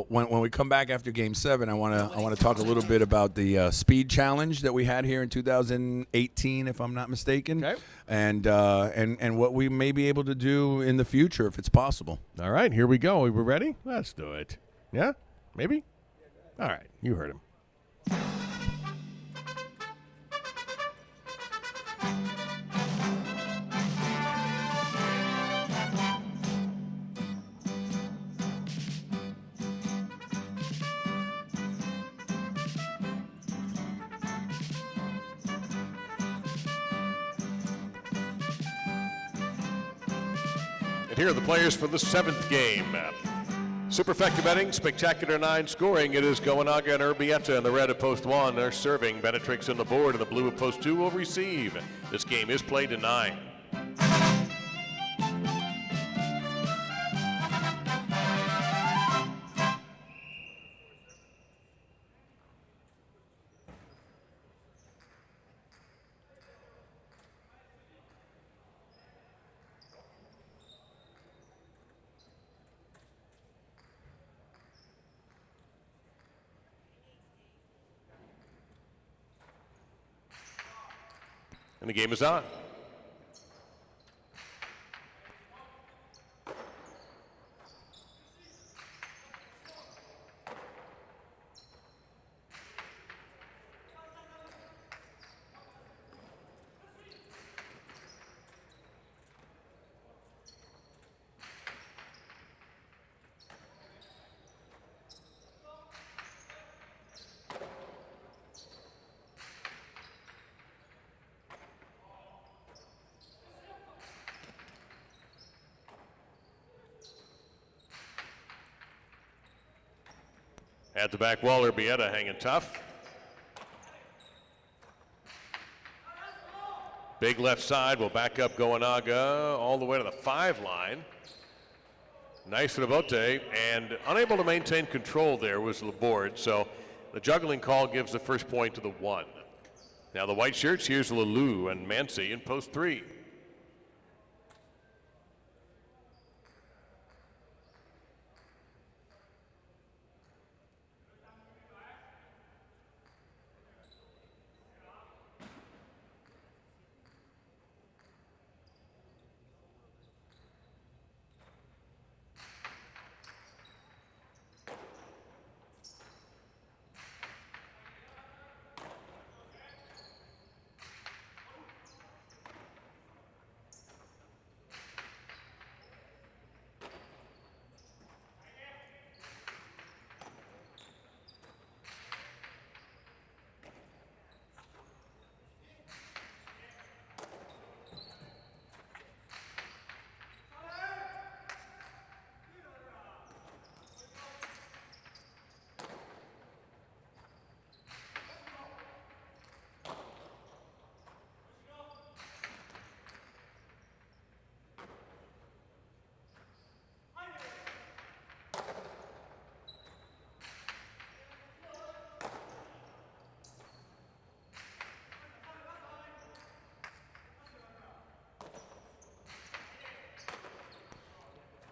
when we come back after Game 7, I want to talk a little bit about the speed challenge that we had here in 2018, if I'm not mistaken, Okay. and what we may be able to do in the future if it's possible. All right, here we go. Are we ready? Let's do it. Yeah? Maybe? All right, you heard him. And here are the players for the 7th game. Superfecta betting, spectacular 9 scoring. It is Goanaga and Urbieta in the red at post 1. They're serving. Benetrix in the board, and the blue at post 2 will receive. This game is played to 9. And the game is on. At the back wall, Urbieta hanging tough. Big left side will back up Goanaga all the way to the 5 line. Nice Rebote, and unable to maintain control there was Laborde, so the juggling call gives the first point to the 1. Now the white shirts, here's Lalou and Mancy in post 3.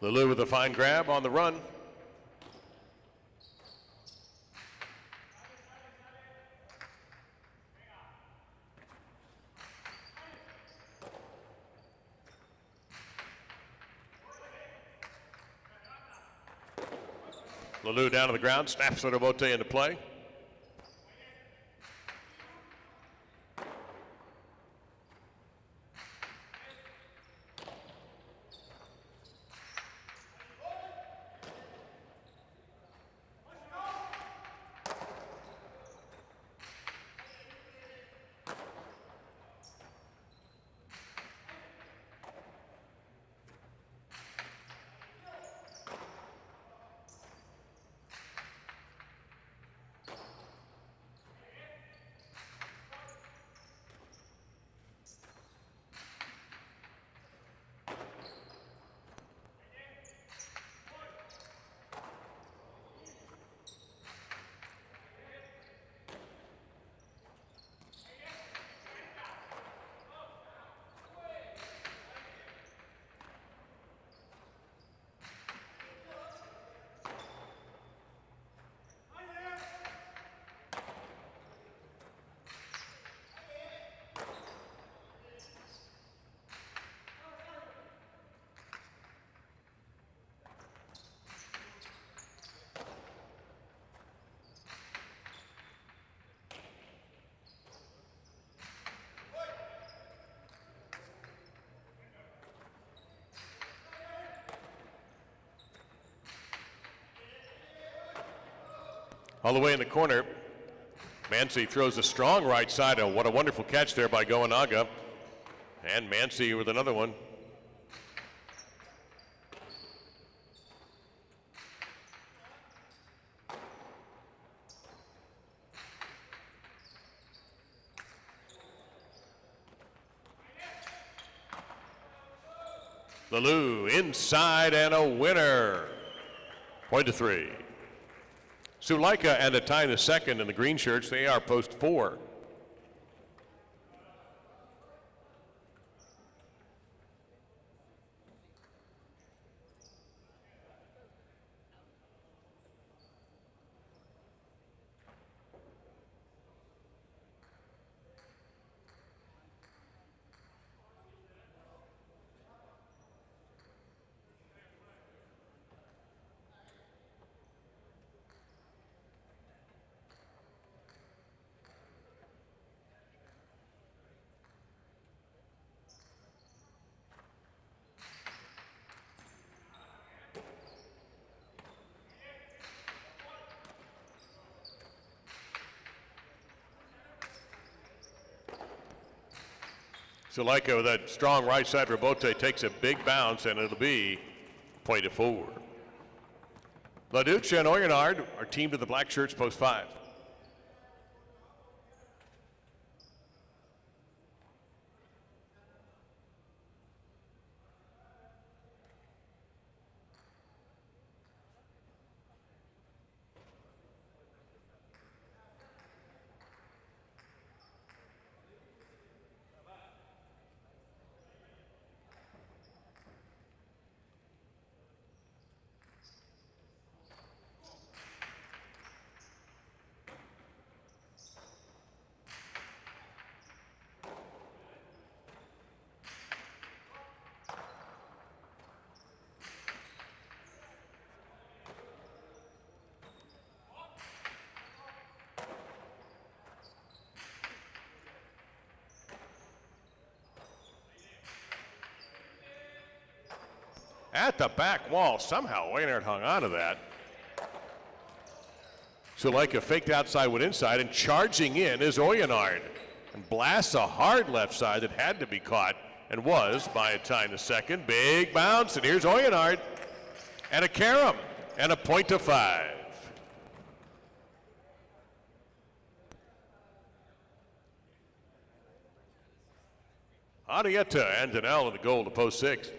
Lalou with a fine grab on the run. Lalou down to the ground, snaps Rebote into play. All the way in the corner, Mancy throws a strong right side. Oh, what a wonderful catch there by Goanaga. And Mancy with another one. Lalou inside and a winner. Point to 3. Sulaika and a tie the second in the green shirts. They are post 4. Sulaika with that strong right side Rebote takes a big bounce, and it'll be point to 4. LaDuce and Oyenard are teamed to the black shirts, post 5. At the back wall, somehow Waynard hung on to that. Suleika faked outside, went inside, and charging in is Oyenard. And blasts a hard left side that had to be caught, and was by a tie in the second. Big bounce, and here's Oyenard. And a carom, and a point to 5. Arrieta and Danelle in the goal to post 6.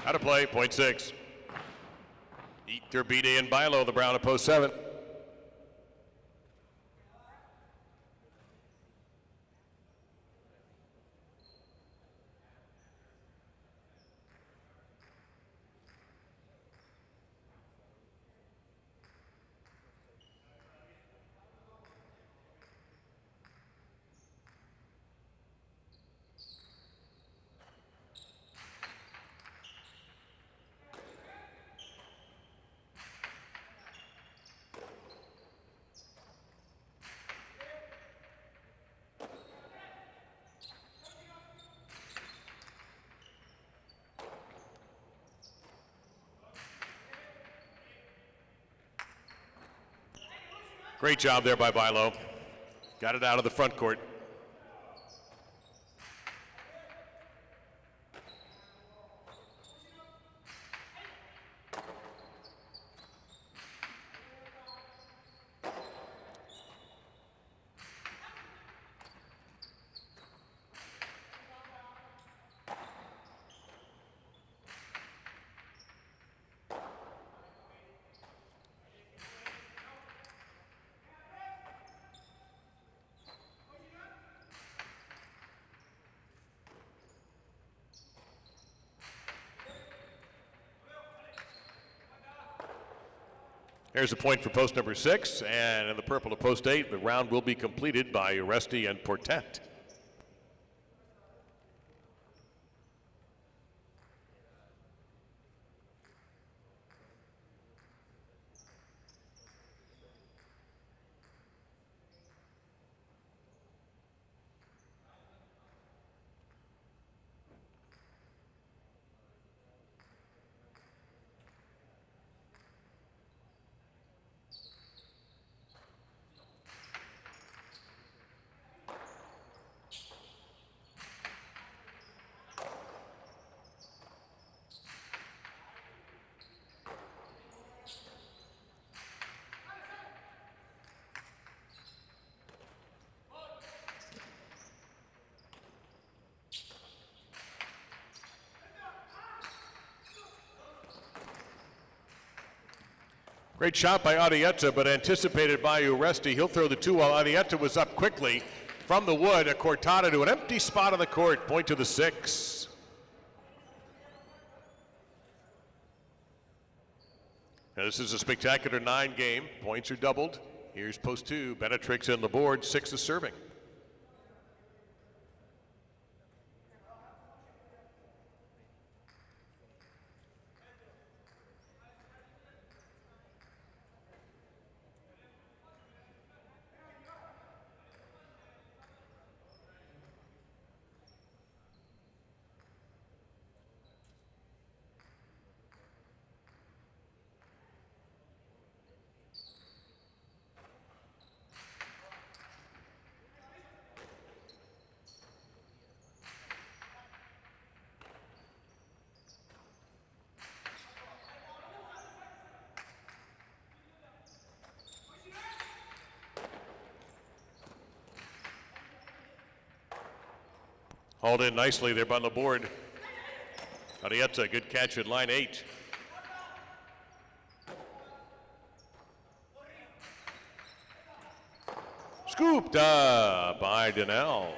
Out of play, point 6. Iturbide and Bilo, the Brown at post 7. Great job there by Bilo. Got it out of the front court. Here's a point for post number 6, and in the purple to post 8, the round will be completed by Oresti and Portet. Great shot by Arrieta, but anticipated by Oresti. He'll throw the 2 while Arrieta was up quickly from the wood. A Cortada to an empty spot on the court. Point to the 6. Now this is a spectacular 9 game. Points are doubled. Here's post 2. Benetrix in the board. 6 is serving. Hauled in nicely there by the board. Arietta, good catch at line 8. Scooped up by Donnell.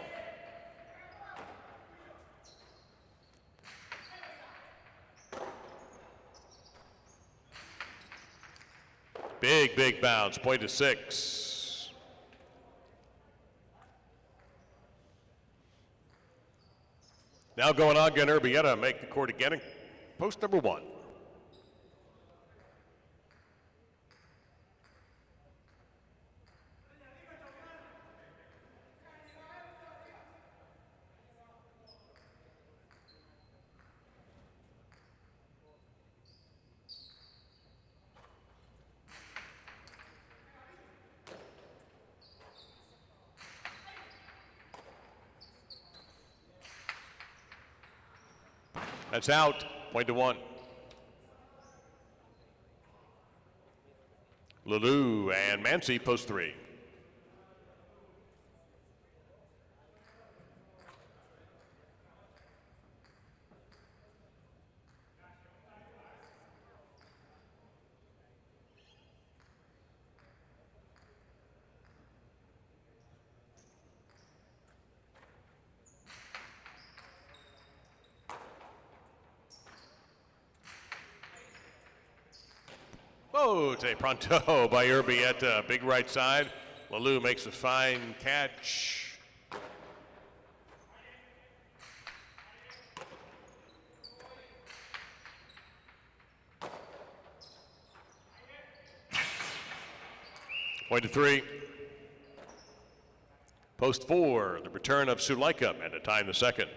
Big bounce, point to 6. Now going on, again, Urbieta make the court again. Post number 1. That's out, point to 1. Lulu and Mancy post 3. Bote pronto by Urbieta, big right side. Lulu makes a fine catch. Point to 3. Post 4, the return of Suleika and a tie in the second.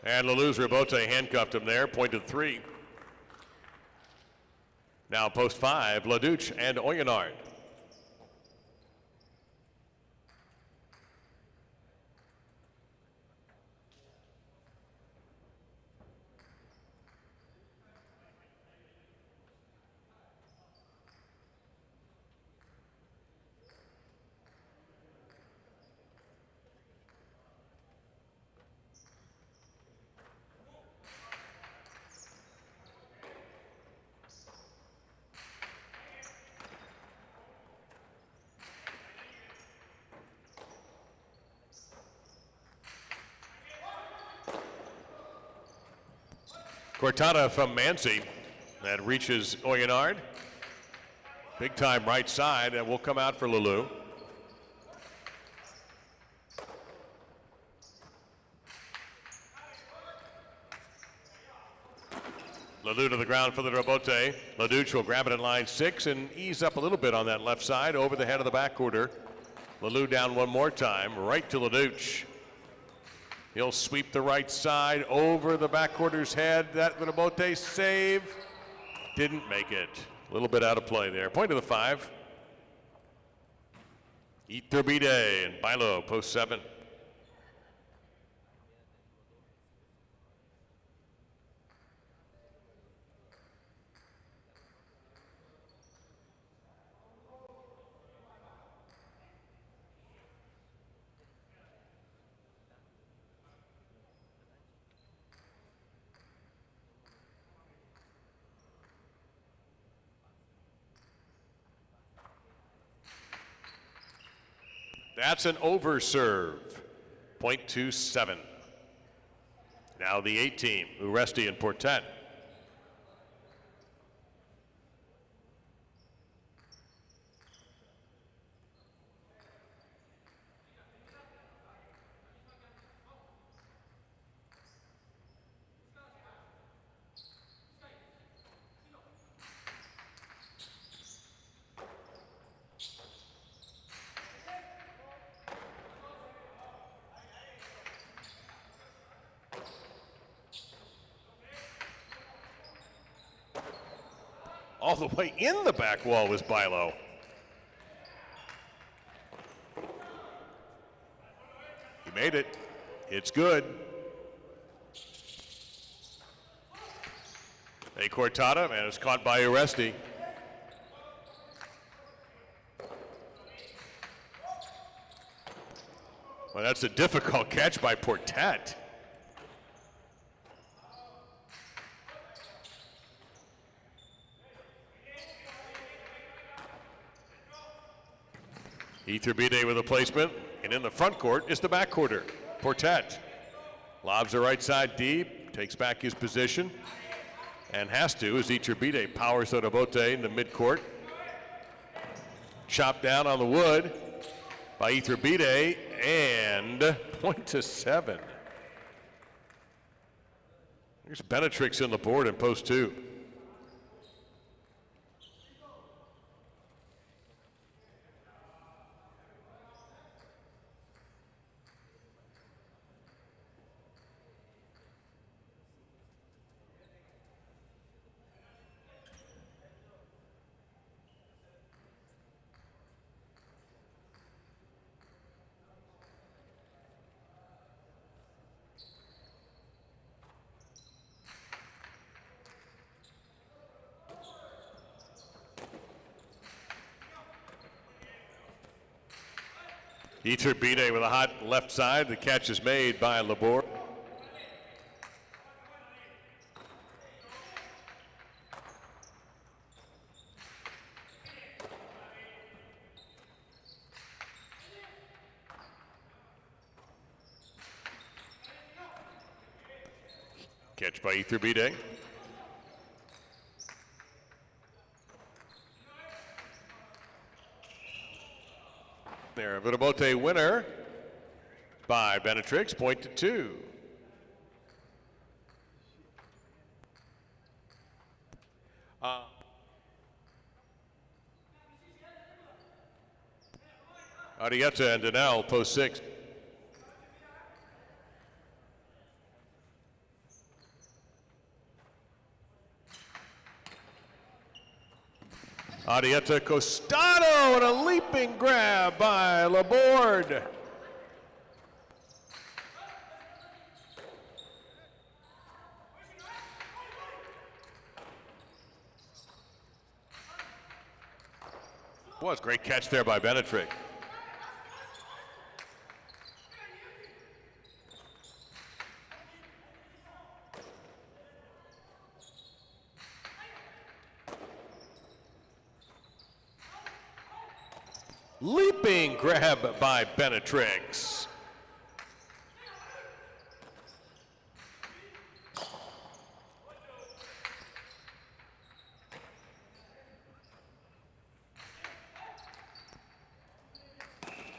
And Lulu's Rabote handcuffed him there, point to 3. Now post 5, Laduch and Oyenard. Cortada from Mancy. That reaches Oyenard. Big time right side, and will come out for Lulu. Lulu to the ground for the Rabote. Laduch will grab it in line 6 and ease up a little bit on that left side over the head of the backcourter. Lulu down one more time, right to Laduch. He'll sweep the right side over the backcourter's head. That Rabote save didn't make it. A little bit out of play there. Point to the 5. Iturbide and Bailo post 7. That's an overserve. Point to 7. Now the 8 team, Uresti and Portet. all the way in the back wall was Bilo. He made it. It's good. A Cortada, and it's caught by Uresti. Well, that's a difficult catch by Portet. Iturbide with a placement, and in the front court is the back quarter. Portet lobs the right side deep, takes back his position, and has to as Iturbide powers out a bote in the midcourt. Chopped down on the wood by Iturbide, and point to 7. There's Benetrix in the board in post 2. Iturbide with a hot left side. The catch is made by Laborde. Catch by Iturbide. There, Vitabote winner by Benetrix, point to 2. Arietta and Danelle, post 6. Arietta Costado and a leaping grab by Laborde. Was great catch there by Benetrix. Leaping grab by Benetrix.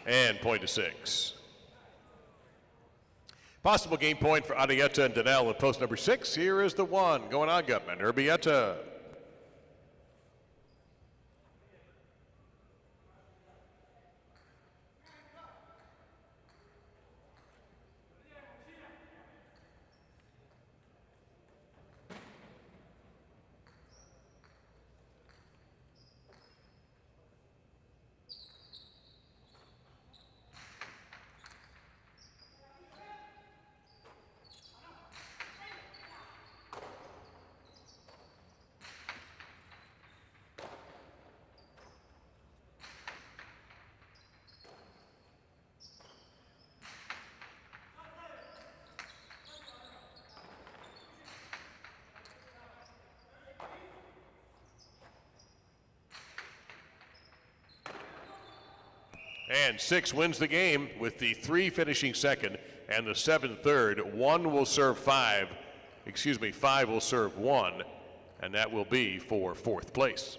And point to 6. Possible game point for Arietta and Danelle at post number 6. Here is the 1 going on Gutman, Urbieta. And 6 wins the game with the 3 finishing second and the 7 third. 1 will serve 5. 5 will serve 1, and that will be for 4th place.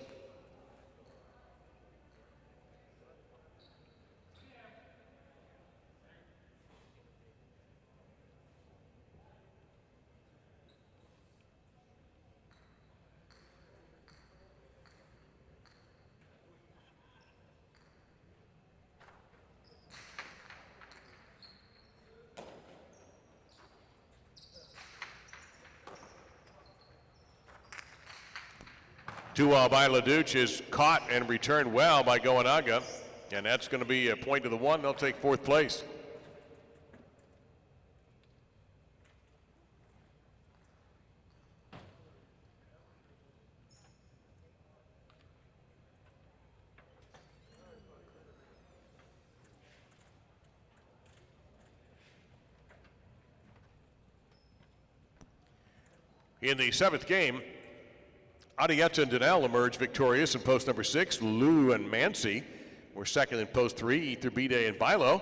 2-ball by Leduc is caught and returned well by Goanaga. And that's going to be a point to the one. They'll take fourth place. In the seventh game, Adietta and Donnell emerged victorious in post number 6. Lou and Mancy were second in post 3. Ether, Bide, and Bilo.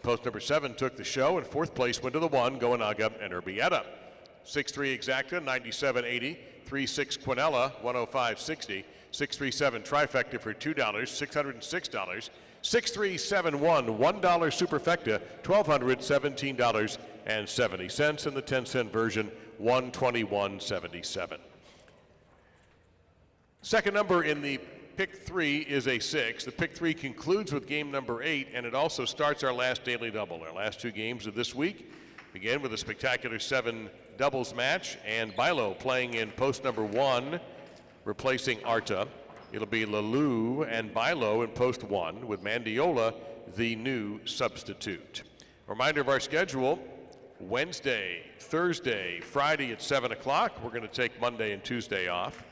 Post number 7 took the show, and fourth place went to the 1, Goanaga and Urbieta. 6-3 Exacta, 97.80. 3-6 Quinella, 105.60. 6-3-7 Trifecta for $2, $606. 6-3-7-1, $1 Superfecta, $1,217.70. And the 10-cent version, $121.77. Second number in the pick 3 is a 6. The pick 3 concludes with game number 8, and it also starts our last daily double. Our last 2 games of this week begin with a spectacular 7 doubles match, and Bilo playing in post number 1, replacing Arta. It'll be Lalou and Bilo in post 1, with Mandiola the new substitute. Reminder of our schedule: Wednesday, Thursday, Friday at 7 o'clock. We're going to take Monday and Tuesday off.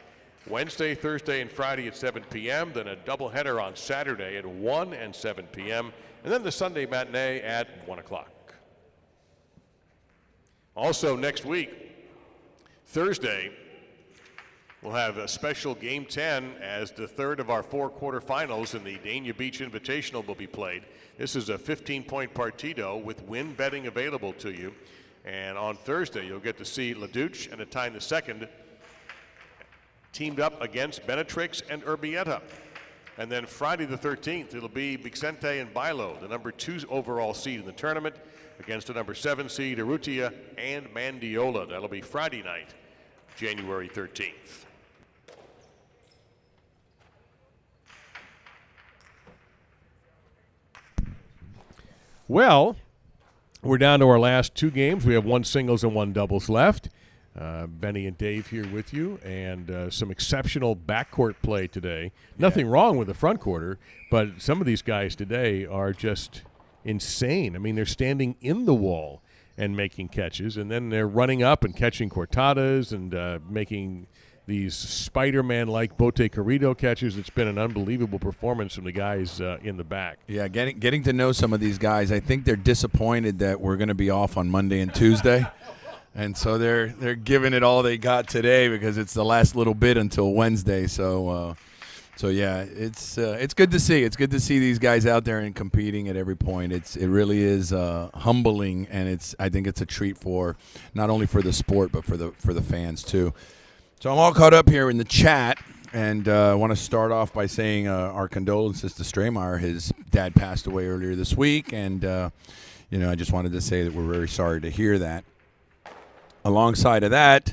Wednesday, Thursday, and Friday at 7 p.m. Then a doubleheader on Saturday at 1 and 7 p.m. And then the Sunday matinee at 1 o'clock. Also next week, Thursday, we'll have a special Game 10 as the third of our 4 quarterfinals in the Dania Beach Invitational will be played. This is a 15-point partido with win betting available to you. And on Thursday, you'll get to see Leduc and Atine II teamed up against Benetrix and Urbieta. And then Friday the 13th, it'll be Bixente and Bilo, the number 2 overall seed in the tournament, against the number 7 seed Urrutia and Mandiola. That'll be Friday night, January 13th. Well, we're down to our last 2 games. We have 1 singles and 1 doubles left. Benny and Dave here with you, and some exceptional backcourt play today. Nothing wrong with the front quarter, but some of these guys today are just insane. I mean, they're standing in the wall and making catches, and then they're running up and catching cortadas and making these Spider-Man-like Bote Carrito catches. It's been an unbelievable performance from the guys in the back. Yeah, getting to know some of these guys, I think they're disappointed that we're going to be off on Monday and Tuesday. And so they're giving it all they got today because it's the last little bit until Wednesday. So yeah, it's good to see. It's good to see these guys out there and competing at every point. It really is humbling, and I think it's a treat for not only for the sport but for the fans too. So I'm all caught up here in the chat, and I want to start off by saying our condolences to Straymeyer. His dad passed away earlier this week, and I just wanted to say that we're very sorry to hear that. Alongside of that,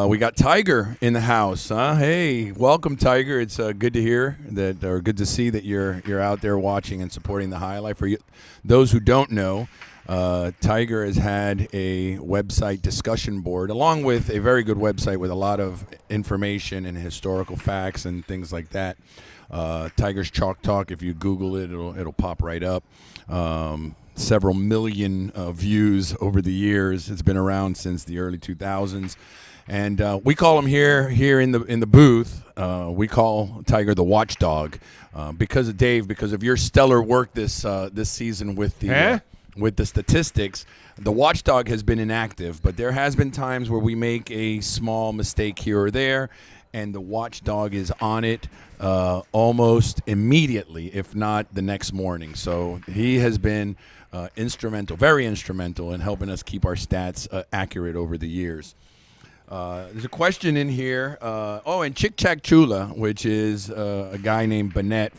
we got Tiger in the house. Hey, welcome, Tiger. It's good to hear that, or good to see that you're out there watching and supporting the highlight. For you, those who don't know, Tiger has had a website discussion board, along with a very good website with a lot of information and historical facts and things like that. Tiger's Chalk Talk. If you Google it, it'll pop right up. Several million views over the years. It's been around since the early 2000s, and we call him here in the booth. We call Tiger the Watchdog because of your stellar work this season with the statistics. The Watchdog has been inactive, but there has been times where we make a small mistake here or there, and the Watchdog is on it almost immediately, if not the next morning. So he has been very instrumental in helping us keep our stats accurate over the years. There's a question in here. And Chick Chack Chula, which is a guy named Bennett.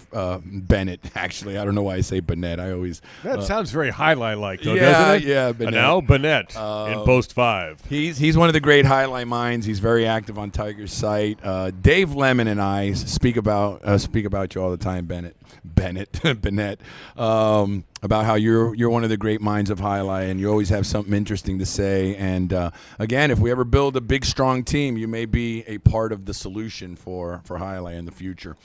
Actually, I don't know why I say Bennett. I always that sounds very highlight-like, though, doesn't it? Yeah, Bennett. And now Bennett in post 5. He's one of the great highlight minds. He's very active on Tiger's site. Dave Lemon and I speak about you all the time, Bennett. about how you're one of the great minds of Highlight, and you always have something interesting to say. And again, if we ever build a big, strong team, you may be a part of the solution for Highlight in the future.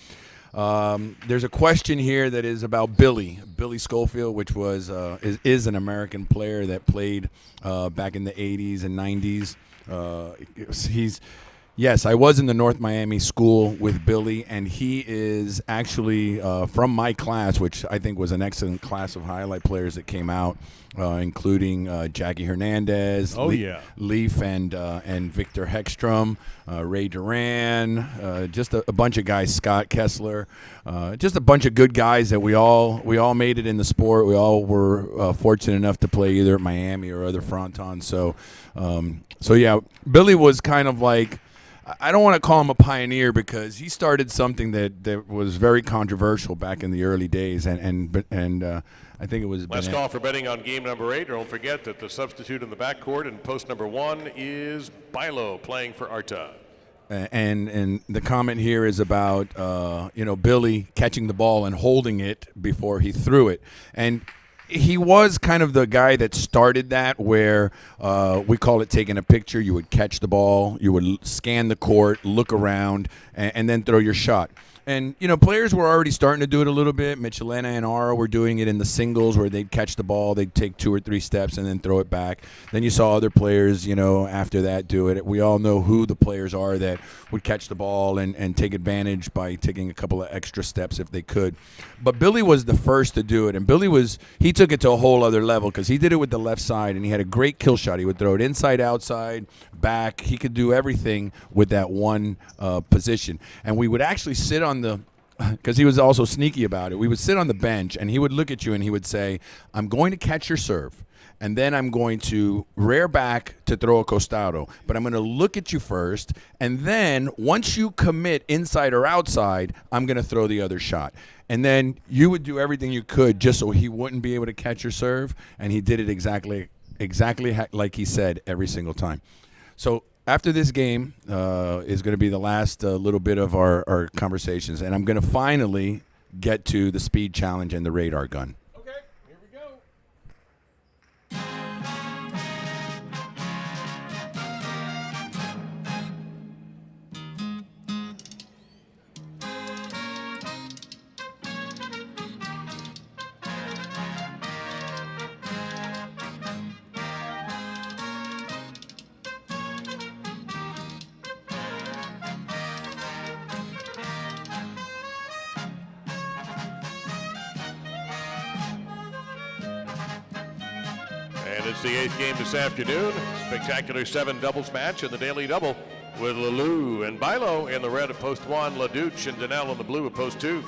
There's a question here that is about Billy Schofield, which was is an American player that played back in the 80s and 90s. Yes, I was in the North Miami school with Billy, and he is actually from my class, which I think was an excellent class of Highlight players that came out, including Jackie Hernandez, Leaf, and Victor Heckstrom, Ray Duran, just a bunch of guys, Scott Kessler, just a bunch of good guys that we all made it in the sport. We all were fortunate enough to play either at Miami or other frontons. So yeah, Billy was kind of like, I don't want to call him a pioneer because he started something that was very controversial back in the early days, and I think it was last call for betting on game number 8. Don't forget that the substitute in the backcourt in post number 1 is Bilo playing for Arta. And the comment here is about Billy catching the ball and holding it before he threw it, and he was kind of the guy that started that, where we call it taking a picture. You would catch the ball, you would scan the court, look around, and then throw your shot. And, players were already starting to do it a little bit. Michelena and Ara were doing it in the singles where they'd catch the ball, they'd take 2 or 3 steps and then throw it back. Then you saw other players, after that do it. We all know who the players are that would catch the ball and take advantage by taking a couple of extra steps if they could. But Billy was the first to do it, and he took it to a whole other level because he did it with the left side, and he had a great kill shot. He would throw it inside, outside, back. He could do everything with that one position. And we would actually sit on because he was also sneaky about it. We would sit on the bench, and he would look at you, and he would say, I'm going to catch your serve, and then I'm going to rear back to throw a costado. But I'm going to look at you first, and then once you commit inside or outside, I'm going to throw the other shot. And then you would do everything you could just so he wouldn't be able to catch your serve, and he did it exactly like he said every single time. So after this game is going to be the last little bit of our conversations, and I'm going to finally get to the speed challenge and the radar gun. Okay, here we go. And it's the 8th game this afternoon. Spectacular 7 doubles match in the Daily Double with Lelou and Bilo in the red at post 1, LaDuche and Danelle in the blue at post 2.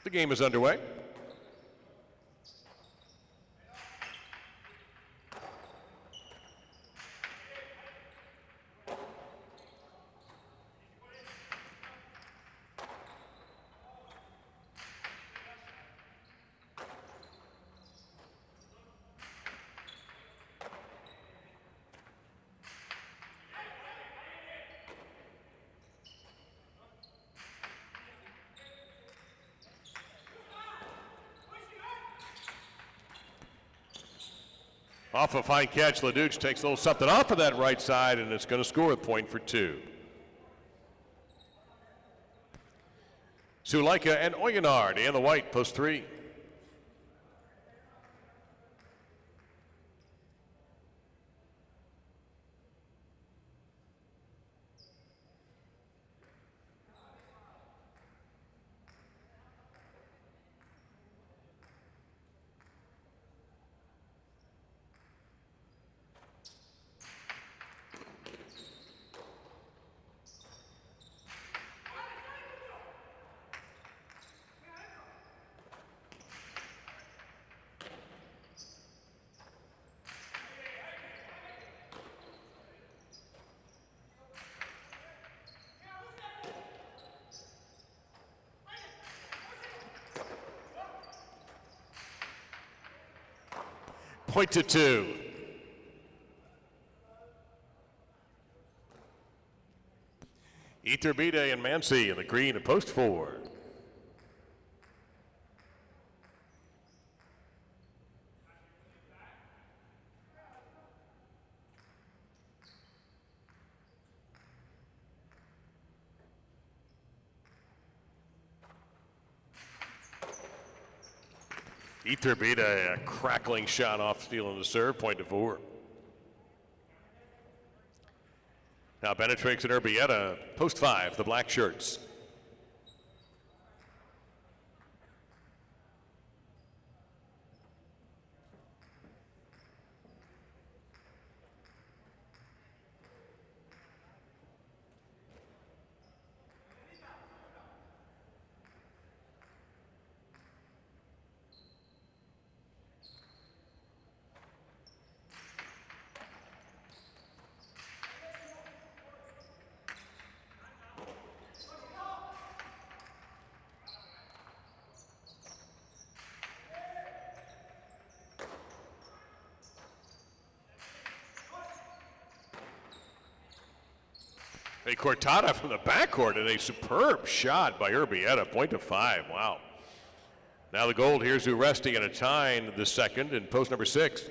The game is underway. Off a fine catch, LaDuche takes a little something off of that right side, and it's going to score a point for 2. Suleika and Oyonard in the white, post 3. Point to 2. Iturbide and Mansi in the green at post 4. Iturbide, a crackling shot off stealing the serve, point to 4. Now Benetrix and Urbieta, post 5, the black shirts. A Cortada from the backcourt and a superb shot by Urbieta, point to 5. Wow. Now the gold, here's Uresti and a Tyne the second in post number 6.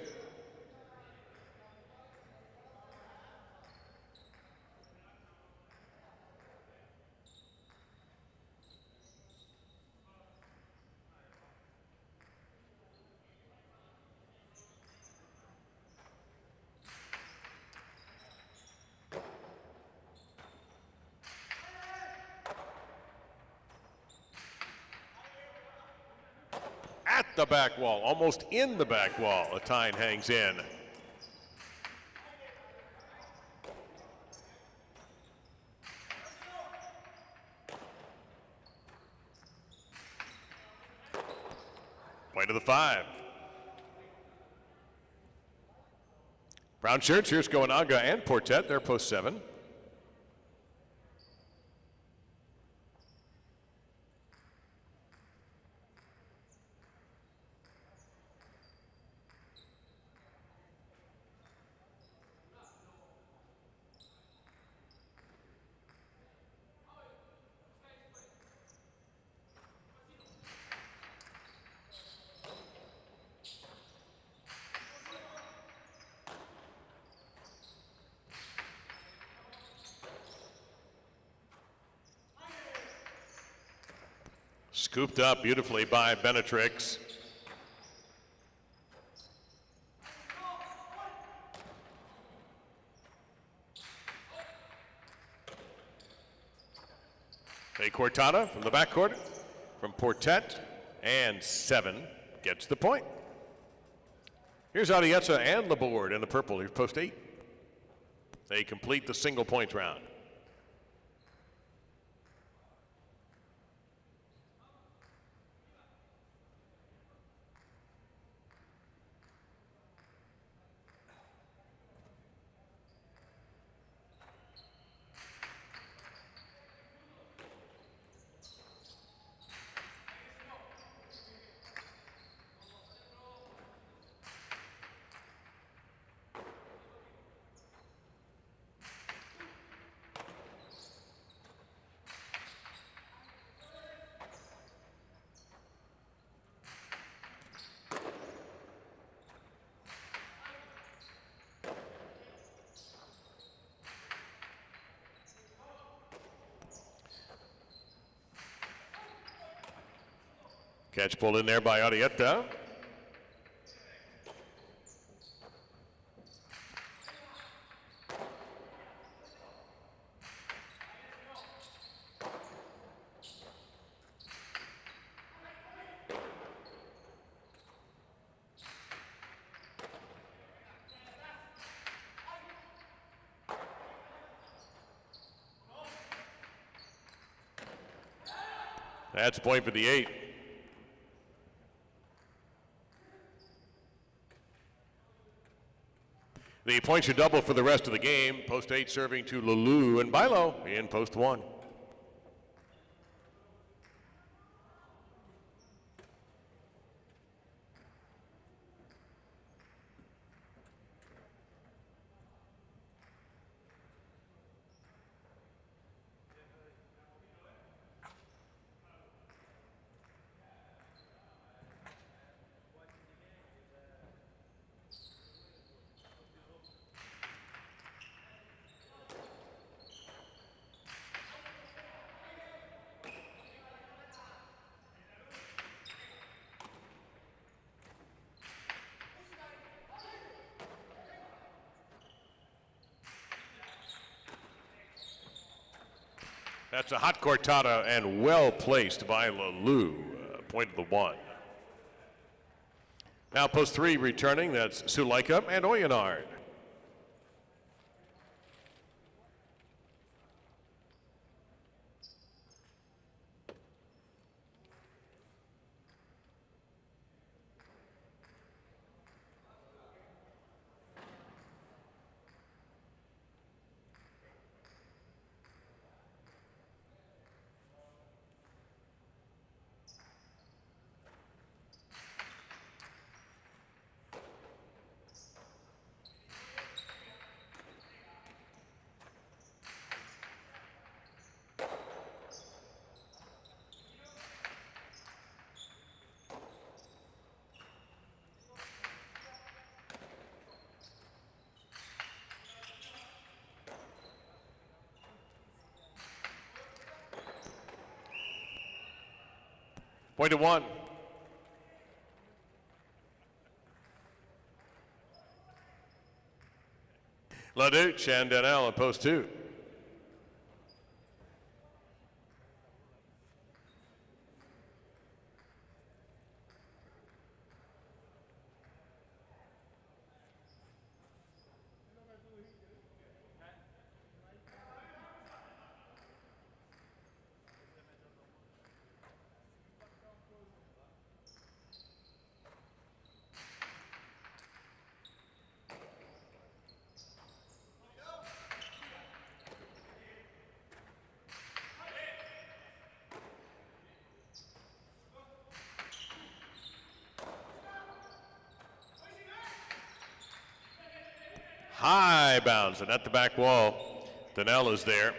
At the back wall, almost in the back wall, a Tyne hangs in. Point to the 5. Brown shirts, here's Goanaga and Portet, they're post 7. Scooped up beautifully by Benetrix. A Cortada from the backcourt from Portet, and 7 gets the point. Here's Arietta and Laborde in the purple. Here's post 8. They complete the single point round. Catch pulled in there by Arietta. That's a point for the 8. The points are double for the rest of the game. Post 8 serving to Lulu and Bilo in post 1. That's a hot cortada and well placed by Lalou. Point of the one. Now post 3 returning. That's Sulaika and Oyenard. Point to one. LaDuche and Danielle in post 2. High bounds and at the back wall. Danielle is there.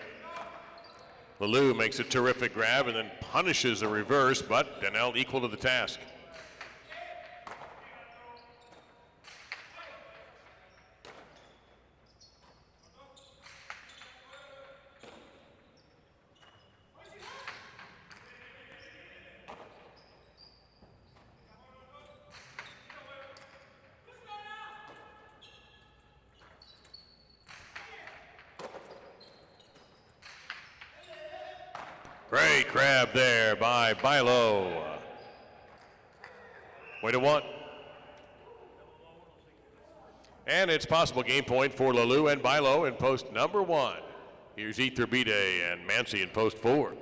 Lalou makes a terrific grab and then punishes a reverse, but Danielle equal to the task. Great grab there by Bilo. Way to one. And it's possible game point for Lalou and Bilo in post number 1. Here's Iturbide and Mancy in post 4.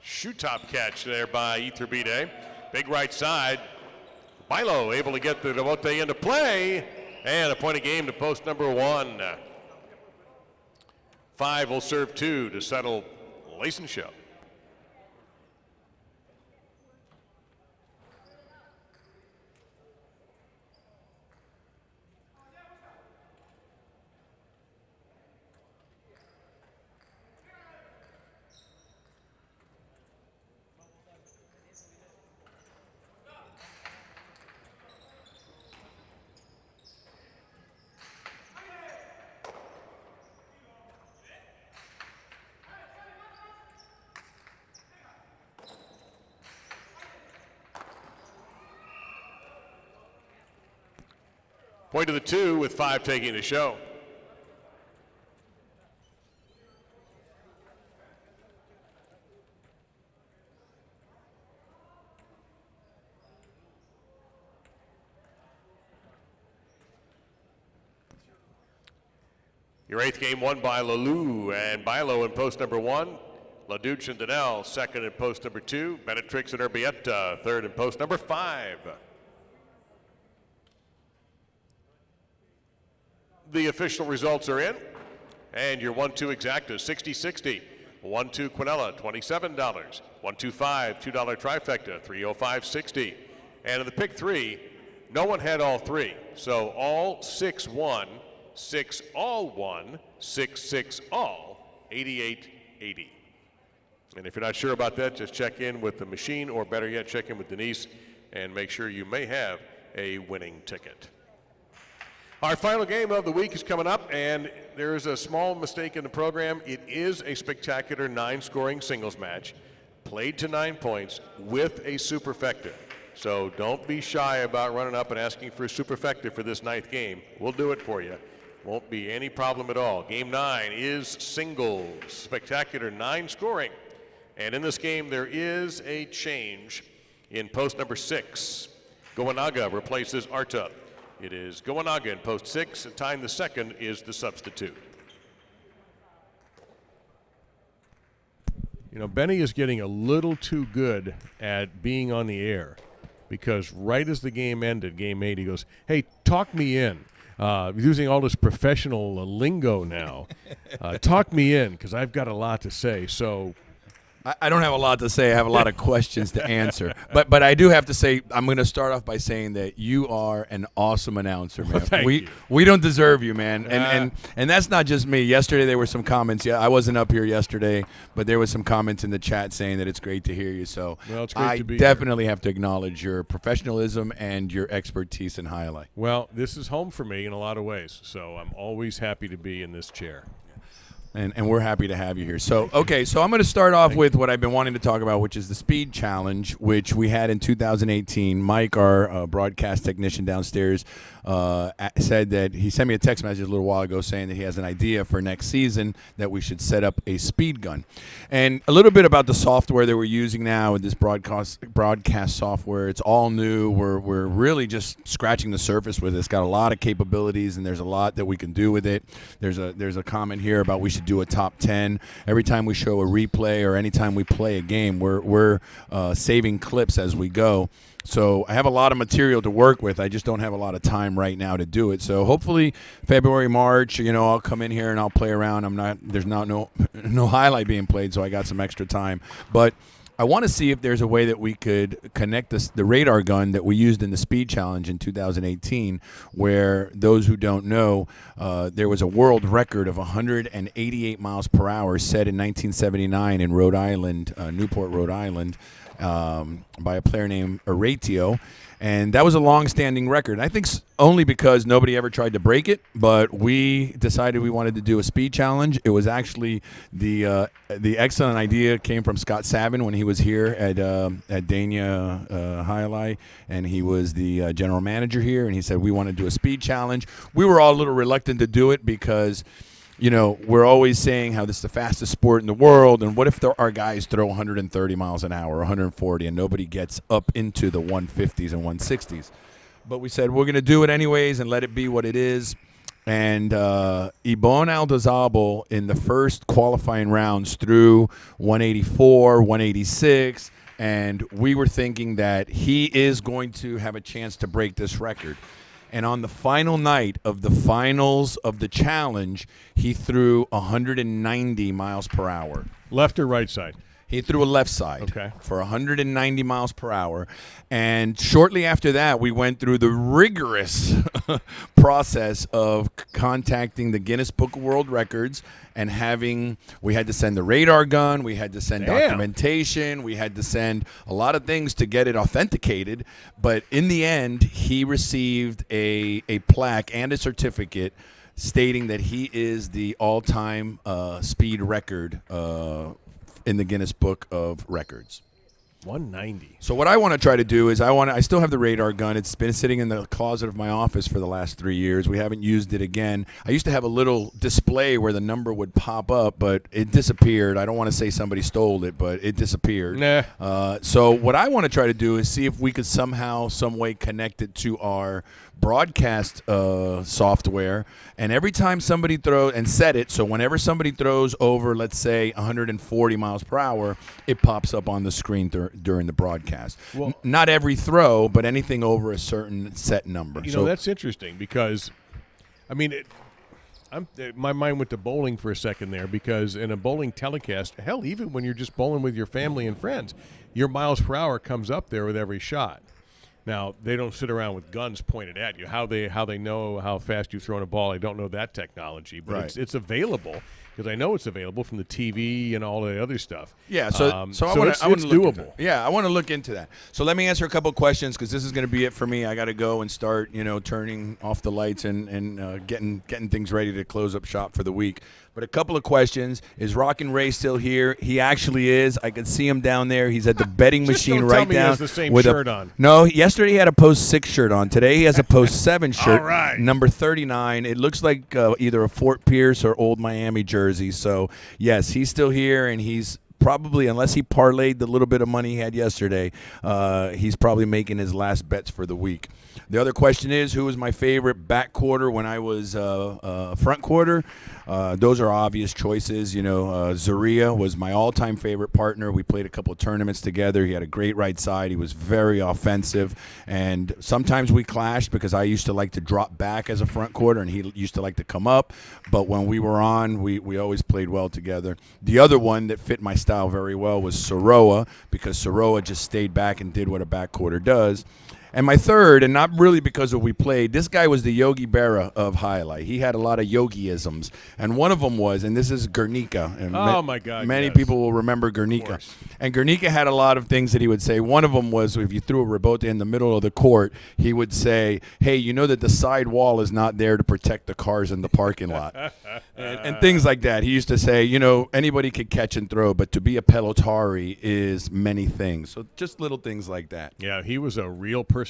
Shoe top catch there by Iturbide. Big right side. Bilo able to get the Devote into play. And a point of game to post number 1. 5 will serve 2 to settle Layson-Show. Point to the 2 with 5 taking the show. Your 8th game won by Lalou and Bilo in post number 1. LaDuche and Danielle second in post number 2. Benetrix and Urbieta third in post number 5. The official results are in, and your 1-2 exacta 60-60, 1-2 Quinella $27, 1-2-5 $2 trifecta $305.60, and in the pick 3, no one had all 3, so all 6 won, 6all1 66all 8880. And if you're not sure about that, just check in with the machine, or better yet, check in with Denise and make sure you may have a winning ticket. Our final game of the week is coming up, and there is a small mistake in the program. It is a spectacular 9-scoring singles match, played to 9 points with a superfecta. So don't be shy about running up and asking for a superfecta for this 9th game. We'll do it for you. Won't be any problem at all. Game 9 is singles, spectacular 9 scoring. And in this game, there is a change in post number 6. Goanaga replaces Arta. It is Goanaga in post 6, and Tyne the second is the substitute. You know, Benny is getting a little too good at being on the air, because right as the game ended, game 8, he goes, "Hey, talk me in." Using all this professional lingo now. Talk me in, because I've got a lot to say. So I don't have a lot to say. I have a lot of questions to answer. But I do have to say, I'm going to start off by saying that you are an awesome announcer, man. Thank you. We don't deserve you, man. And that's not just me. Yesterday there were some comments. Yeah, I wasn't up here yesterday, but there was some comments in the chat saying that it's great to hear you. So well, it's great I to be definitely have to acknowledge your professionalism and your expertise in highlight. Well, this is home for me in a lot of ways, so I'm always happy to be in this chair. And we're happy to have you here. So, okay, so I'm going to start off with what I've been wanting to talk about, which is the Speed Challenge, which we had in 2018. Mike, our broadcast technician downstairs, said that he sent me a text message a little while ago saying that he has an idea for next season that we should set up a speed gun. And a little bit about the software that we're using now with this broadcast software. It's all new. We're really just scratching the surface with it. It's got a lot of capabilities, and there's a lot that we can do with it. There's a comment here about we should do a top 10 every time we show a replay, or anytime we play a game. We're saving clips as we go. So I have a lot of material to work with. I just don't have a lot of time right now to do it. So hopefully February, March, I'll come in here and I'll play around. There's no highlight being played, so I got some extra time. But I want to see if there's a way that we could connect the radar gun that we used in the Speed Challenge in 2018, where, those who don't know, there was a world record of 188 miles per hour set in 1979 in Rhode Island, Newport, Rhode Island, by a player named Oratio. And that was a long-standing record. I think only because nobody ever tried to break it, but we decided we wanted to do a speed challenge. It was actually the excellent idea came from Scott Savin when he was here at Dania Alai, and he was the general manager here, and he said we want to do a speed challenge. We were all a little reluctant to do it because we're always saying how this is the fastest sport in the world, and what if our guys throw 130 miles an hour, 140, and nobody gets up into the 150s and 160s? But we said we're going to do it anyways and let it be what it is. And Ibon Aldazabal in the first qualifying rounds threw 184, 186, and we were thinking that he is going to have a chance to break this record. And on the final night of the finals of the challenge, he threw 190 miles per hour. Left or right side? He threw a left side, okay, for 190 miles per hour. And shortly after that, we went through the rigorous process of contacting the Guinness Book of World Records and we had to send the radar gun, we had to send documentation, we had to send a lot of things to get it authenticated. But in the end, he received a plaque and a certificate stating that he is the all-time speed record in the Guinness Book of Records. 190. So what I want to try to do is I still have the radar gun. It's been sitting in the closet of my office for the last 3 years. We haven't used it again. I used to have a little display where the number would pop up, but it disappeared. I don't want to say somebody stole it, but it disappeared. Nah. So what I want to try to do is see if we could somehow, some way connect it to our broadcast software, and every time somebody throws, and set it so whenever somebody throws over, let's say 140 miles per hour, it pops up on the screen during the broadcast. Well, not every throw, but anything over a certain set number. That's interesting because, my mind went to bowling for a second there, because in a bowling telecast, hell, even when you're just bowling with your family and friends, your miles per hour comes up there with every shot. Now, they don't sit around with guns pointed at you. How they know how fast you've thrown a ball, I don't know that technology, but Right. it's available because I know it's available from the TV and all the other stuff. Yeah, so I it's want to look into doable. it. Yeah, I want to look into that. So let me answer a couple of questions because this is going to be it for me. I got to go and start, turning off the lights and getting things ready to close up shop for the week. But a couple of questions. Is Rockin' Ray still here? He actually is. I can see him down there. He's at the betting Just machine don't right tell me he down. has the same with shirt on. No, yesterday he had a post 6 shirt on. Today he has a post 7 shirt, All right. number 39. It looks like either a Fort Pierce or Old Miami jersey. So, yes, he's still here, and he's probably, unless he parlayed the little bit of money he had yesterday, he's probably making his last bets for the week. The other question is, who was my favorite back quarter when I was front quarter? Those are obvious choices. Zaria was my all-time favorite partner. We played a couple of tournaments together. He had a great right side. He was very offensive. And sometimes we clashed because I used to like to drop back as a front quarter, and he used to like to come up. But when we were on, we always played well together. The other one that fit my style very well was Soroa, because Soroa just stayed back and did what a back quarter does. And my third, and not really because of we played, this guy was the Yogi Berra of Alai. He had a lot of yogiisms. And one of them was, and this is Guernica. And My God, many yes. people will remember Guernica. And Guernica had a lot of things that he would say. One of them was, if you threw a rebote in the middle of the court, he would say, hey, you know that the side wall is not there to protect the cars in the parking lot. and things like that. He used to say, anybody could catch and throw, but to be a pelotari is many things. So just little things like that. Yeah, he was a real personality.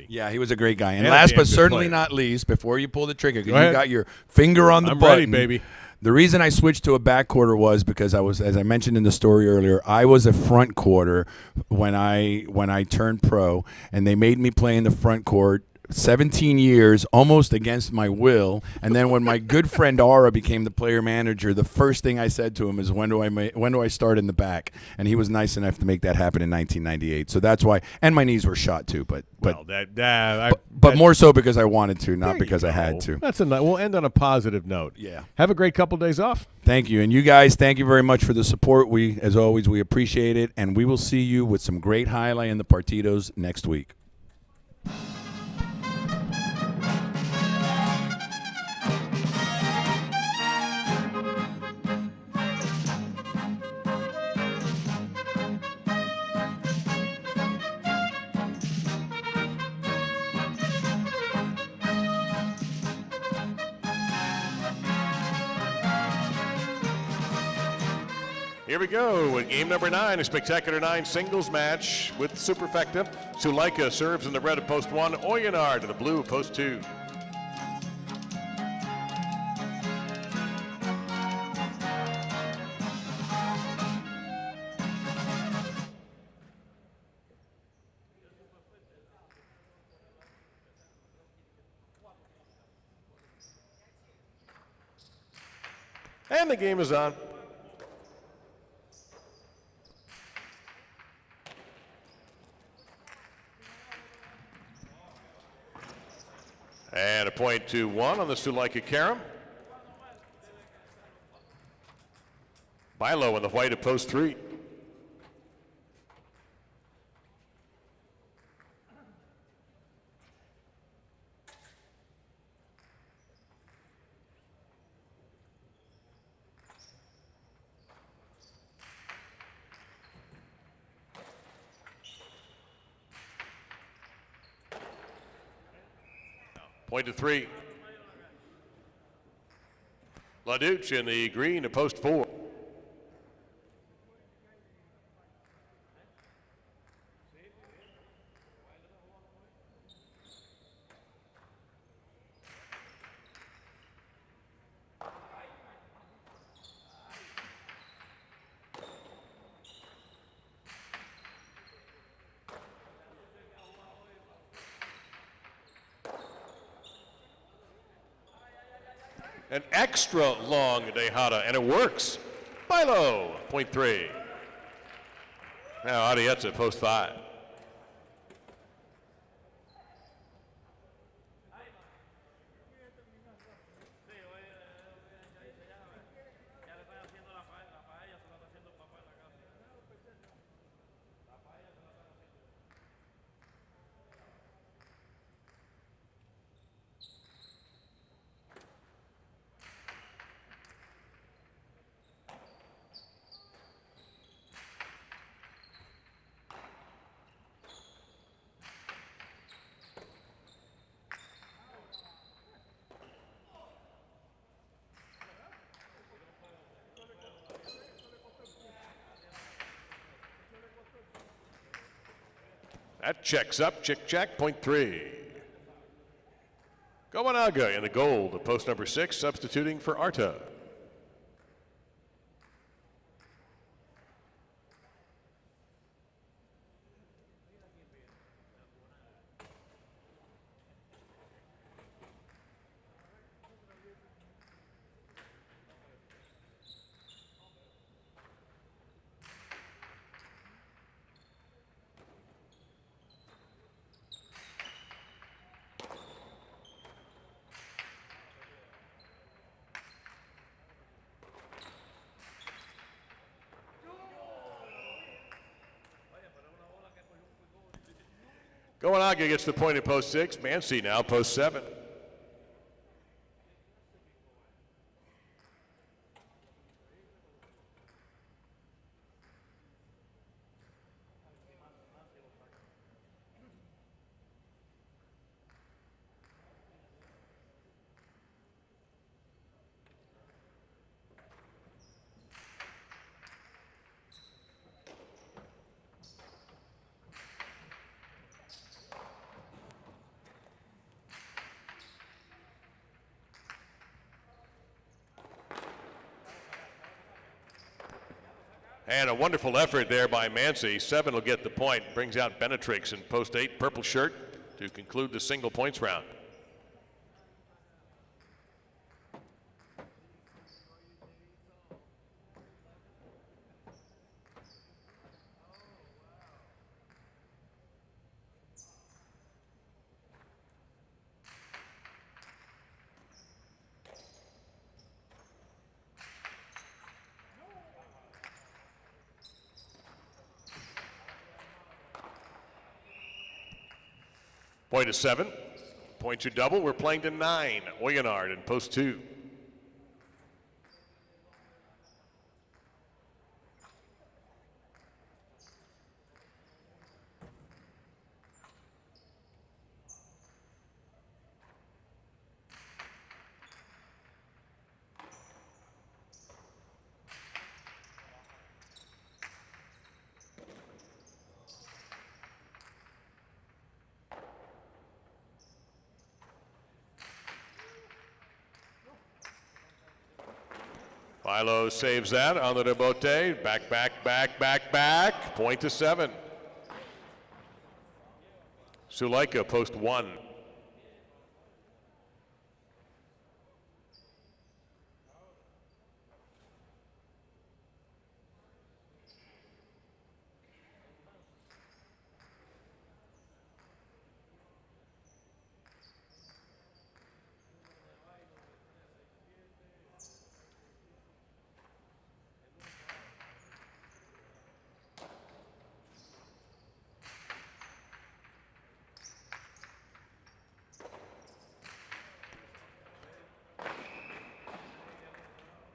Yeah, he was a great guy. And And a last damn but good certainly player. not least, before you pull the trigger, Go because you ahead. got your finger on the I'm button. ready, baby. The reason I switched to a back quarter was because I was, as I mentioned in the story earlier, I was a front quarter when I turned pro, and they made me play in the front court 17 years, almost against my will. And then when my good friend Ara became the player manager, the first thing I said to him is, when do I start in the back? And he was nice enough to make that happen in 1998. So that's why. And my knees were shot too, but more so because I wanted to, not because I had to. That's we'll end on a positive note. Yeah. Have a great couple days off. Thank you. And you guys, thank you very much for the support. As always, we appreciate it. And we will see you with some great highlight in the partidos next week. Here we go in game number 9, a spectacular 9 singles match with Superfecta. Suleika serves in the red of post 1, Oyonard in the blue of post 2. And the game is on. And a point to 1 on the Suleika Karam. Bilo in the white of post 3. Point to 3. LaDuce in the green to post 4. An extra long Dejada, and it works. Bilo, point 3. Now Arietta, post 5. That checks up, check, point 3. Gowanaga in the goal to post number 6, substituting for Arta. Gowanaga gets the point at post 6. Mancy now post 7. And a wonderful effort there by Mancy. 7 will get the point. Brings out Benetrix in post 8, purple shirt, to conclude the single points round. Point to 7. Point to double. We're playing to 9. Oyonard in post 2. Philo saves that on the Debote. Back. Point to 7. Suleika post 1.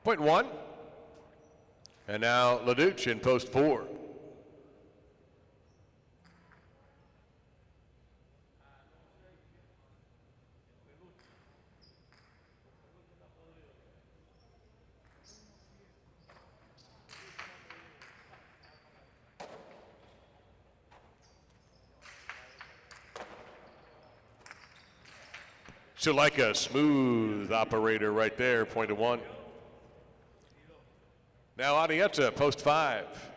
Point 1. And now Leduc in post 4. Suleika, smooth operator right there, point to 1. Now Adieta, post 5.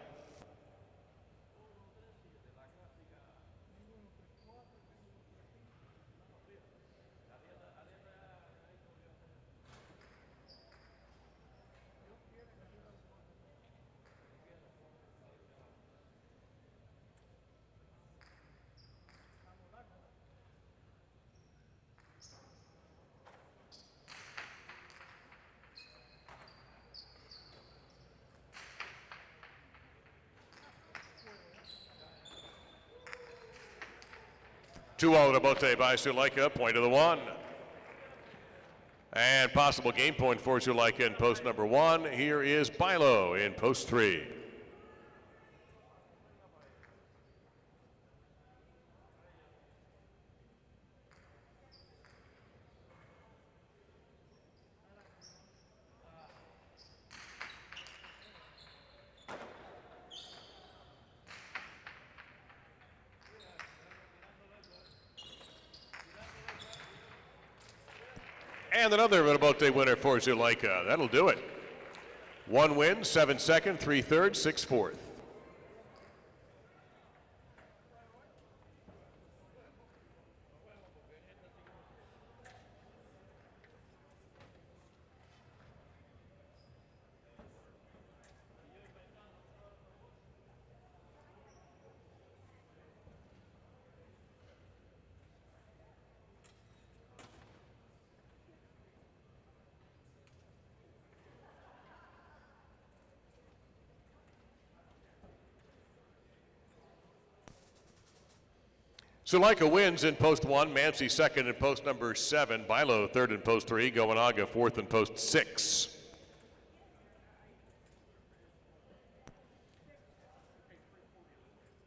Two all to Bote by Suleika, point to the 1. And possible game point for Suleika in post number 1. Here is Bilo in post 3. And another Mid-Bote winner for Zuleika. That'll do it. 1 win, 7 second, 3 third, 6 fourth. Zuleika wins in post 1, Mancy second in post number 7, Bilo third in post 3, Goenaga fourth in post 6.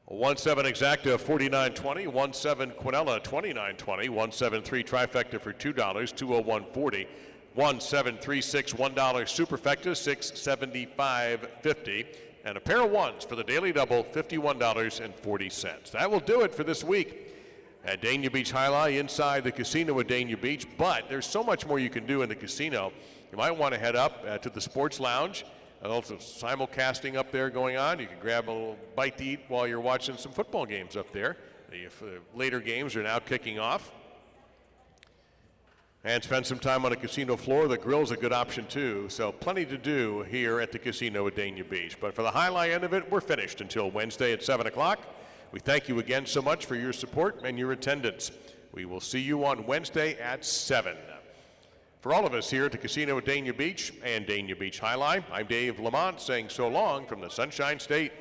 A 1-7 exacta 49.20, 1-7 Quinella 29.20, 1-7-3 trifecta for $2, 201.40, 1-7-3-6 $1 superfecta 675.50, and a pair of ones for the daily double $51.40. That will do it for this week at Dania Beach Alai inside the casino at Dania Beach. But there's so much more you can do in the casino. You might want to head up to the sports lounge. And also simulcasting up there going on. You can grab a little bite to eat while you're watching some football games up there. The later games are now kicking off. And spend some time on a casino floor. The grill's a good option too. So plenty to do here at the casino at Dania Beach. But for the highlight end of it, we're finished until Wednesday at 7 o'clock. We thank you again so much for your support and your attendance. We will see you on Wednesday at 7. For all of us here at the casino at Dania Beach and Dania Beach Alai, I'm Dave Lamont saying so long from the Sunshine State.